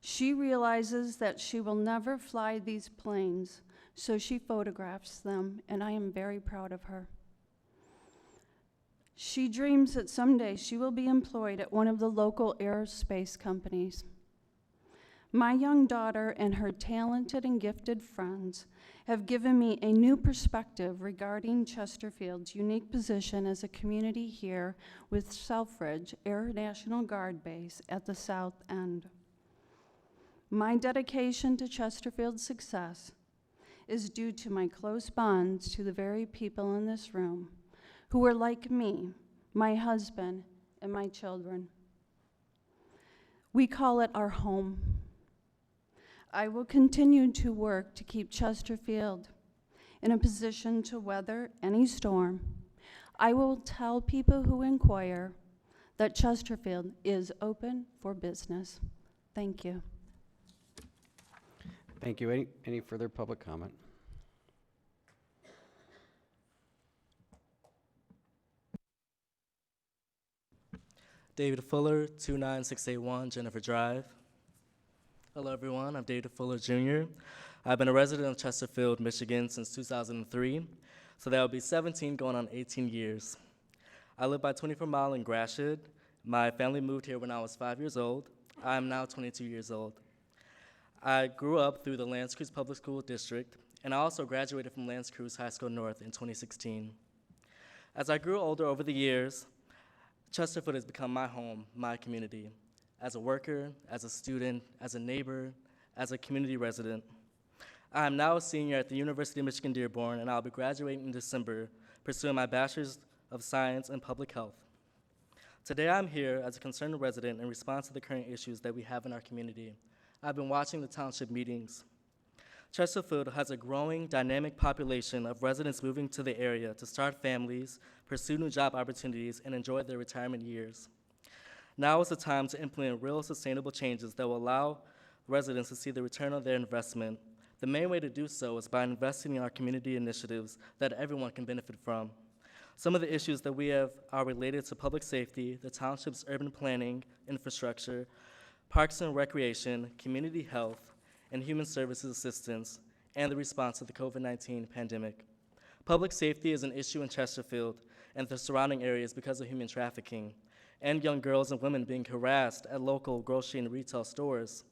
She realizes that she will never fly these planes, so she photographs them, and I am very proud of her. She dreams that someday she will be employed at one of the local aerospace companies. My young daughter and her talented and gifted friends have given me a new perspective regarding Chesterfield's unique position as a community here with Selfridge Air National Guard Base at the south end. My dedication to Chesterfield's success is due to my close bonds to the very people in this room who are like me, my husband, and my children. We call it our home. I will continue to work to keep Chesterfield in a position to weather any storm. I will tell people who inquire that Chesterfield is open for business. Thank you. Thank you. Any further public comment? David Fuller, 29681 Jennifer Drive. Hello everyone, I'm David Fuller Jr. I've been a resident of Chesterfield, Michigan since 2003, so that will be 17 going on 18 years. I live by 24 Mile in Gratiot. My family moved here when I was 5 years old. I'm now 22 years old. I grew up through the L'Anse Creuse Public School District, and I also graduated from L'Anse Creuse High School North in 2016. As I grew older over the years, Chesterfield has become my home, my community. As a worker, as a student, as a neighbor, as a community resident. I am now a senior at the University of Michigan Dearborn, and I'll be graduating in December, pursuing my Bachelor's of Science in Public Health. Today I'm here as a concerned resident in response to the current issues that we have in our community. I've been watching the township meetings. Chesterfield has a growing, dynamic population of residents moving to the area to start families, pursue new job opportunities, and enjoy their retirement years. Now is the time to implement real sustainable changes that will allow residents to see the return on their investment. The main way to do so is by investing in our community initiatives that everyone can benefit from. Some of the issues that we have are related to public safety, the township's urban planning, infrastructure, parks and recreation, community health, and human services assistance, and the response to the COVID-19 pandemic. Public safety is an issue in Chesterfield and the surrounding areas because of human trafficking, and young girls and women being harassed at local grocery and retail stores.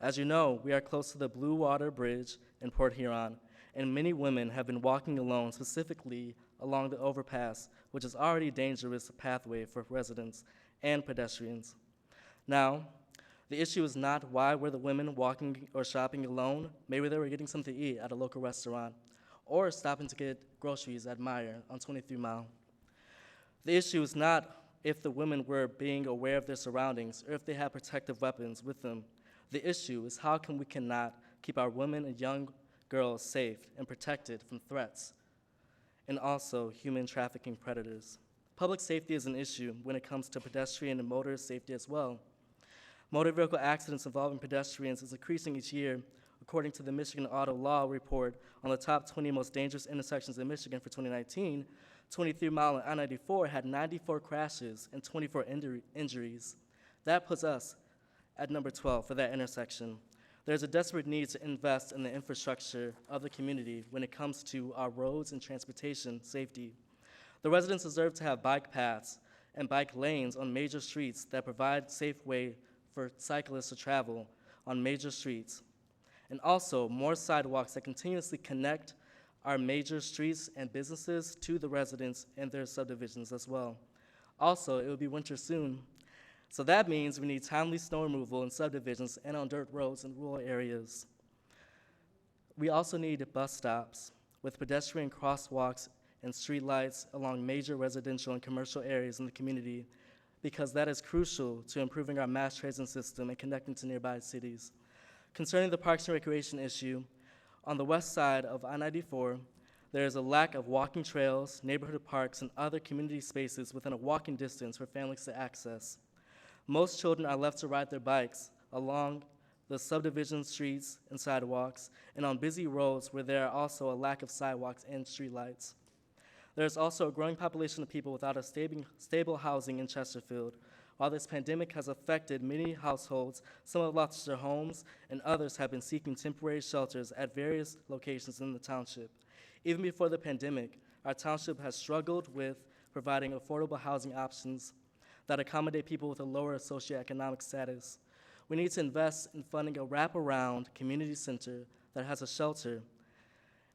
As you know, we are close to the Blue Water Bridge in Port Huron, and many women have been walking alone, specifically along the overpass, which is already a dangerous pathway for residents and pedestrians. Now, the issue is not why were the women walking or shopping alone. Maybe they were getting something to eat at a local restaurant, or stopping to get groceries at Meyer on 23 Mile. The issue is not if the women were being aware of their surroundings or if they had protective weapons with them. The issue is how come we cannot keep our women and young girls safe and protected from threats and also human trafficking predators. Public safety is an issue when it comes to pedestrian and motorist safety as well. Motor vehicle accidents involving pedestrians is increasing each year, According to the Michigan Auto Law Report on the top 20 most dangerous intersections in Michigan for 2019, 23 Mile and I-94 had 94 crashes and 24 injuries. That puts us at number 12 for that intersection. There's a desperate need to invest in the infrastructure of the community when it comes to our roads and transportation safety. The residents deserve to have bike paths and bike lanes on major streets that provide safe way for cyclists to travel on major streets. And also more sidewalks that continuously connect our major streets and businesses to the residents and their subdivisions as well. Also, it will be winter soon, so that means we need timely snow removal in subdivisions and on dirt roads in rural areas. We also need bus stops with pedestrian crosswalks and streetlights along major residential and commercial areas in the community, because that is crucial to improving our mass transit system and connecting to nearby cities. Concerning the Parks and Recreation issue, on the west side of I-94, there is a lack of walking trails, neighborhood parks, and other community spaces within a walking distance for families to access. Most children are left to ride their bikes along the subdivision streets and sidewalks, and on busy roads where there are also a lack of sidewalks and streetlights. There is also a growing population of people without a stable housing in Chesterfield. While this pandemic has affected many households, some have lost their homes, and others have been seeking temporary shelters at various locations in the township. Even before the pandemic, our township has struggled with providing affordable housing options that accommodate people with a lower socioeconomic status. We need to invest in funding a wraparound community center that has a shelter,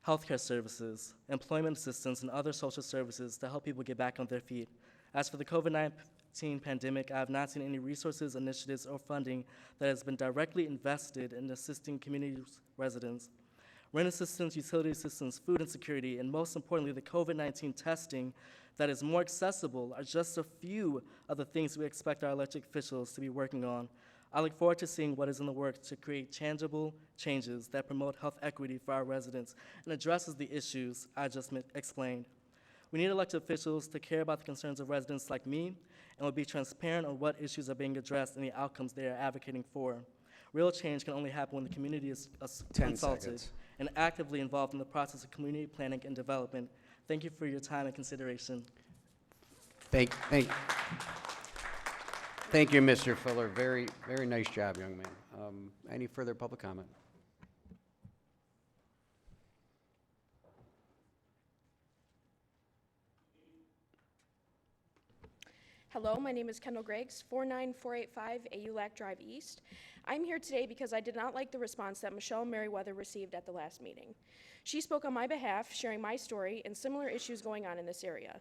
healthcare services, employment assistance, and other social services to help people get back on their feet. As for the COVID-19 pandemic, I have not seen any resources, initiatives, or funding that has been directly invested in assisting community residents. Rent assistance, utility assistance, food insecurity, and most importantly, the COVID-19 testing that is more accessible are just a few of the things we expect our elected officials to be working on. I look forward to seeing what is in the works to create tangible changes that promote health equity for our residents and addresses the issues I just explained. We need elected officials to care about the concerns of residents like me and will be transparent on what issues are being addressed and the outcomes they are advocating for. Real change can only happen when the community is 10 consulted seconds. and actively involved in the process of community planning and development. Thank you for your time and consideration. Thank you, Mr. Fuller. Very, very nice job, young man. Any further public comment? Hello, my name is Kendall Griggs, 49485 AULAC Drive East. I'm here today because I did not like the response that Michelle Merriweather received at the last meeting. She spoke on my behalf, sharing my story and similar issues going on in this area.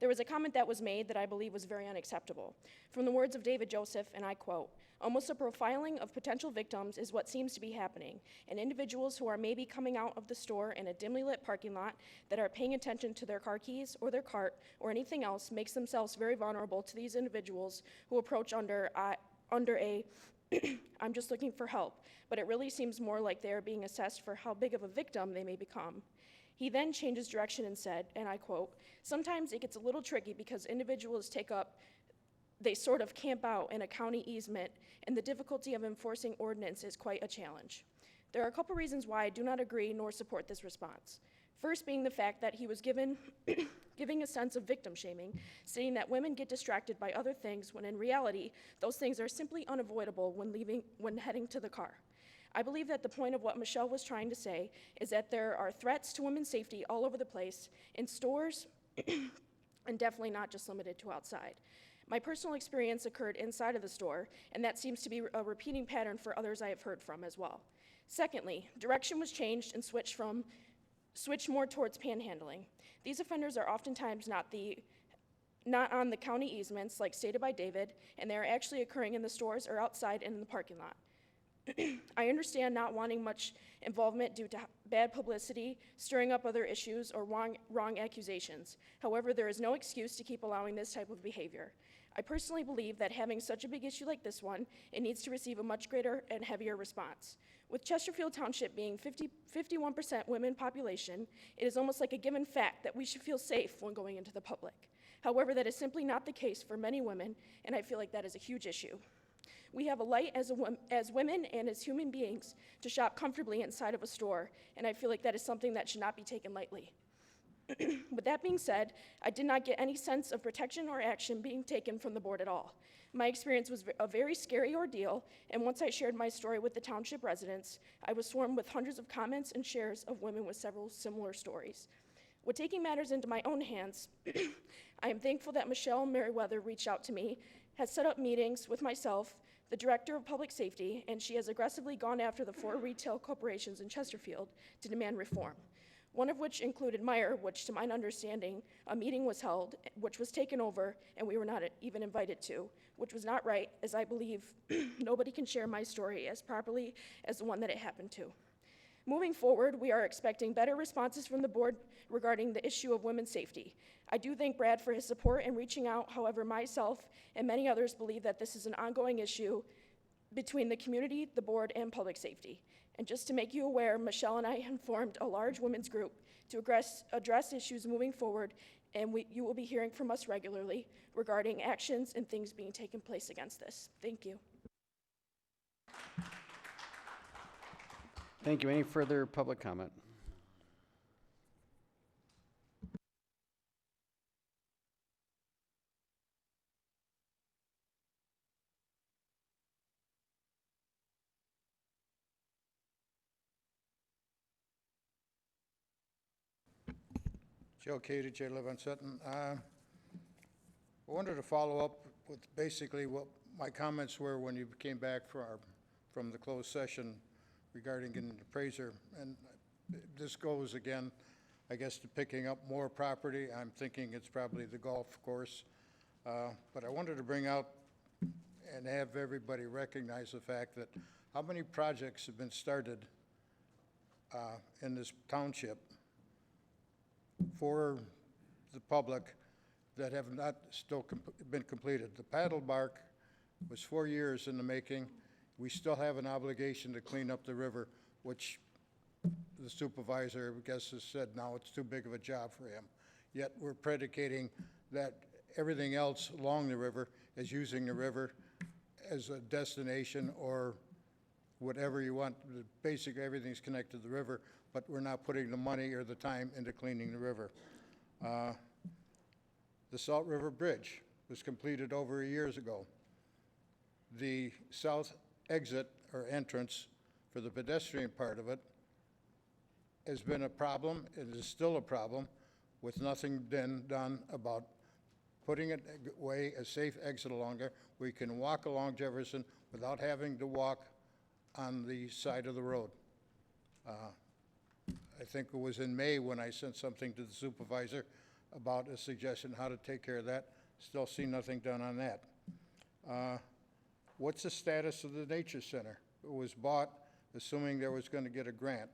There was a comment that was made that I believe was very unacceptable. From the words of David Joseph, and I quote, "Almost a profiling of potential victims is what seems to be happening, and individuals who are maybe coming out of the store in a dimly lit parking lot that are paying attention to their car keys or their cart or anything else makes themselves very vulnerable to these individuals who approach under a I'm just looking for help, but it really seems more like they are being assessed for how big of a victim they may become." He then changed his direction and said, and I quote, "Sometimes it gets a little tricky because individuals they sort of camp out in a county easement, and the difficulty of enforcing ordinance is quite a challenge." There are a couple reasons why I do not agree nor support this response. First being the fact that he was giving a sense of victim shaming, stating that women get distracted by other things when in reality, those things are simply unavoidable when heading to the car. I believe that the point of what Michelle was trying to say is that there are threats to women's safety all over the place, in stores, and definitely not just limited to outside. My personal experience occurred inside of the store, and that seems to be a repeating pattern for others I have heard from as well. Secondly, direction was changed and switched more towards panhandling. These offenders are oftentimes not on the county easements like stated by David, and they are actually occurring in the stores or outside in the parking lot. I understand not wanting much involvement due to bad publicity, stirring up other issues, or wrong accusations. However, there is no excuse to keep allowing this type of behavior. I personally believe that having such a big issue like this one, it needs to receive a much greater and heavier response. With Chesterfield Township being 51% women population, it is almost like a given fact that we should feel safe when going into the public. However, that is simply not the case for many women, and I feel like that is a huge issue. We have a light as women and as human beings to shop comfortably inside of a store, and I feel like that is something that should not be taken lightly. With that being said, I did not get any sense of protection or action being taken from the board at all. My experience was a very scary ordeal, and once I shared my story with the township residents, I was swarmed with hundreds of comments and shares of women with several similar stories. With taking matters into my own hands, I am thankful that Michelle Merriweather reached out to me, has set up meetings with myself, the Director of Public Safety, and she has aggressively gone after the 4 retail corporations in Chesterfield to demand reform. One of which included Meyer, which to my understanding, a meeting was held, which was taken over, and we were not even invited to, which was not right, as I believe nobody can share my story as properly as the one that it happened to. Moving forward, we are expecting better responses from the board regarding the issue of women's safety. I do thank Brad for his support in reaching out. However, myself and many others believe that this is an ongoing issue between the community, the board, and public safety. And just to make you aware, Michelle and I have formed a large women's group to address issues moving forward, and you will be hearing from us regularly regarding actions and things being taken place against this. Thank you. Thank you. Any further public comment? Joe Kadich, I live on Sutton. I wanted to follow up with basically what my comments were when you came back from the closed session regarding an appraiser. And this goes again, I guess, to picking up more property. I'm thinking it's probably the golf course. But I wanted to bring out and have everybody recognize the fact that how many projects have been started in this township for the public that have not still been completed. The paddle bark was 4 years in the making. We still have an obligation to clean up the river, which the supervisor, I guess, has said now it's too big of a job for him. Yet we're predicating that everything else along the river is using the river as a destination or whatever you want. Basically, everything's connected to the river, but we're not putting the money or the time into cleaning the river. The Salt River Bridge was completed over years ago. The south exit or entrance for the pedestrian part of it has been a problem. It is still a problem with nothing been done about putting it away, a safe exit along there where you can walk along Jefferson without having to walk on the side of the road. I think it was in May when I sent something to the supervisor about a suggestion how to take care of that. Still see nothing done on that. What's the status of the Nature Center? It was bought assuming there was going to get a grant.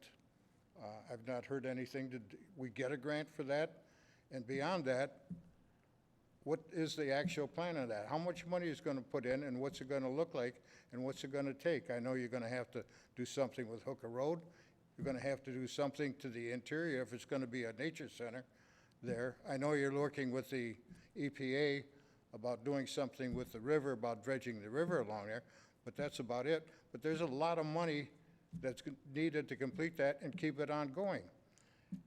I've not heard anything. Did we get a grant for that? And beyond that, what is the actual plan of that? How much money is going to put in, and what's it going to look like, and what's it going to take? I know you're going to have to do something with Hooker Road. You're going to have to do something to the interior if it's going to be a nature center there. I know you're working with the EPA about doing something with the river, about dredging the river along there, but that's about it. But there's a lot of money that's needed to complete that and keep it ongoing.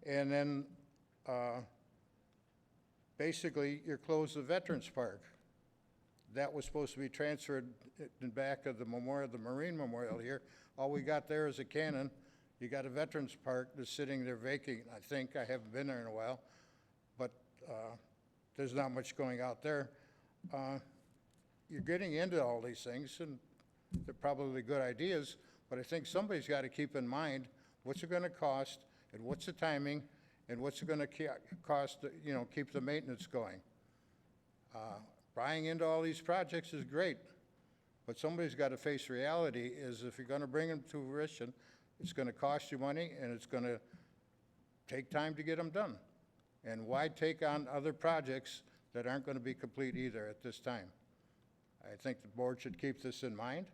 And then basically, you close the Veterans Park. That was supposed to be transferred in back of the memorial, the Marine Memorial here. All we got there is a cannon. You got a Veterans Park that's sitting there vacant, I think. I haven't been there in a while. But there's not much going out there. You're getting into all these things, and they're probably good ideas, but I think somebody's got to keep in mind what's it going to cost, and what's the timing, and what's it going to cost to, keep the maintenance going. Buying into all these projects is great, but somebody's got to face reality is if you're going to bring them to fruition, it's going to cost you money, and it's going to take time to get them done. And why take on other projects that aren't going to be complete either at this time? I think the board should keep this in mind.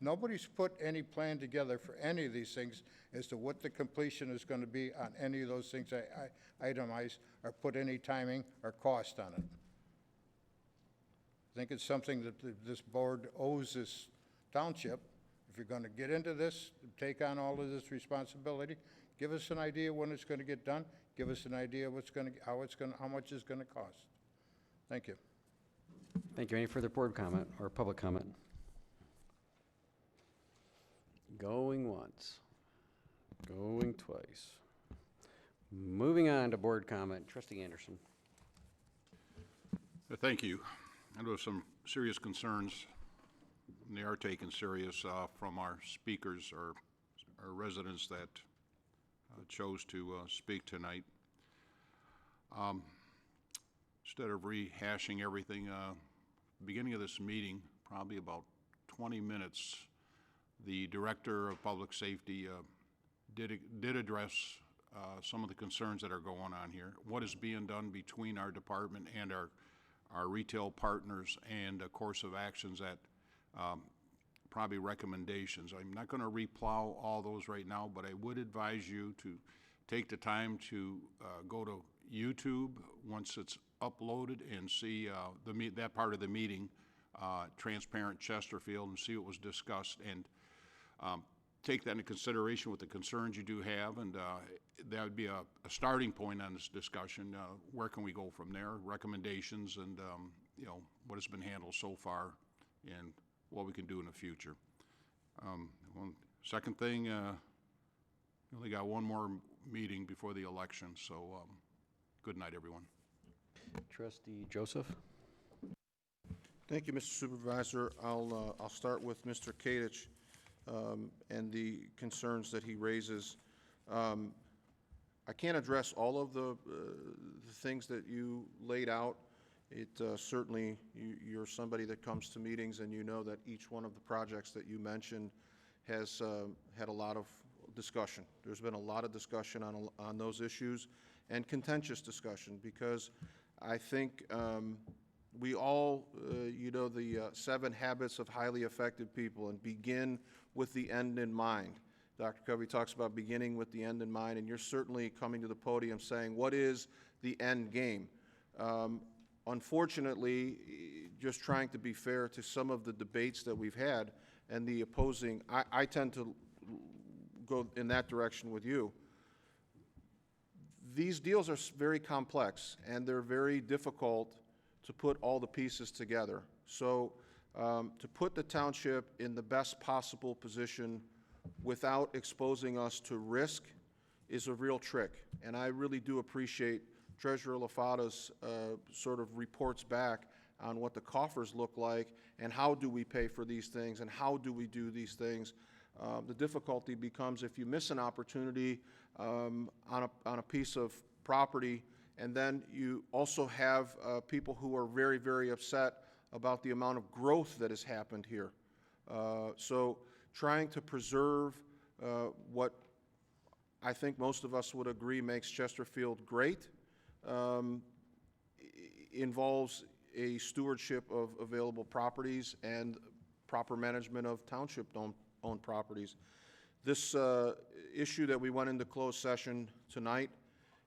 Nobody's put any plan together for any of these things as to what the completion is going to be on any of those things I itemized or put any timing or cost on it. I think it's something that this board owes this township. If you're going to get into this, take on all of this responsibility, give us an idea when it's going to get done. Give us an idea what's going to, how much it's going to cost. Thank you. Thank you. Any further board comment or public comment? Going once, going twice. Moving on to board comment. Trustee Anderson. Thank you. I do have some serious concerns, and they are taken serious from our speakers or our residents that chose to speak tonight. Instead of rehashing everything, beginning of this meeting, probably about 20 minutes, the Director of Public Safety did address some of the concerns that are going on here. What is being done between our department and our retail partners, and a course of actions that probably recommendations. I'm not going to replow all those right now, but I would advise you to take the time to go to YouTube once it's uploaded and see that part of the meeting, Transparent Chesterfield, and see what was discussed, and take that into consideration with the concerns you do have, and that would be a starting point on this discussion. Where can we go from there? Recommendations, and you know, what has been handled so far, and what we can do in the future. Second thing, we only got one more meeting before the election, so good night, everyone. Trustee Joseph. Thank you, Mr. Supervisor. I'll start with Mr. Kadich and the concerns that he raises. I can't address all of the things that you laid out. It certainly, you're somebody that comes to meetings, and you know that each one of the projects that you mentioned has had a lot of discussion. There's been a lot of discussion on those issues, and contentious discussion, because I think we all, you know, the 7 habits of highly effective people, and begin with the end in mind. Dr. Covey talks about beginning with the end in mind, and you're certainly coming to the podium saying, what is the end game? Unfortunately, just trying to be fair to some of the debates that we've had and the opposing, I tend to go in that direction with you. These deals are very complex, and they're very difficult to put all the pieces together. So to put the township in the best possible position without exposing us to risk is a real trick. And I really do appreciate Treasurer LaFata's sort of reports back on what the coffers look like, and how do we pay for these things, and how do we do these things. The difficulty becomes if you miss an opportunity on a piece of property, and then you also have people who are very, very upset about the amount of growth that has happened here. So trying to preserve what I think most of us would agree makes Chesterfield great involves a stewardship of available properties and proper management of township-owned properties. This issue that we went into closed session tonight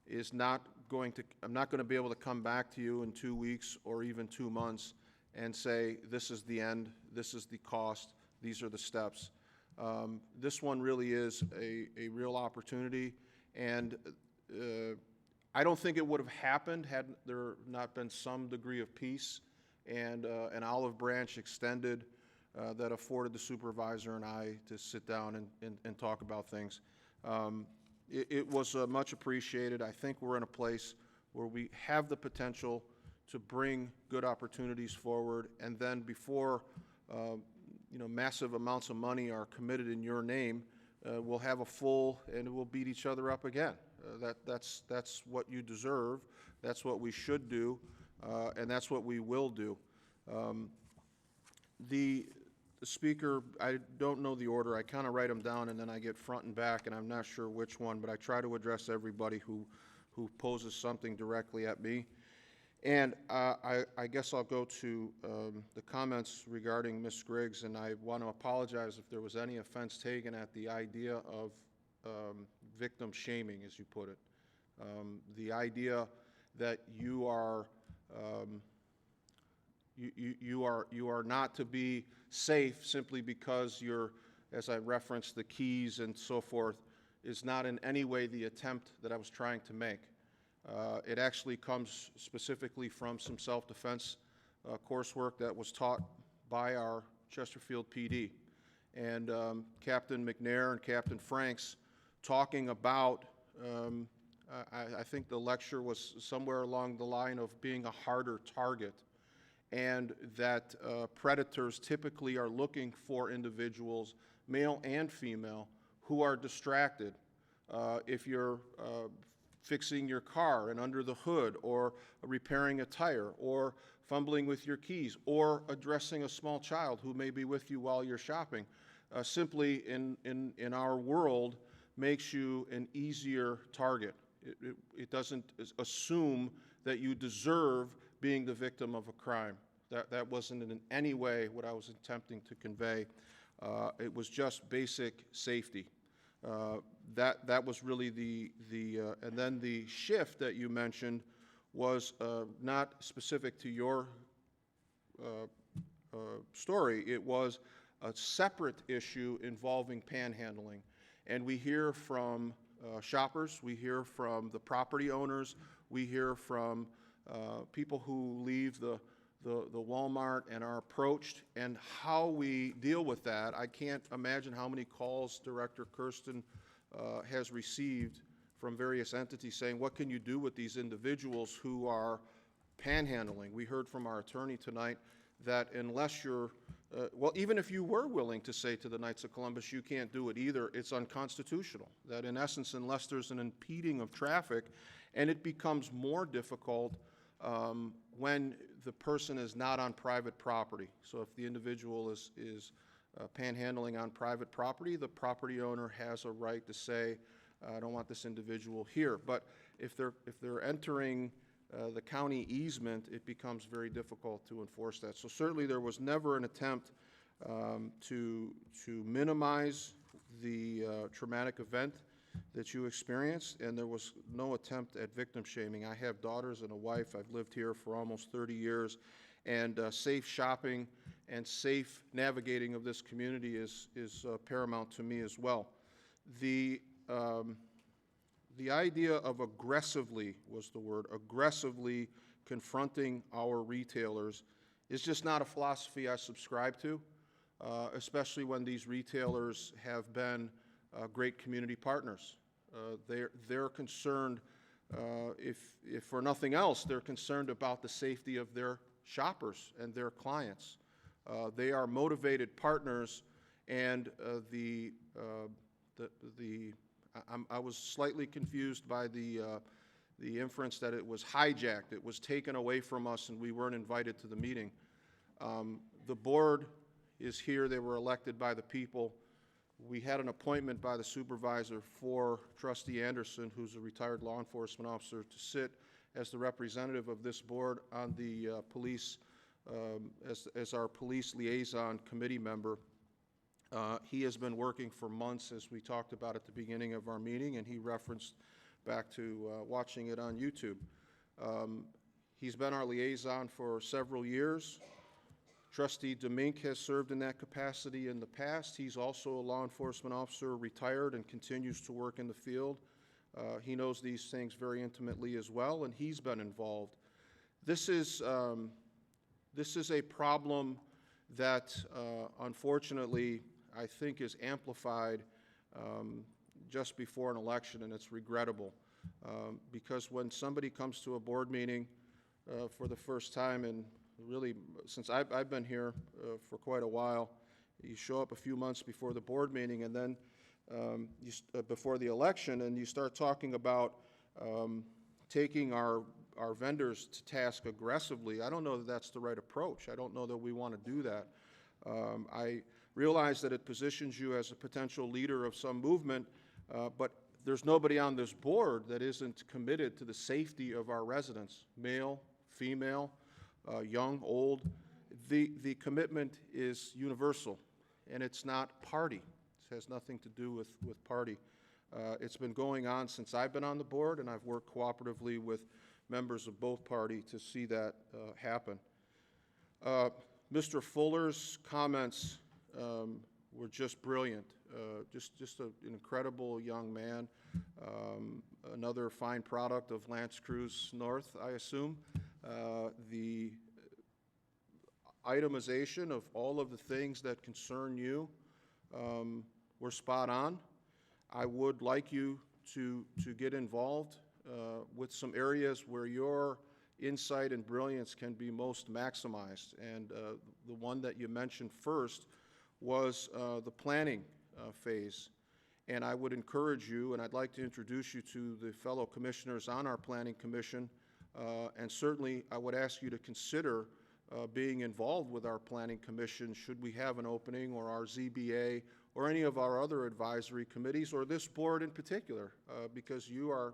is not going to, I'm not going to be able to come back to you in 2 weeks or even 2 months and say, this is the end, this is the cost, these are the steps. This one really is a real opportunity, and I don't think it would have happened had there not been some degree of peace and an olive branch extended that afforded the supervisor and I to sit down and talk about things. It was much appreciated. I think we're in a place where we have the potential to bring good opportunities forward, and then before you know, massive amounts of money are committed in your name, we'll have a full, and we'll beat each other up again. That's what you deserve. That's what we should do, and that's what we will do. The speaker, I don't know the order. I kind of write them down, and then I get front and back, and I'm not sure which one, but I try to address everybody who poses something directly at me. And I guess I'll go to the comments regarding Ms. Griggs, and I want to apologize if there was any offense taken at the idea of victim shaming, as you put it. The idea that you are You are not to be safe simply because you're, as I referenced, the keys and so forth, is not in any way the attempt that I was trying to make. It actually comes specifically from some self-defense coursework that was taught by our Chesterfield PD. And Captain McNair and Captain Franks talking about, I think the lecture was somewhere along the line of being a harder target, and that predators typically are looking for individuals, male and female, who are distracted. If you're fixing your car and under the hood, or repairing a tire, or fumbling with your keys, or addressing a small child who may be with you while you're shopping, simply in our world makes you an easier target. It doesn't assume that you deserve being the victim of a crime. That wasn't in any way what I was attempting to convey. It was just basic safety. That was really and then the shift that you mentioned was not specific to your story. It was a separate issue involving panhandling. And we hear from shoppers, we hear from the property owners, we hear from people who leave the Walmart and are approached, and how we deal with that. I can't imagine how many calls Director Kirsten has received from various entities saying, what can you do with these individuals who are panhandling? We heard from our attorney tonight that unless you're, well, even if you were willing to say to the Knights of Columbus, you can't do it either, it's unconstitutional. That in essence, unless there's an impeding of traffic, and it becomes more difficult when the person is not on private property. So if the individual is panhandling on private property, the property owner has a right to say, I don't want this individual here. But if they're entering the county easement, it becomes very difficult to enforce that. So certainly there was never an attempt to minimize the traumatic event that you experienced, and there was no attempt at victim shaming. I have daughters and a wife. I've lived here for almost 30 years, and safe shopping and safe navigating of this community is paramount to me as well. The idea of aggressively, was the word, aggressively confronting our retailers is just not a philosophy I subscribe to, especially when these retailers have been great community partners. They're concerned, if for nothing else, they're concerned about the safety of their shoppers and their clients. They are motivated partners, and I was slightly confused by the inference that it was hijacked. It was taken away from us, and we weren't invited to the meeting. The board is here. They were elected by the people. We had an appointment by the supervisor for Trustee Anderson, who's a retired law enforcement officer, to sit as the representative of this board on the police, as our police liaison committee member. He has been working for months, as we talked about at the beginning of our meeting, and he referenced back to watching it on YouTube. He's been our liaison for several years. Trustee Demink has served in that capacity in the past. He's also a law enforcement officer, retired, and continues to work in the field. He knows these things very intimately as well, and he's been involved. This is a problem that, unfortunately, I think is amplified just before an election, and it's regrettable. Because when somebody comes to a board meeting for the first time, and really since I've been here for quite a while, you show up a few months before the board meeting, and then before the election, and you start talking about taking our vendors to task aggressively. I don't know that that's the right approach. I don't know that we want to do that. I realize that it positions you as a potential leader of some movement, but there's nobody on this board that isn't committed to the safety of our residents, male, female, young, old. The commitment is universal, and it's not party. It has nothing to do with party. It's been going on since I've been on the board, and I've worked cooperatively with members of both parties to see that happen. Mr. Fuller's comments were just brilliant. Just an incredible young man. Another fine product of Lance Cruz North, I assume. The itemization of all of the things that concern you were spot on. I would like you to get involved with some areas where your insight and brilliance can be most maximized. And the one that you mentioned first was the planning phase. And I would encourage you, and I'd like to introduce you to the fellow commissioners on our planning commission, and certainly I would ask you to consider being involved with our planning commission should we have an opening, or our ZBA, or any of our other advisory committees, or this board in particular, because you are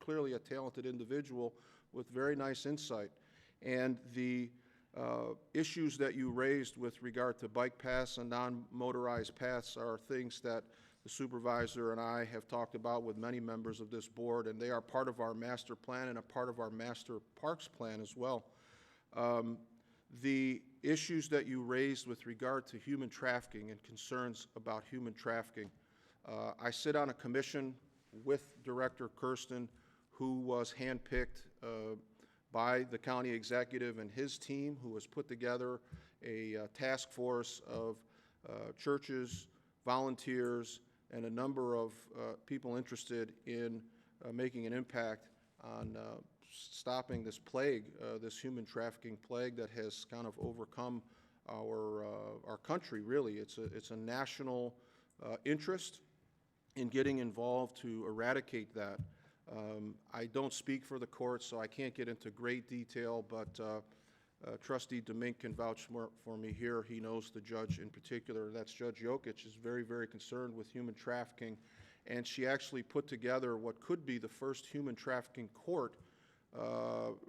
clearly a talented individual with very nice insight. And the issues that you raised with regard to bike paths and non-motorized paths are things that the supervisor and I have talked about with many members of this board, and they are part of our master plan and a part of our master parks plan as well. The issues that you raised with regard to human trafficking and concerns about human trafficking, I sit on a commission with Director Kirsten, who was handpicked by the county executive and his team, who has put together a task force of churches, volunteers, and a number of people interested in making an impact on stopping this plague, this human trafficking plague that has kind of overcome our country, really. It's a national interest in getting involved to eradicate that. I don't speak for the court, so I can't get into great detail, but Trustee Demink can vouch for me here. He knows the judge in particular. That's Judge Jokic, is very, very concerned with human trafficking, and she actually put together what could be the first human trafficking court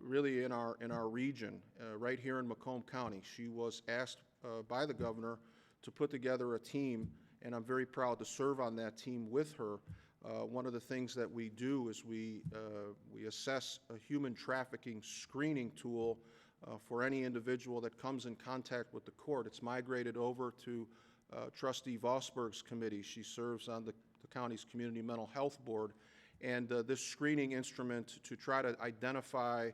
really in our region, right here in Macomb County. She was asked by the governor to put together a team, and I'm very proud to serve on that team with her. One of the things that we do is we assess a human trafficking screening tool for any individual that comes in contact with the court. It's migrated over to Trustee Vosberg's committee. She serves on the county's Community Mental Health Board. And this screening instrument to try to identify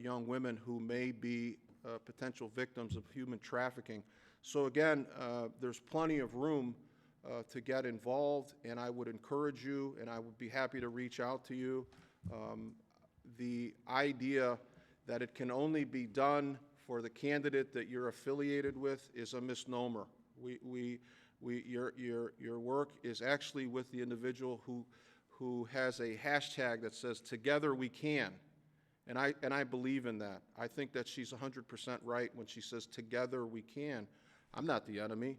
young women who may be potential victims of human trafficking. So again, there's plenty of room to get involved, and I would encourage you, and I would be happy to reach out to you. The idea that it can only be done for the candidate that you're affiliated with is a misnomer. Your work is actually with the individual who has a hashtag that says "Together we can," and I believe in that. I think that she's 100% right when she says "Together we can." I'm not the enemy.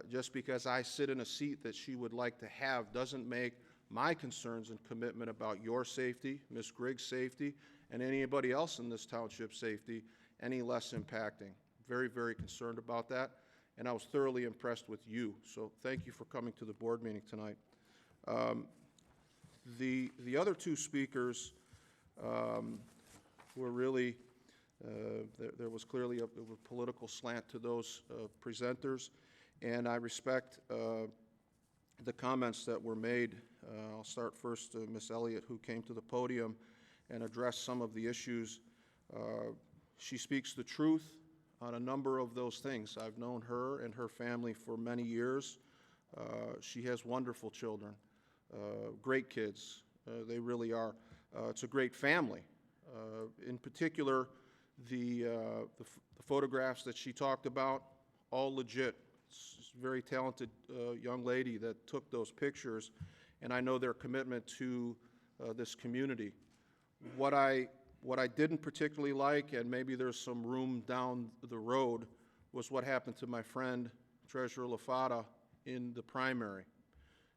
Just because I sit in a seat that she would like to have doesn't make my concerns and commitment about your safety, Ms. Griggs' safety, and anybody else in this township's safety any less impacting. Very, very concerned about that, and I was thoroughly impressed with you. So thank you for coming to the board meeting tonight. The other two speakers were really, there was clearly a political slant to those presenters, and I respect the comments that were made. I'll start first to Ms. Elliott, who came to the podium and addressed some of the issues. She speaks the truth on a number of those things. I've known her and her family for many years. She has wonderful children. Great kids, they really are. It's a great family. In particular, the photographs that she talked about, all legit. It's a very talented young lady that took those pictures, and I know their commitment to this community. What I didn't particularly like, and maybe there's some room down the road, was what happened to my friend, Treasurer LaFata, in the primary.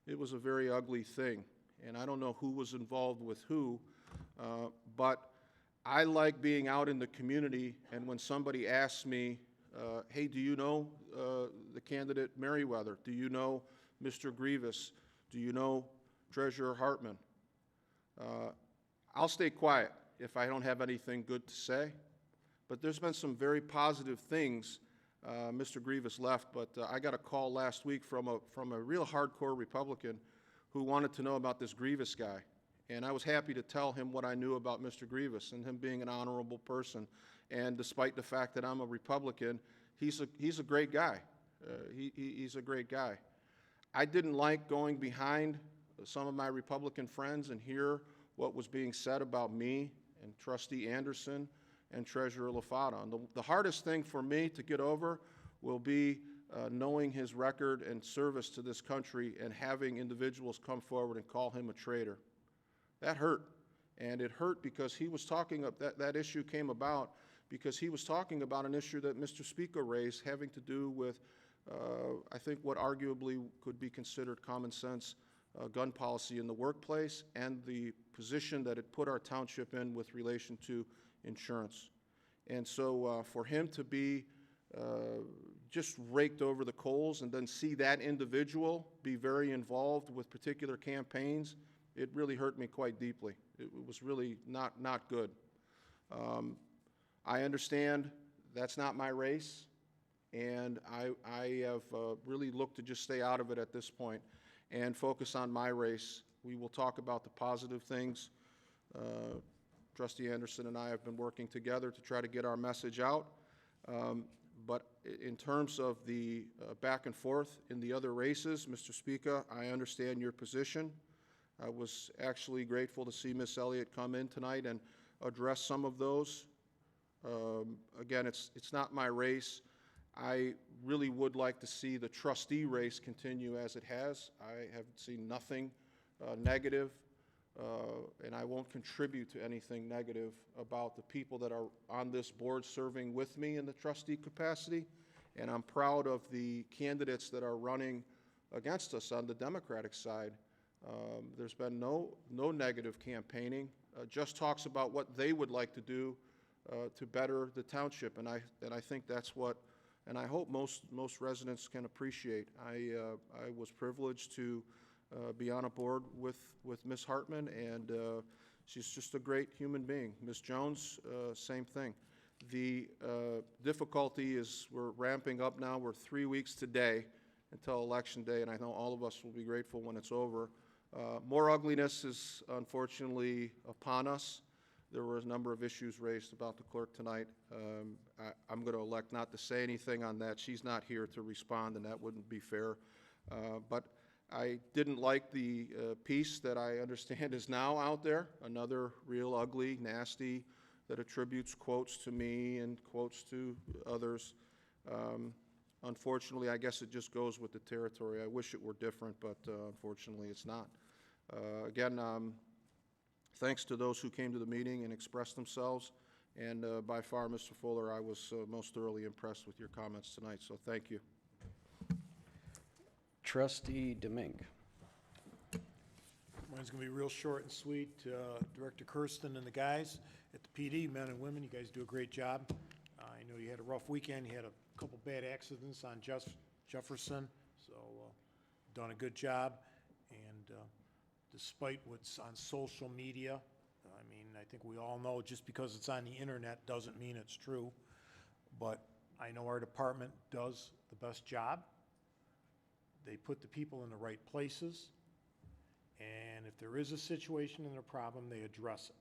It was a very ugly thing, and I don't know who was involved with who, but I like being out in the community, and when somebody asks me, hey, do you know the candidate Merriweather? Do you know Mr. Grievous? Do you know Treasurer Hartman? I'll stay quiet if I don't have anything good to say, But there's been some very positive things. Mr. Grievous left, but I got a call last week from a real hardcore Republican who wanted to know about this Grievous guy. And I was happy to tell him what I knew about Mr. Grievous and him being an honorable person. And despite the fact that I'm a Republican, he's a great guy. He's a great guy. I didn't like going behind some of my Republican friends and hear what was being said about me and Trustee Anderson and Treasurer LaFata. And the hardest thing for me to get over will be knowing his record and service to this country and having individuals come forward and call him a traitor. That hurt. And it hurt because he was talking, that issue came about because he was talking about an issue that Mr. Speaker raised having to do with, I think, what arguably could be considered common sense gun policy in the workplace and the position that it put our township in with relation to insurance. And so for him to be just raked over the coals and then see that individual be very involved with particular campaigns, it really hurt me quite deeply. It was really not good. I understand that's not my race, and I have really looked to just stay out of it at this point and focus on my race. We will talk about the positive things. Trustee Anderson and I have been working together to try to get our message out. But in terms of the back and forth in the other races, Mr. Speaker, I understand your position. I was actually grateful to see Ms. Elliott come in tonight and address some of those. Again, it's not my race. I really would like to see the trustee race continue as it has. I have seen nothing negative, and I won't contribute to anything negative about the people that are on this board serving with me in the trustee capacity. And I'm proud of the candidates that are running against us on the Democratic side. There's been no negative campaigning, just talks about what they would like to do to better the township, and I think that's what, and I hope most residents can appreciate. I was privileged to be on a board with Ms. Hartman, and she's just a great human being. Ms. Jones, same thing. The difficulty is we're ramping up now. We're 3 weeks today until Election Day, and I know all of us will be grateful when it's over. More ugliness is unfortunately upon us. There were a number of issues raised about the clerk tonight. I'm going to elect not to say anything on that. She's not here to respond, and that wouldn't be fair. But I didn't like the piece that I understand is now out there, another real ugly, nasty, that attributes quotes to me and quotes to others. Unfortunately, I guess it just goes with the territory. I wish it were different, but unfortunately it's not. Again, thanks to those who came to the meeting and expressed themselves, and by far, Mr. Fuller, I was most thoroughly impressed with your comments tonight, so thank you. Trustee Demink. Mine's going to be real short and sweet. Director Kirsten and the guys at the PD, men and women, you guys do a great job. I know you had a rough weekend. You had a couple bad accidents on Jefferson, so done a good job. And despite what's on social media, I mean, I think we all know just because it's on the internet doesn't mean it's true. But I know our department does the best job. They put the people in the right places. And if there is a situation and a problem, they address it.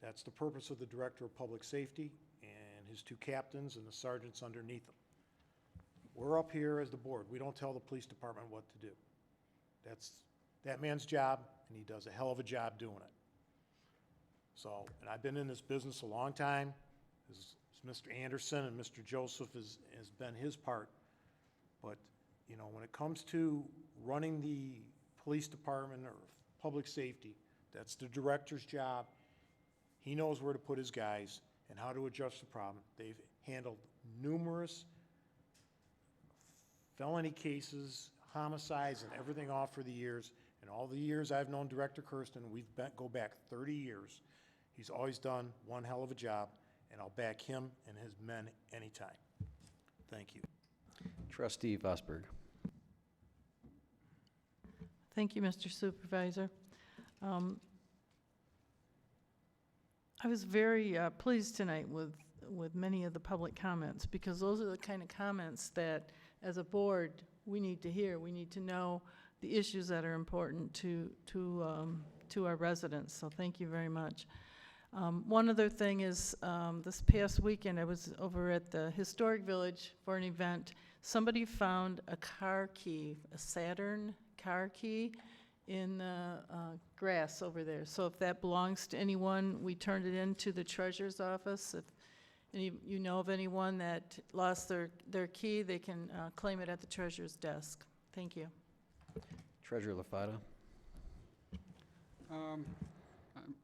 That's the purpose of the Director of Public Safety and his two captains and the sergeants underneath them. We're up here as the board. We don't tell the police department what to do. That's that man's job, and he does a hell of a job doing it. So, and I've been in this business a long time, as Mr. Anderson and Mr. Joseph has been his part. But, you know, when it comes to running the police department or public safety, that's the director's job. He knows where to put his guys and how to adjust the problem. They've handled numerous felony cases, homicides, and everything off for the years. And all the years I've known Director Kirsten, go back 30 years. He's always done one hell of a job, and I'll back him and his men anytime. Thank you. Trustee Vosberg. Thank you, Mr. Supervisor. I was very pleased tonight with with many of the public comments, because those are the kind of comments that, as a board, we need to hear. We need to know the issues that are important to our residents, so thank you very much. One other thing is, this past weekend, I was over at the Historic Village for an event. Somebody found a car key, a Saturn car key, in the grass over there. So if that belongs to anyone, we turned it into the treasurer's office. If you know of anyone that lost their key, they can claim it at the treasurer's desk. Thank you. Treasurer LaFata.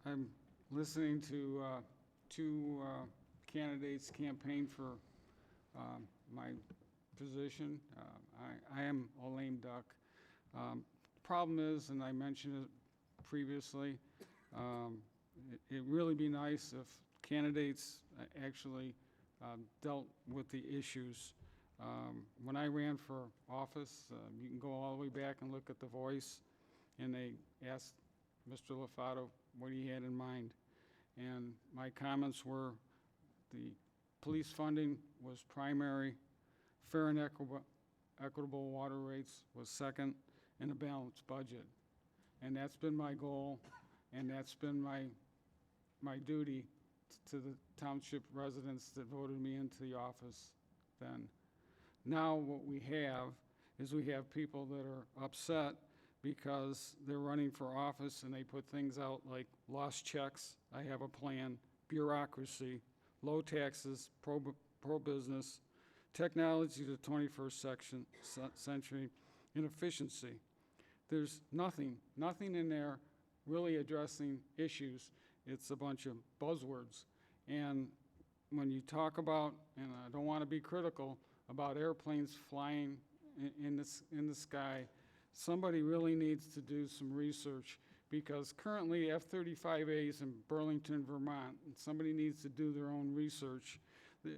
I'm listening to two candidates campaign for my position. I am a lame duck. Problem is, and I mentioned it previously, it'd really be nice if candidates actually dealt with the issues. When I ran for office, you can go all the way back and look at The Voice, and they asked Mr. LaFata what he had in mind. And my comments were the police funding was primary, fair and equitable water rates was second, and a balanced budget. And that's been my goal, and that's been my duty to the township residents that voted me into the office then. Now what we have is we have people that are upset because they're running for office and they put things out like lost checks, I have a plan, bureaucracy, low taxes, pro-business, technology to the 21st century, and efficiency. There's nothing in there really addressing issues. It's a bunch of buzzwords. And when you talk about, and I don't want to be critical, about airplanes flying in the sky, somebody really needs to do some research, because currently F-35As in Burlington, Vermont, and somebody needs to do their own research.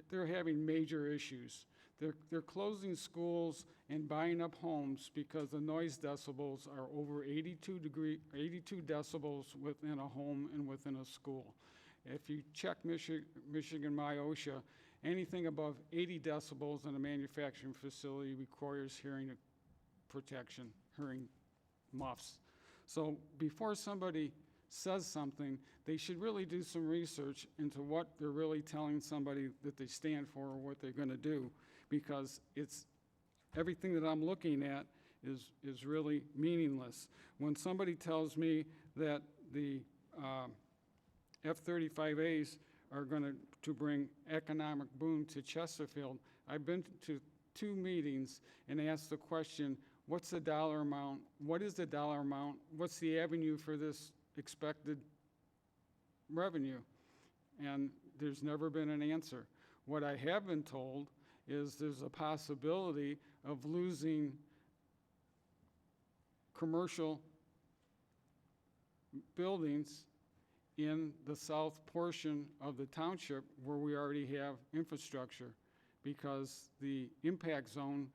They're having major issues. They're closing schools and buying up homes because the noise decibels are over 82 decibels within a home and within a school. If you check Michigan MyOSHA, anything above 80 decibels in a manufacturing facility requires hearing protection, hearing muffs. So before somebody says something, they should really do some research into what they're really telling somebody that they stand for or what they're going to do, because it's everything that I'm looking at is really meaningless. When somebody tells me that the F-35As are going to bring economic boom to Chesterfield, I've been to 2 meetings and asked the question, what's the dollar amount? What is the dollar amount? What's the avenue for this expected revenue? And there's never been an answer. What I have been told is there's a possibility of losing commercial buildings in the south portion of the township where we already have infrastructure, because the impact zone,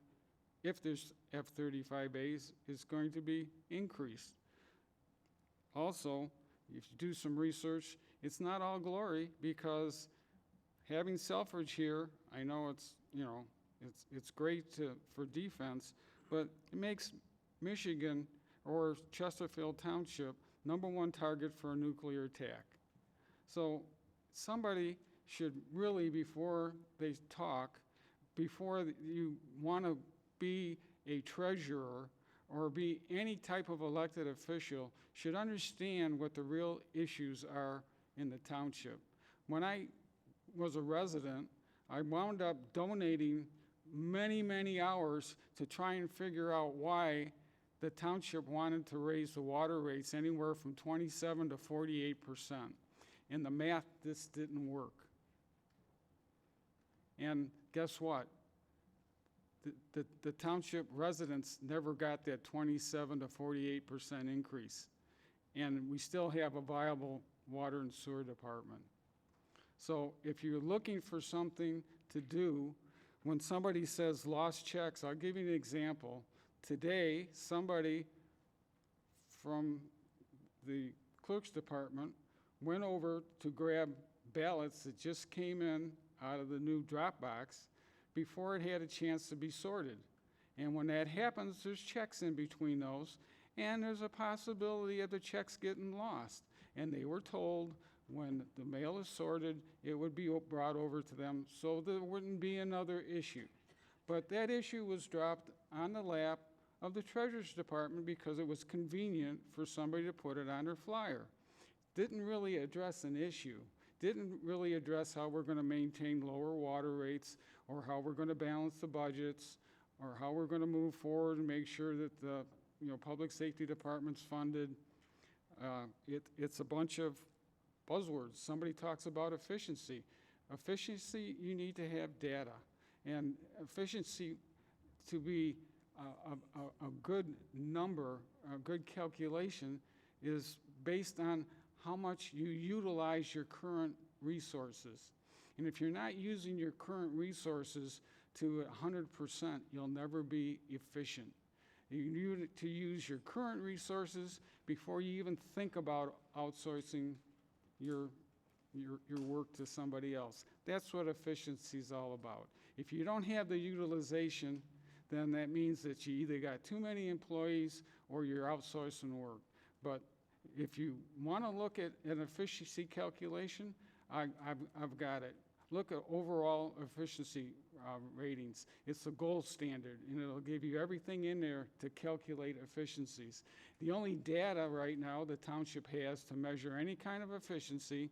if there's F-35As, is going to be increased. Also, if you do some research, it's not all glory, because having Selfridge here, I know it's, it's great for defense, but it makes Michigan or Chesterfield Township #1 target for a nuclear attack. So somebody should really, before they talk, before you want to be a treasurer or be any type of elected official, should understand what the real issues are in the township. When I was a resident, I wound up donating many, many hours to try and figure out why the township wanted to raise the water rates anywhere from 27 to 48%. In the math, this didn't work. And guess what? The township residents never got that 27 to 48% increase. And we still have a viable water and sewer department. So if you're looking for something to do, when somebody says lost checks, I'll give you an example. Today, somebody from the clerk's department went over to grab ballots that just came in out of the new drop box before it had a chance to be sorted. And when that happens, there's checks in between those, and there's a possibility of the checks getting lost. And they were told when the mail is sorted, it would be brought over to them, so there wouldn't be another issue. But that issue was dropped on the lap of the Treasurer's Department because it was convenient for somebody to put it on their flyer. Didn't really address an issue. Didn't really address how we're going to maintain lower water rates, or how we're going to balance the budgets, or how we're going to move forward and make sure that the public safety department's funded. It's a bunch of buzzwords. Somebody talks about efficiency. Efficiency, you need to have data. And efficiency, to be a good number, a good calculation, is based on how much you utilize your current resources. And if you're not using your current resources to 100%, you'll never be efficient. You need to use your current resources before you even think about outsourcing your work to somebody else. That's what efficiency is all about. If you don't have the utilization, then that means that you either got too many employees or you're outsourcing work. But if you want to look at an efficiency calculation, I've got it. Look at overall efficiency ratings. It's the gold standard, and it'll give you everything in there to calculate efficiencies. The only data right now the township has to measure any kind of efficiency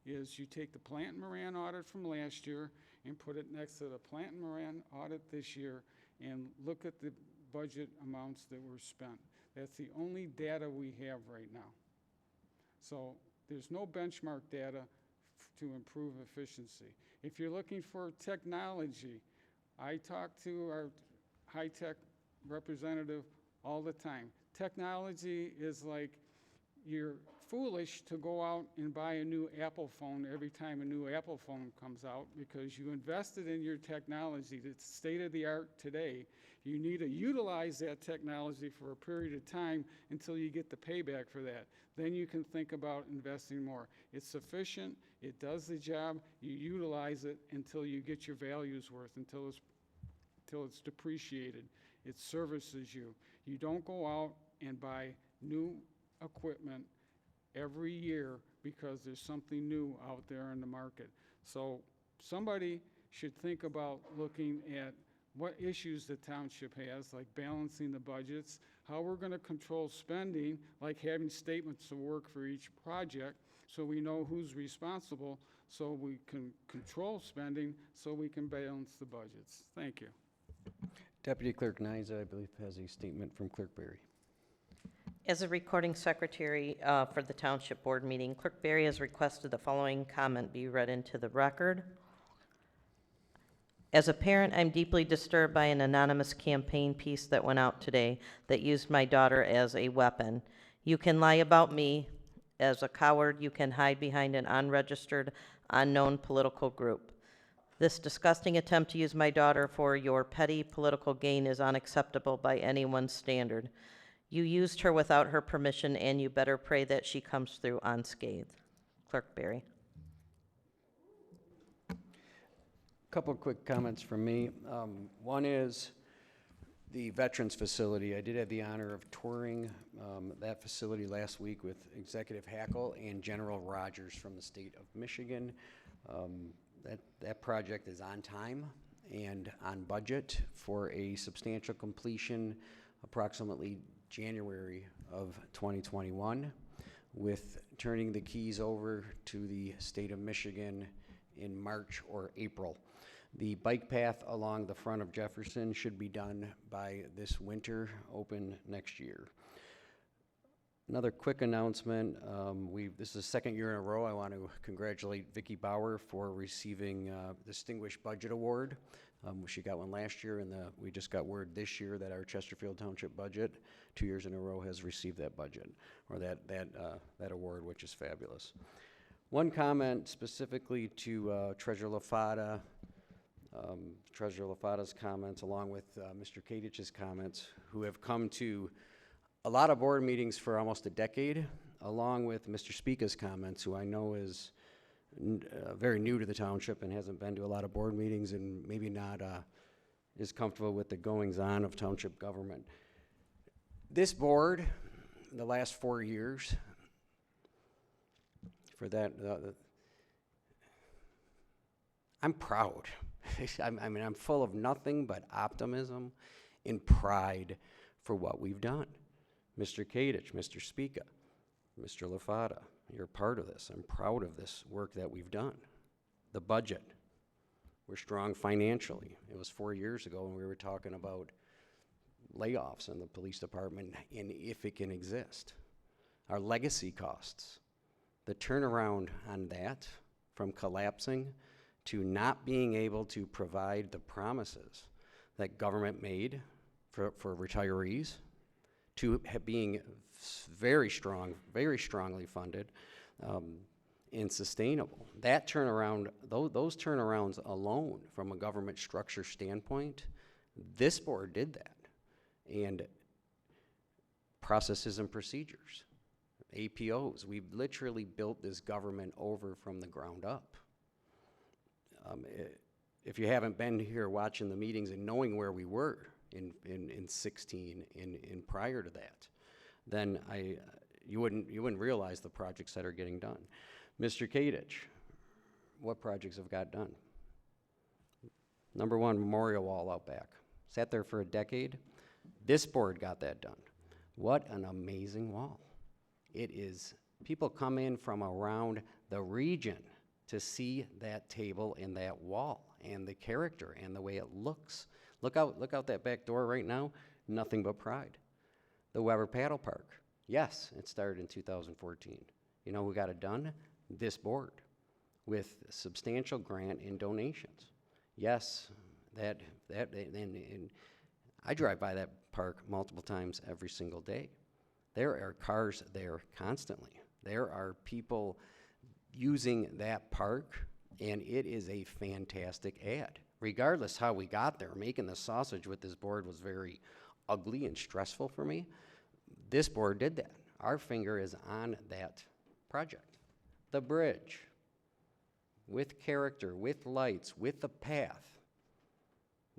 is you take the Plant and Moran audit from last year and put it next to the Plant and Moran audit this year and look at the budget amounts that were spent. That's the only data we have right now. So there's no benchmark data to improve efficiency. If you're looking for technology, I talk to our high-tech representative all the time. Technology is like you're foolish to go out and buy a new Apple phone every time a new Apple phone comes out because you invested in your technology that's state-of-the-art today. You need to utilize that technology for a period of time until you get the payback for that. Then you can think about investing more. It's sufficient, it does the job, you utilize it until you get your values worth, until it's depreciated. It services you. You don't go out and buy new equipment every year because there's something new out there in the market. So somebody should think about looking at what issues the township has, like balancing the budgets, how we're going to control spending, like having statements of work for each project so we know who's responsible, so we can control spending, so we can balance the budgets. Thank you. Deputy Clerk Niza, I believe, has a statement from Clerk Berry. As a recording secretary for the Township Board meeting, Clerk Berry has requested the following comment be read into the record. As a parent, I'm deeply disturbed by an anonymous campaign piece that went out today that used my daughter as a weapon. You can lie about me. As a coward, you can hide behind an unregistered, unknown political group. This disgusting attempt to use my daughter for your petty political gain is unacceptable by anyone's standard. You used her without her permission, and you better pray that she comes through unscathed. Clerk Berry. Couple of quick comments from me. One is the Veterans Facility. I did have the honor of touring that facility last week with Executive Hackle and General Rogers from the state of Michigan. That project is on time and on budget for a substantial completion approximately January of 2021, with turning the keys over to the state of Michigan in March or April. The bike path along the front of Jefferson should be done by this winter, open next year. Another quick announcement, this is the second year in a row I want to congratulate Vicki Bauer for receiving Distinguished Budget Award. She got one last year, and we just got word this year that our Chesterfield Township budget, 2 years in a row, has received that budget, or that award, which is fabulous. One comment specifically to Treasurer LaFada, Treasurer LaFada's comments, along with Mr. Kadich's comments, who have come to a lot of board meetings for almost a decade, along with Mr. Spica's comments, who I know is very new to the township and hasn't been to a lot of board meetings and maybe not is comfortable with the goings-on of township government. This board, the last 4 years, for that, I'm proud. I mean, I'm full of nothing but optimism and pride for what we've done. Mr. Kadich, Mr. Spica, Mr. LaFata, you're part of this. I'm proud of this work that we've done. The budget, we're strong financially. It was 4 years ago when we were talking about layoffs in the police department and if it can exist. Our legacy costs, the turnaround on that from collapsing to not being able to provide the promises that government made for retirees, to being very strong, very strongly funded, and sustainable. That turnaround, those turnarounds alone from a government structure standpoint, this board did that. And processes and procedures, APOs, we've literally built this government over from the ground up. If you haven't been here watching the meetings and knowing where we were in 16 and prior to that, then you wouldn't realize the projects that are getting done. Mr. Kadich, what projects have got done? Number one, Memorial Wall out back. Sat there for a decade. This board got that done. What an amazing wall. It is, people come in from around the region to see that table and that wall and the character and the way it looks. Look out that back door right now, nothing but pride. The Weber Paddle Park, yes, it started in 2014. You know who got it done? This board, with substantial grant and donations. Yes, and I drive by that park multiple times every single day. There are cars there constantly. There are people using that park, and it is a fantastic ad. Regardless how we got there, making the sausage with this board was very ugly and stressful for me. This board did that. Our finger is on that project. The bridge, with character, with lights, with the path,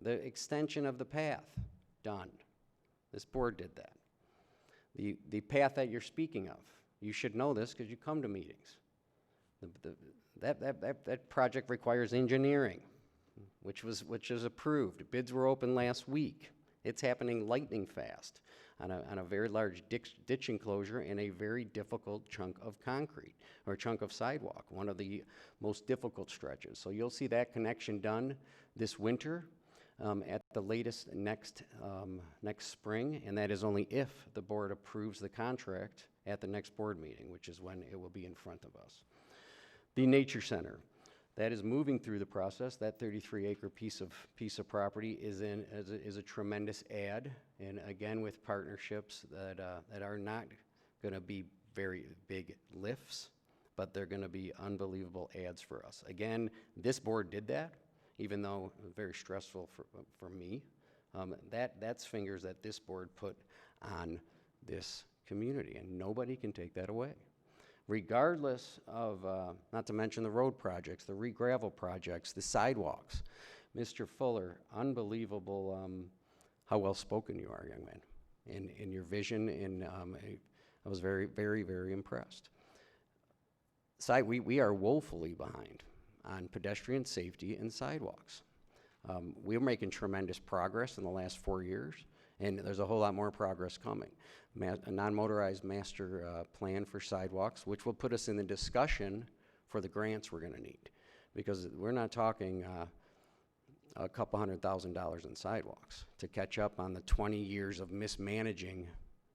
the extension of the path, done. This board did that. The path that you're speaking of, you should know this because you come to meetings. That project requires engineering, which is approved. Bids were open last week. It's happening lightning fast on a very large ditch enclosure and a very difficult chunk of concrete or chunk of sidewalk, one of the most difficult stretches. So you'll see that connection done this winter, at the latest next spring, and that is only if the board approves the contract at the next board meeting, which is when it will be in front of us. The Nature Center, that is moving through the process. That 33-acre piece of property is a tremendous add, and again with partnerships that are not going to be very big lifts, but they're going to be unbelievable adds for us. Again, this board did that, even though it was very stressful for me. That's fingers that this board put on this community, and nobody can take that away. Regardless of, not to mention the road projects, the re-gravel projects, the sidewalks. Mr. Fuller, unbelievable how well-spoken you are, young man, in your vision, and I was very, very, very impressed. We are woefully behind on pedestrian safety and sidewalks. We're making tremendous progress in the last 4 years, and there's a whole lot more progress coming. A non-motorized master plan for sidewalks, which will put us in the discussion for the grants we're going to need, because we're not talking a couple $100,000 in sidewalks to catch up on the 20 years of mismanaging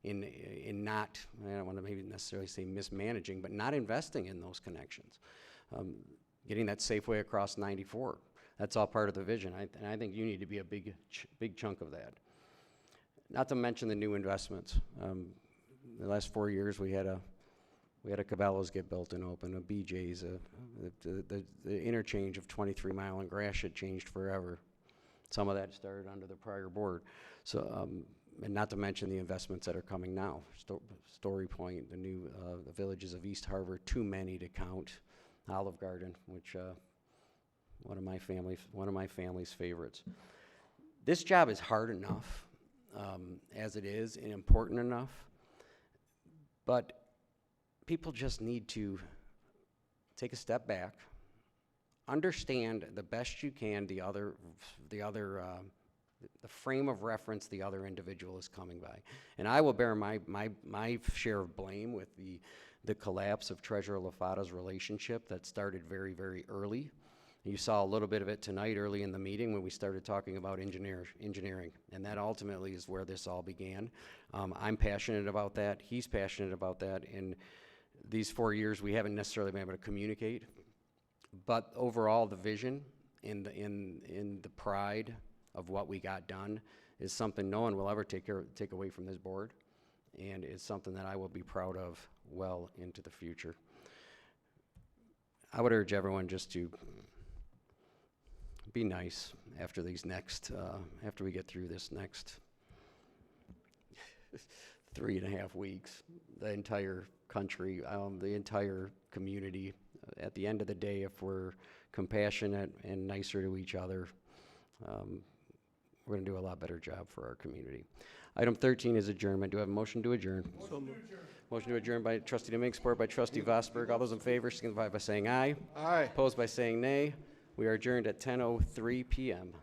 in not, I don't want to maybe necessarily say mismanaging, but not investing in those connections. Getting that Safeway across 94, that's all part of the vision, and I think you need to be a big chunk of that. Not to mention the new investments. The last 4 years, we had a Cabela's get built and open, a BJ's, the interchange of 23 Mile and Gratiot changed forever. Some of that started under the prior board. So, and not to mention the investments that are coming now. Story Point, the new the villages of East Harbor, too many to count. Olive Garden, which one of my family's favorites. This job is hard enough as it is and important enough, but people just need to take a step back, understand the best you can the frame of reference the other individual is coming by. And I will bear my share of blame with the collapse of Treasurer LaFata's relationship that started very, very early. You saw a little bit of it tonight early in the meeting when we started talking about engineering, and that ultimately is where this all began. I'm passionate about that. He's passionate about that. In these 4 years, we haven't necessarily been able to communicate, but overall, the vision in the pride of what we got done is something no one will ever take away from this board, and is something that I will be proud of well into the future. I would urge everyone just to be nice after these next, after we get through this next 3.5 weeks. The entire country, the entire community. At the end of the day, if we're compassionate and nicer to each other, we're going to do a lot better job for our community. Item 13 is adjournment. Do I have a motion to adjourn? Motion to adjourn by Trustee Domingue, support by Trustee Vosberg. All those in favor signify by saying aye. Aye. Opposed by saying nay. We are adjourned at 10:03 p.m.